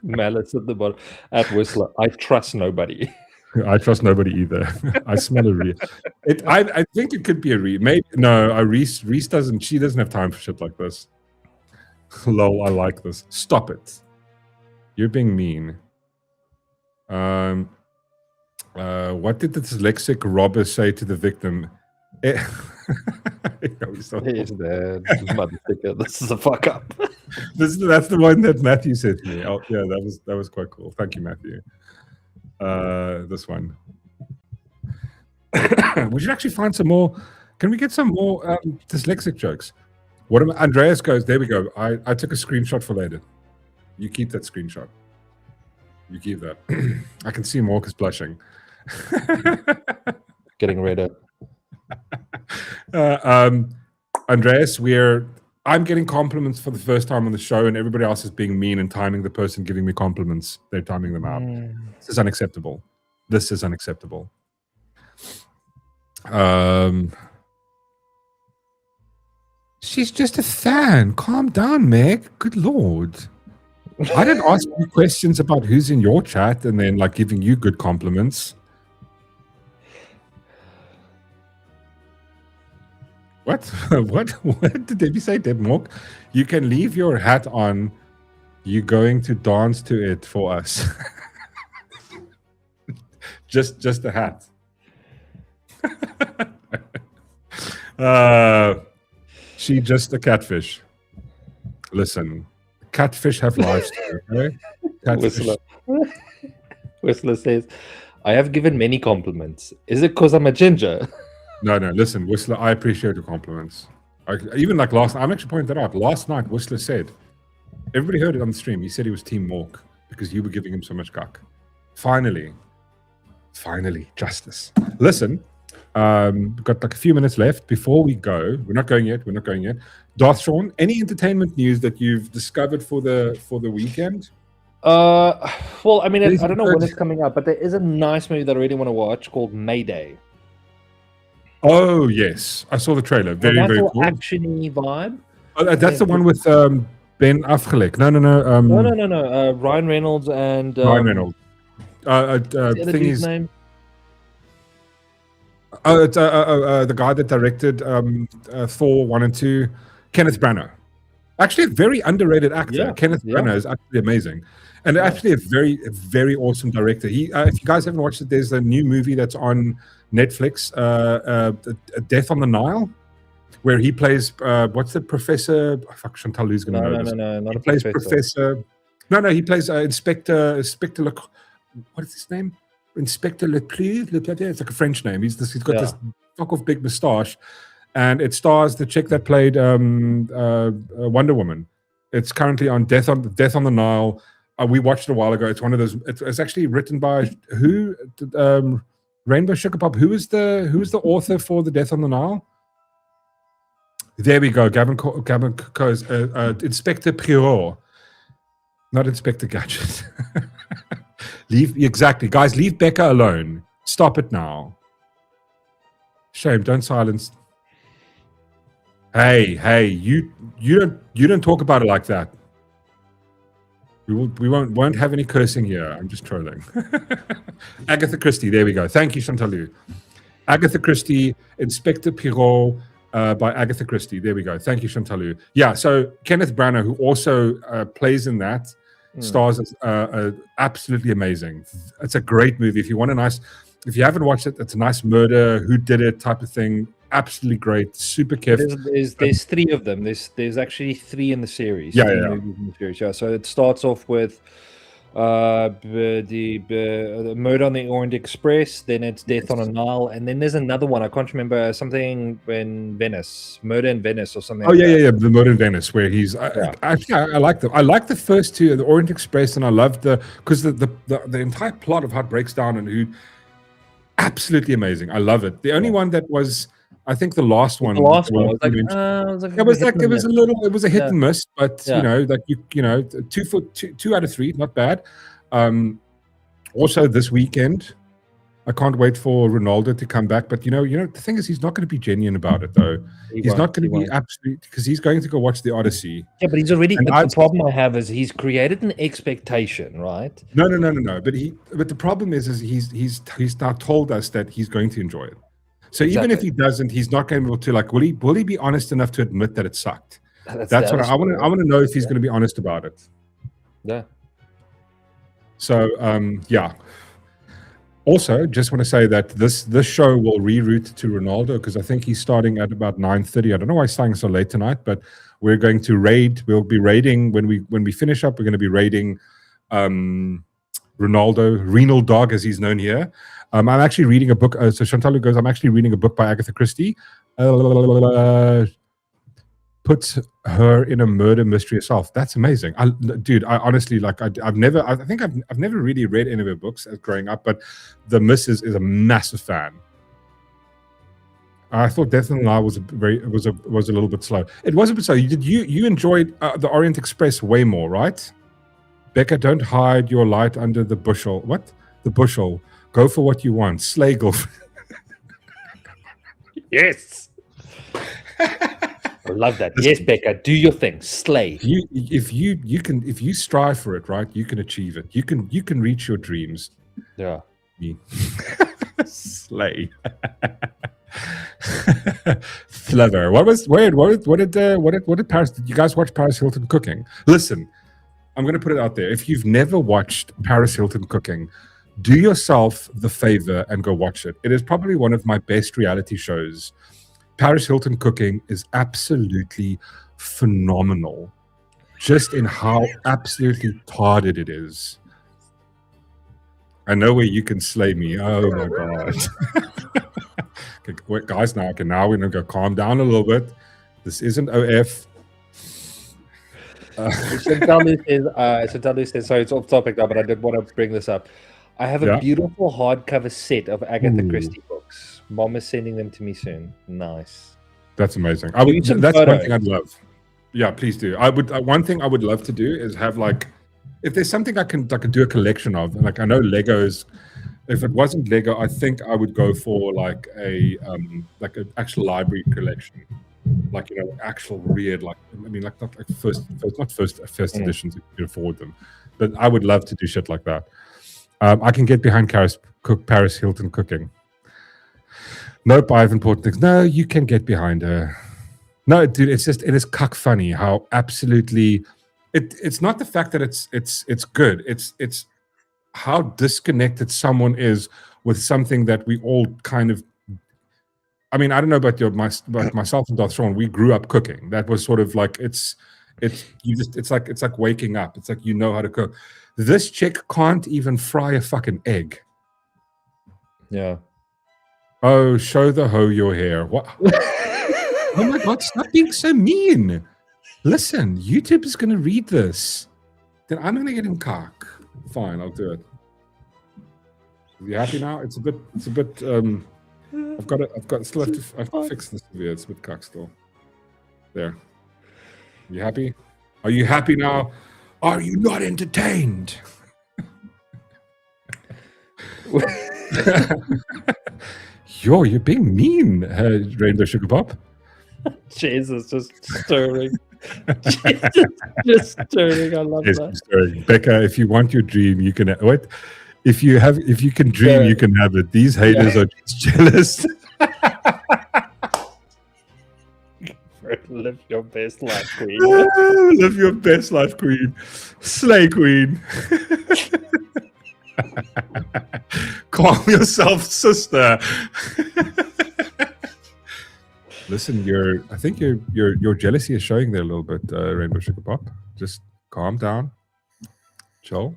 S2: Malice at the bottom. At Whistler, I trust nobody.
S1: I trust nobody either. I smell a Reese. I think it could be a Reese. Maybe no, a Reese doesn't. She doesn't have time for shit like this. Lol, I like this. Stop it. You're being mean. What did the dyslexic robber say to the victim?
S2: He's dead. This is a fuck up.
S1: That's the one that Matthew said to me. Oh, yeah, that was quite cool. Thank you, Matthew. This one. We should actually find some more. Can we get some more dyslexic jokes? Andreas goes, there we go. I took a screenshot for later. You keep that screenshot. You keep that. I can see Mork is blushing.
S2: Getting redder.
S1: Andreas, I'm getting compliments for the first time on the show, and everybody else is being mean and timing the person giving me compliments. They're timing them out. This is unacceptable. This is unacceptable. She's just a fan. Calm down, Meg. Good Lord. I didn't ask you questions about who's in your chat and then like giving you good compliments. What? What did Debbie say, Deb Mork? You can leave your hat on. You're going to dance to it for us. just a hat. She just a catfish. Listen, catfish have lives too, okay?
S2: Whistler says, I have given many compliments. Is it because I'm a ginger?
S1: No, listen, Whistler, I appreciate your compliments. Even like I'm actually pointing that out. Last night, Whistler said, everybody heard it on the stream. He said he was Team Mork because you were giving him so much cuck. Finally, justice. Listen, we've got like a few minutes left before we go. We're not going yet. Darth Shaun, any entertainment news that you've discovered for the weekend?
S2: Well, I mean, I don't know when it's coming out, but there is a nice movie that I really want to watch called Mayday.
S1: Oh yes, I saw the trailer. Very cool.
S2: Actiony vibe.
S1: Oh, that's the one with Ben Affleck. No.
S2: No. Ryan Reynolds and
S1: Ryan Reynolds.
S2: Thing is name.
S1: Oh, it's the guy that directed Thor 1 and 2, Kenneth Branagh. Actually, a very underrated actor.
S2: Yeah,
S1: Kenneth Branagh is actually amazing, and actually a very, very awesome director. He, if you guys haven't watched it, there's a new movie that's on Netflix, Death on the Nile, where he plays what's the professor? Oh, fuck, Chantal Lou's gonna know this.
S2: No, not
S1: he
S2: a
S1: plays
S2: professor.
S1: No, he plays Inspector. What is his name? Inspector Leplu. It's like a French name. He's got this fuck off big moustache, and it stars the chick that played Wonder Woman. It's currently on Death on the Nile. We watched it a while ago. It's one of those. It's actually written by who? Rainbow Sugar Pop. Who's the author for the Death on the Nile? There we go. Gavin Coe's Inspector Prior, not Inspector Gadget. Guys. Leave Becca alone. Stop it now. Shame. Don't silence. Hey. You don't talk about it like that. We won't have any cursing here. I'm just trolling. Agatha Christie. There we go. Thank you, Chantalu. Agatha Christie, Inspector Pirot by Agatha Christie. There we go. Thank you, Chantalu. Yeah, so Kenneth Branagh, who also plays in that, stars as absolutely amazing. It's a great movie. If you want a nice, if you haven't watched it, it's a nice murder, who did it type of thing. Absolutely great. Super careful.
S2: There's three of them. There's actually three in the series.
S1: Yeah,
S2: three
S1: yeah.
S2: movies in the series. Yeah. So it starts off with the Murder on the Orient Express, then it's Death on a Nile, and then there's another one. I can't remember, something in Venice, Murder in Venice or something.
S1: Oh yeah, the Murder in Venice, where he's. I like them. I like the first two, the Orient Express, and I love because the entire plot of how it breaks down and who. Absolutely amazing. I love it. The only one that was, I think, the last one.
S2: The last one was
S1: it was a hit and miss, but you know, like you know, two out of three, not bad. Also this weekend, I can't wait for Ronaldo to come back. But you know, the thing is, he's not going to be genuine about it, though. He's not going to be absolute, because he's going to go watch the Odyssey.
S2: Yeah, but he's already. The problem I have is he's created an expectation, right?
S1: No. But the problem is he's now told us that he's going to enjoy it. So even if he doesn't, he's not going to be able to, like, will he be honest enough to admit that it sucked? That's what I want to. I want to know if he's going to be honest about it.
S2: Yeah.
S1: So yeah. Also, just want to say that this show will reroute to Ronaldo, because I think he's starting at about 9:30. I don't know why he's starting so late tonight, but we're going to raid. We'll be raiding when we finish up. We're going to be raiding Ronaldo, Renal Dog, as he's known here. I'm actually reading a book. So Chantalu goes, I'm actually reading a book by Agatha Christie. Puts her in a murder mystery herself. That's amazing. Dude, I honestly, like, I've never really read any of her books as growing up, but the missus is a massive fan. I thought Death on the Nile was a little bit slow. It was a bit slow. You enjoyed the Orient Express way more, right? Becca, don't hide your light under the bushel. What? The bushel. Go for what you want. Slay golf.
S2: Yes. I love that. Yes, Becca, do your thing. Slay.
S1: If you strive for it, right, you can achieve it. You can reach your dreams.
S2: Yeah.
S1: Slay. Clever. What did Paris? Did you guys watch Paris Hilton cooking? Listen, I'm going to put it out there. If you've never watched Paris Hilton cooking, do yourself the favor and go watch it. It is probably one of my best reality shows. Paris Hilton cooking is absolutely phenomenal, just in how absolutely tarded it is. I know where you can slay me. Oh my god. Okay, wait, guys, now we're going to go calm down a little bit. This isn't OF.
S2: Chantalu says, sorry, it's off topic now, but I did want to bring this up. I have a beautiful hardcover set of Agatha Christie books. Mom is sending them to me soon. Nice.
S1: That's amazing. That's one thing I'd love. Yeah, please do. One thing I would love to do is have, like, if there's something I can do a collection of. Like, I know Legos. If it wasn't Lego, I think I would go for like an actual library collection. Like, actual weird, like, I mean, like, not like first editions if you can afford them, but I would love to do shit like that. I can get behind Paris Hilton cooking. Nope, I have important things. No, you can get behind her. No, dude, it is cuck funny how absolutely it's not the fact that it's good. It's how disconnected someone is with something that we all kind of. I mean, I don't know about myself and Darth Shaun. We grew up cooking. That was sort of like it's like waking up. It's like, you know how to cook. This chick can't even fry a fucking egg.
S2: Yeah.
S1: Oh, show the hoe your hair. What? Oh my god, stop being so mean. Listen, YouTube is going to read this. Then I'm going to get him cock. Fine, I'll do it. Are you happy now? It's a bit I still have to fix this video. It's a bit cock still. There. You happy? Are you happy now? Are you not entertained? You're being mean, Rainbow Sugar Pop.
S2: Jesus, just stirring. just stirring. I love that.
S1: Stirring. Becca, if you want your dream, you can wait. If you can dream, you can have it. These haters are just jealous.
S2: Live your best life, queen.
S1: Live your best life, queen. Slay, queen. Calm yourself, sister. Listen, I think your jealousy is showing there a little bit, Rainbow Sugar Pop. Just calm down, chill.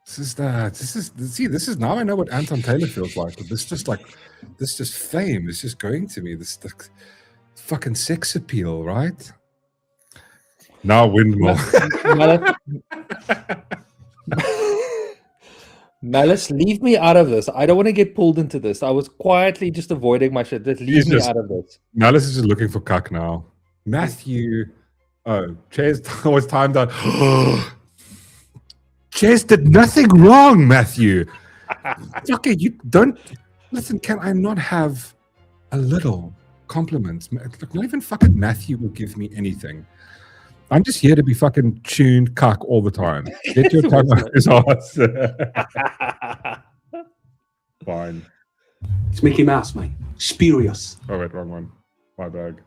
S1: This is now I know what Anton Taylor feels like. This just fame is just going to me. This fucking sex appeal, right? Now windmill.
S2: Malice, leave me out of this. I don't want to get pulled into this. I was quietly just avoiding my shit. Just leave me out of this.
S1: Malice is just looking for cuck now. Matthew. Oh, Chase was timed out. Chase did nothing wrong, Matthew. Okay, you don't listen. Can I not have a little compliment? Look, not even fucking Matthew will give me anything. I'm just here to be fucking tuned cuck all the time. Get your tongue out his ass. Fine.
S8: It's Mickey Mouse, mate. Spurious.
S1: Oh wait, wrong one. My bag.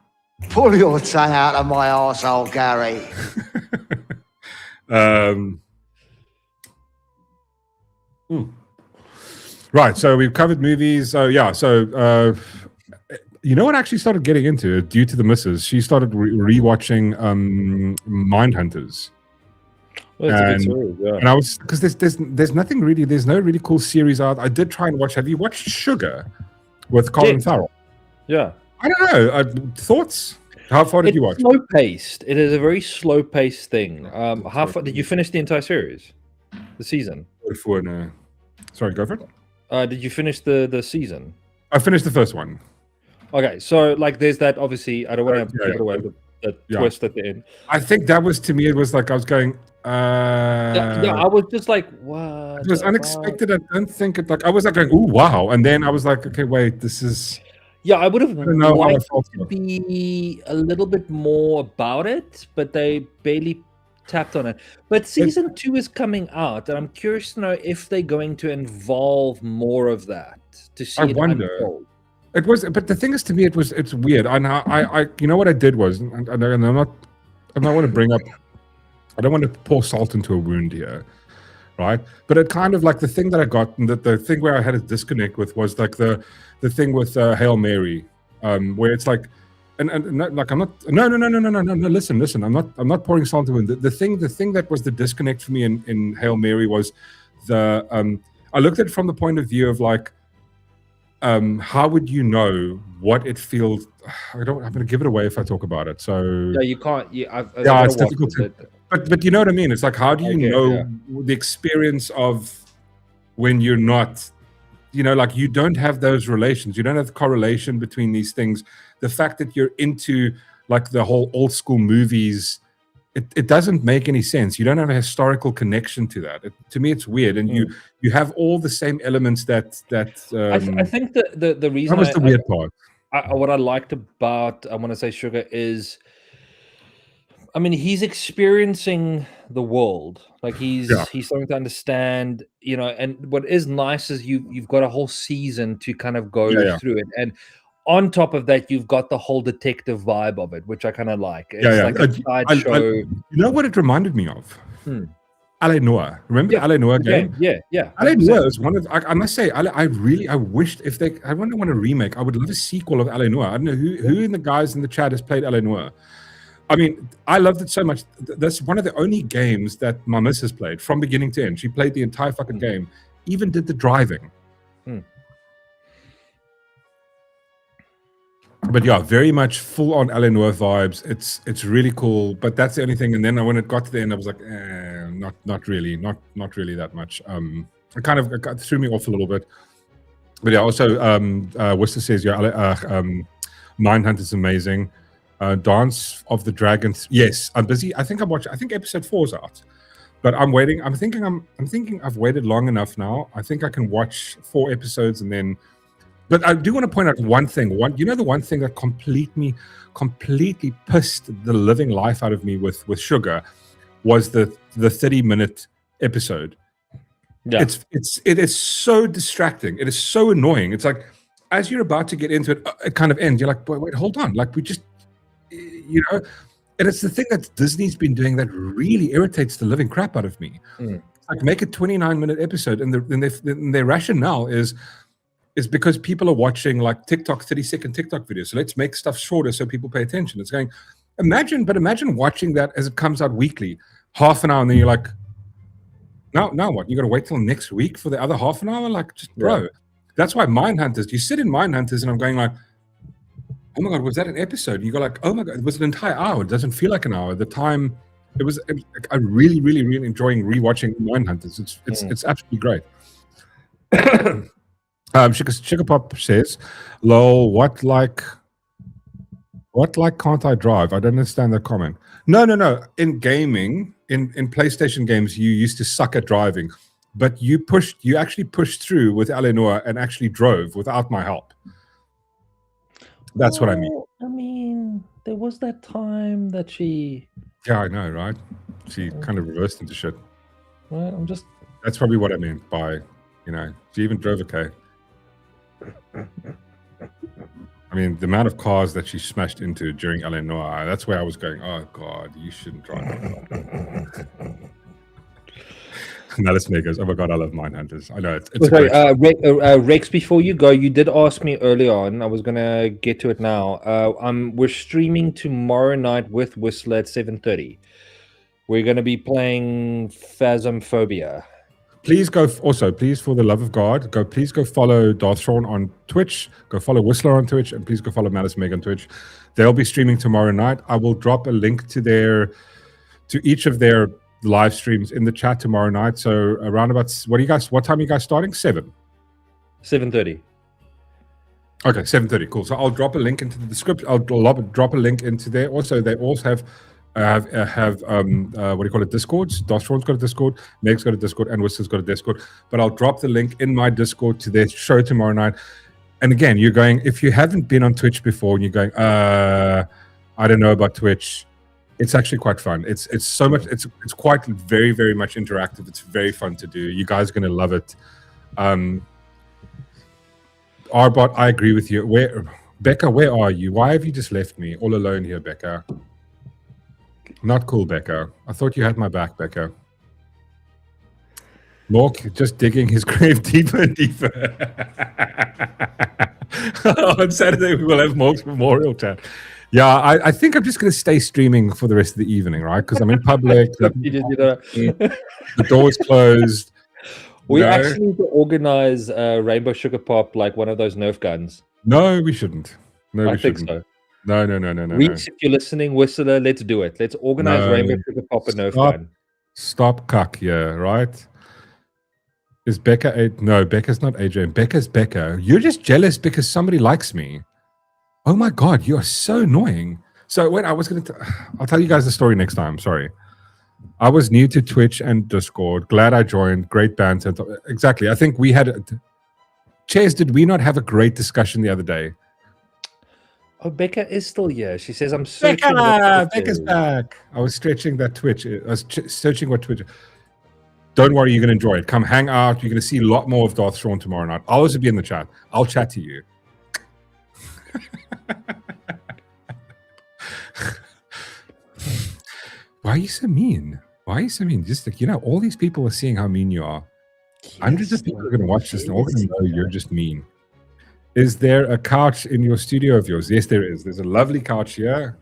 S3: Pull your tongue out of my arsehole, Gary.
S1: Right, so we've covered movies. So yeah, so you know what I actually started getting into due to the missus? She started rewatching Mindhunters.
S2: Well, that's a good series, yeah.
S1: And I was because there's nothing really, there's no really cool series out. I did try and watch. Have you watched Sugar with Colin Farrell?
S2: Yeah.
S1: I don't know. Thoughts? How far did you watch?
S2: Slow paced. It is a very slow paced thing. How far did you finish the entire series? The season?
S1: Sorry, go for it.
S2: Did you finish the season?
S1: I finished the first one.
S2: Okay, so like there's that obviously I don't want to give it away the twist at the end.
S1: I think that was, to me, it was like I was going
S2: yeah, I was just like, what?
S1: It was unexpected. I don't think it like I was like going, oh wow. And then I was like, okay, wait, this is
S2: I would have liked to be a little bit more about it, but they barely tapped on it. But season 2 is coming out, and I'm curious to know if they're going to involve more of that to see. I wonder. Unfold.
S1: It was, but the thing is, to me, it's weird. And I you know what I did was, and I don't want to bring up, I don't want to pour salt into a wound here, right? But it kind of like the thing that I got, and the thing where I had a disconnect with was like the thing with Hail Mary, where it's like, and like I'm not no listen, I'm not pouring salt into it. The thing that was the disconnect for me in Hail Mary was I looked at it from the point of view of like, how would you know what it feels? I'm going to give it away if I talk about it. So
S2: yeah, you can't.
S1: It's difficult but you know what I mean. It's like, how do you know the experience of when you're not, like you don't have those relations, you don't have the correlation between these things. The fact that you're into like the whole old school movies, it doesn't make any sense. You don't have a historical connection to that. To me, it's weird, and you have all the same elements that.
S2: I think the reason
S1: that was the weird part.
S2: What I liked about I want to say Sugar is, I mean, he's experiencing the world. Like he's starting to understand, and what is nice is you've got a whole season to kind of go through it, and on top of that, you've got the whole detective vibe of it, which I kind of like. It's like a side show.
S1: You know what it reminded me of? Ale Noir. Remember the Ale Noir game?
S2: Yeah.
S1: Ale Noir is one of. I must say, I wished if they. I wouldn't want a remake. I would love a sequel of Ale Noir. I don't know who in the guys in the chat has played Ale Noir. I mean, I loved it so much. That's one of the only games that my miss has played from beginning to end. She played the entire fucking game, even did the driving. But yeah, very much full on Ale Noir vibes. It's really cool, but that's the only thing. And then when it got to the end, I was like, not really that much. It kind of threw me off a little bit. But yeah, also Worcester says Mindhunt is amazing. Dance of the Dragons. Yes, I'm busy. I think episode 4 is out, but I'm waiting. I'm thinking I've waited long enough now. I think I can watch 4 episodes and then. But I do want to point out one thing. The one thing that completely pissed the living life out of me with Sugar was the 30-minute episode. Yeah. It is so distracting. It is so annoying. It's like as you're about to get into it, it kind of ends. You're like, wait, hold on. Like, we just, you know, and it's the thing that Disney's been doing that really irritates the living crap out of me. Like, make a 29-minute episode, and their rationale is because people are watching like TikTok 30-second TikTok videos. So let's make stuff shorter so people pay attention. It's going, imagine watching that as it comes out weekly, half an hour, and then you're like, now what? You got to wait till next week for the other half an hour? Like, just bro. Yeah. That's why Mindhunters. You sit in Mindhunters, and I'm going like, oh my god, was that an episode? And you go like, oh my god, it was an entire hour. It doesn't feel like an hour. The time, I'm really, really, really enjoying rewatching Mindhunters. It's absolutely great. Sugar Pop says, lol, what like can't I drive? I don't understand that comment. No. In gaming, in PlayStation games, you used to suck at driving, but you actually pushed through with Eleanor and actually drove without my help. That's what I mean.
S2: I mean, there was that time that she...
S1: Yeah, I know, right? She kind of reversed into shit.
S2: Well,
S1: That's probably what I meant by, you know, she even drove okay. I mean, the amount of cars that she smashed into during Eleanor, that's where I was going, oh god, you shouldn't drive. Now this man goes, oh my god, I love Mindhunters. I know it's
S2: sorry, Rex, before you go, you did ask me early on. I was gonna get to it now. We're streaming tomorrow night with Whistler at 7:30. We're gonna be playing Phasmophobia.
S1: Please go. Also, please, for the love of God, please go follow Darth Shaun on Twitch. Go follow Whistler on Twitch, and please go follow Malice Meg on Twitch. They'll be streaming tomorrow night. I will drop a link to each of their live streams in the chat tomorrow night. So around about what time are you guys starting?
S2: 7:30.
S1: Okay, 7:30. Cool. So I'll drop a link into the description. I'll drop a link into there. Also, they also have what do you call it? Discords. Darth Shaun's got a Discord, Meg's got a Discord, and Whistler's got a Discord. But I'll drop the link in my Discord to their show tomorrow night. And again, you're going, if you haven't been on Twitch before and you're going, I don't know about Twitch, it's actually quite fun. It's so much. It's quite very, very much interactive. It's very fun to do. You guys are gonna love it. Arbot, I agree with you. Becca, where are you? Why have you just left me all alone here, Becca? Not cool, Becca. I thought you had my back, Becca. Mork just digging his grave deeper and deeper. On Saturday, we will have Mork's memorial chat. Yeah, I think I'm just going to stay streaming for the rest of the evening, right? Because I'm in public. The door's closed.
S2: We actually need to organize Rainbow Sugar Pop, like one of those Nerf guns.
S1: No, we shouldn't. No,
S2: I think so.
S1: No.
S2: Reach, if you're listening, Whistler, let's do it. Let's organize Rainbow Sugar Pop and Nerf gun. Stop
S1: cuck, yeah, right? Is Becca no, Becca's not AJ. Becca's Becca. You're just jealous because somebody likes me. Oh my god, you are so annoying. So wait, I'll tell you guys the story next time. Sorry. I was new to Twitch and Discord. Glad I joined. Great banter. Exactly. I think we had Chairs, did we not have a great discussion the other day?
S2: Oh, Becca is still here. She says, I'm searching.
S1: Becca's back. I was stretching that Twitch. I was searching what Twitch. Don't worry, you're going to enjoy it. Come hang out. You're going to see a lot more of Darth Shaun tomorrow night. I'll also be in the chat. I'll chat to you. Why are you so mean? Why are you so mean? Just like, all these people are seeing how mean you are. Yes, hundreds of people are going to watch this and all going to know you're just mean. Is there a couch in your studio of yours? Yes, there is. There's a lovely couch here.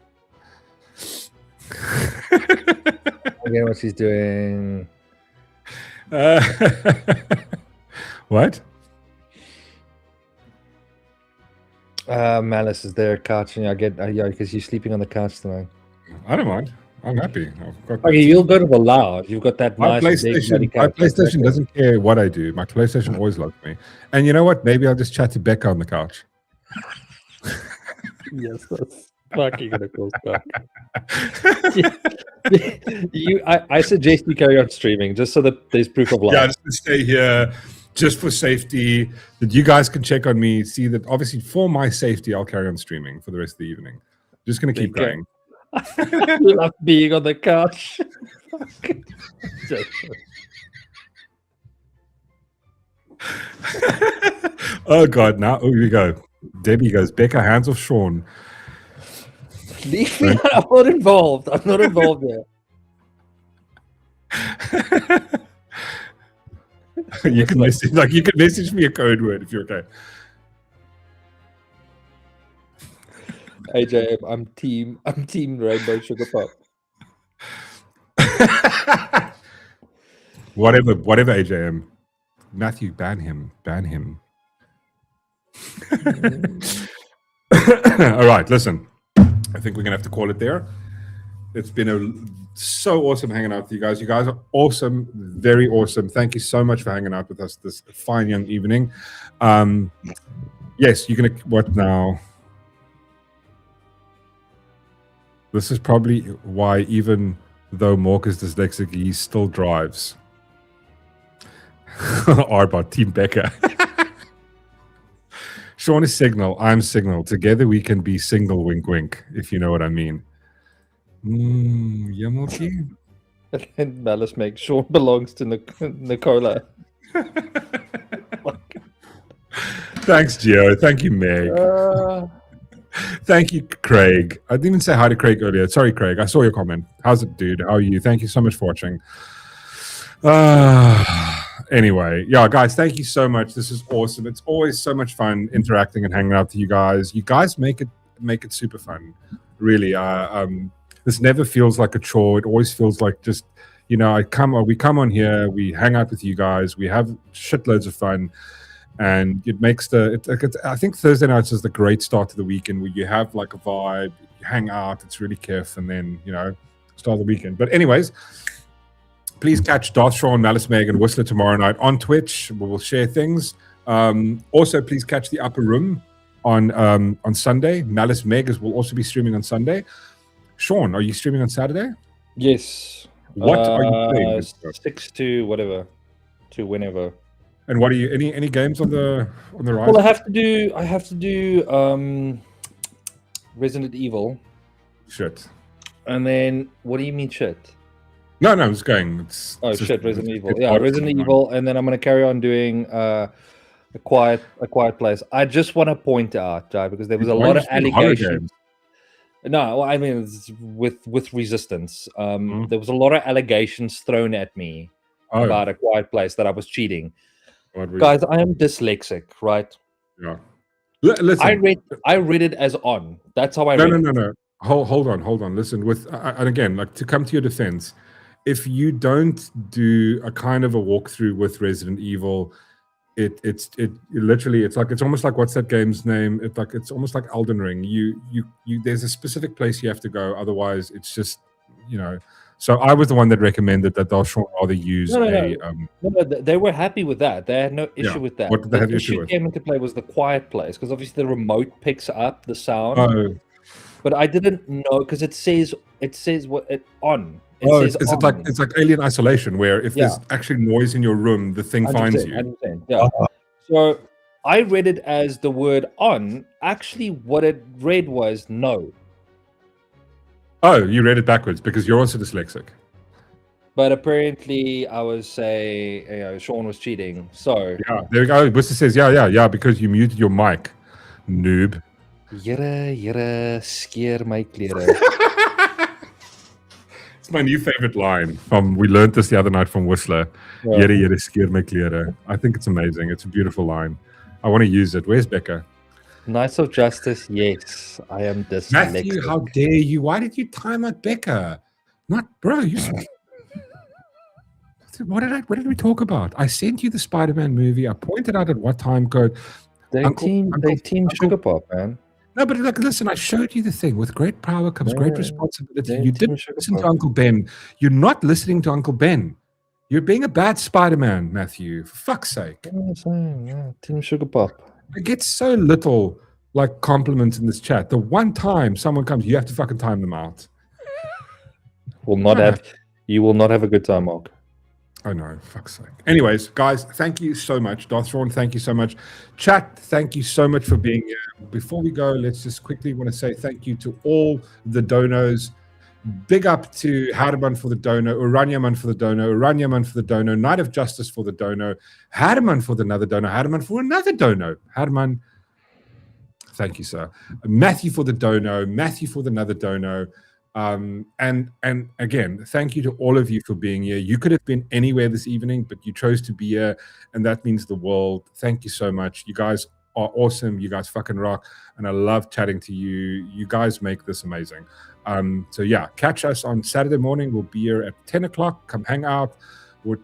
S2: Again, what she's doing.
S1: What?
S2: Malice, is there a couch? And I get because you're sleeping on the couch tonight.
S1: I don't mind. I'm happy.
S2: Okay, you'll go to the lounge. You've got that
S1: my
S2: nice
S1: PlayStation doesn't care what I do. My PlayStation always loves me. And you know what? Maybe I'll just chat to Becca on the couch.
S2: Yes, that's fucking a cool stuff. I suggest you carry on streaming just so that there's proof of life.
S1: Yeah, just to stay here, just for safety, that you guys can check on me. See that obviously for my safety, I'll carry on streaming for the rest of the evening. Just gonna keep going.
S2: I love being on the couch.
S1: Oh God! Now, oh, here we go. Debbie goes. Becca, hands off Shaun.
S2: Leave me out. I'm not involved. I'm not involved there.
S1: You can message me a code word if you're okay.
S2: AJ, I'm team Rainbow Sugar Pop.
S1: Whatever, AJM. Matthew, ban him. All right, listen. I think we're gonna have to call it there. It's been so awesome hanging out with you guys. You guys are awesome, very awesome. Thank you so much for hanging out with us this fine young evening. Yes, you're gonna what now? This is probably why, even though Mork is dyslexic, he still drives. Arbot, Team Becca. Shaun is Signal. I'm Signal. Together we can be single. Wink, wink. If you know what I mean. Yeah, Morky.
S2: And Malice makes Shaun belongs to Nicola.
S1: Thanks, Gio. Thank you, Meg. Thank you, Craig. I didn't even say hi to Craig earlier. Sorry, Craig. I saw your comment. How's it, dude? How are you? Thank you so much for watching. Anyway, yeah, guys, thank you so much. This is awesome. It's always so much fun interacting and hanging out with you guys. You guys make it super fun. Really. This never feels like a chore. It always feels like just, we come on here, we hang out with you guys, we have shitloads of fun. And it makes I think Thursday nights is the great start to the weekend, where you have like a vibe, you hang out, it's really kiff, and then, start the weekend. But anyways, please catch Darth Shaun, Malice Meg, and Whistler tomorrow night on Twitch. We will share things. Also, please catch the Upper Room on Sunday. Malice Meg will also be streaming on Sunday. Shaun, are you streaming on Saturday?
S2: Yes.
S1: What are you playing?
S2: 6 to whatever, to whenever.
S1: And what are you? Any games on the rise?
S2: Well, I have to do Resident Evil.
S1: Shit.
S2: And then what do you mean shit?
S1: No, I'm just going.
S2: Resident Evil. Yeah, Resident Evil, and then I'm going to carry on doing a quiet place. I just want to point out, because there was a lot of allegations. No, well, I mean, with Resistance, there was a lot of allegations thrown at me about a quiet place, that I was cheating. Guys, I am dyslexic, right?
S1: Yeah. Listen,
S2: I read it as on. That's how I read it.
S1: No. Hold on. Listen, and again, like, to come to your defense, if you don't do a kind of a walkthrough with Resident Evil, it's literally, it's almost like, what's that game's name? It's almost like Elden Ring. You there's a specific place you have to go, otherwise it's just, So I was the one that recommended that Darth Shaun rather use
S2: No, they were happy with that. They had no issue with that.
S1: What did they have
S2: the
S1: issue with?
S2: Came into play was the quiet place, because obviously the remote picks up the sound.
S1: Oh.
S2: But I didn't know, because it says what it on.
S1: It's like Alien Isolation, where if there's actually noise in your room, the thing finds you.
S2: 100%, yeah. So I read it as the word on. Actually, what it read was no.
S1: Oh, you read it backwards because you're also dyslexic.
S2: But apparently, I was saying, Shaun was cheating. So
S1: yeah, there we go. Buster says, yeah, because you muted your mic, noob.
S2: Jere, skeer my klere.
S1: It's my new favorite line. We learned this the other night from Whistler.
S2: Yeah.
S1: Jere, skeer my klere. I think it's amazing. It's a beautiful line. I want to use it. Where's Becca?
S2: Knights of Justice, yes. I am dyslexic.
S1: Matthew, how dare you? Why did you time out Becca? Bro, what did we talk about? I sent you the Spider-Man movie. I pointed out at what time code.
S2: They team Sugar Pop, man.
S1: No, but listen, I showed you the thing. With great power comes great responsibility. You didn't listen to Uncle Ben. You're not listening to Uncle Ben. You're being a bad Spider-Man, Matthew. For fuck's sake.
S2: I'm saying, Team Sugar Pop.
S1: I get so little compliments in this chat. The one time someone comes, you have to fucking time them out.
S2: You will not have a good time, Mark.
S1: I know, fuck's sake. Anyways, guys, thank you so much. Darth Shaun, thank you so much. Chat, thank you so much for being here. Before we go, let's just quickly want to say thank you to all the donos. Big up to Harman for the dono, Uranyaman for the dono, Uranyaman for the dono, Knight of Justice for the dono, Harman for another dono, Harman for another dono. Harman, thank you, sir. Matthew for the dono, Matthew for another dono. And again, thank you to all of you for being here. You could have been anywhere this evening, but you chose to be here, and that means the world. Thank you so much. You guys are awesome. You guys fucking rock, and I love chatting to you. You guys make this amazing. So yeah, catch us on Saturday morning. We'll be here at 10 o'clock. Come hang out.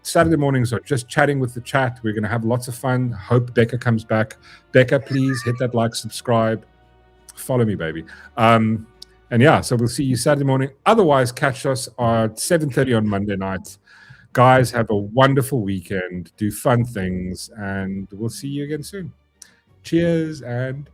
S1: Saturday mornings are just chatting with the chat. We're going to have lots of fun. Hope Becca comes back. Becca, please hit that like, subscribe. Follow me, baby. And yeah, so we'll see you Saturday morning. Otherwise, catch us at 7:30 on Monday night. Guys, have a wonderful weekend. Do fun things. And we'll see you again soon. Cheers and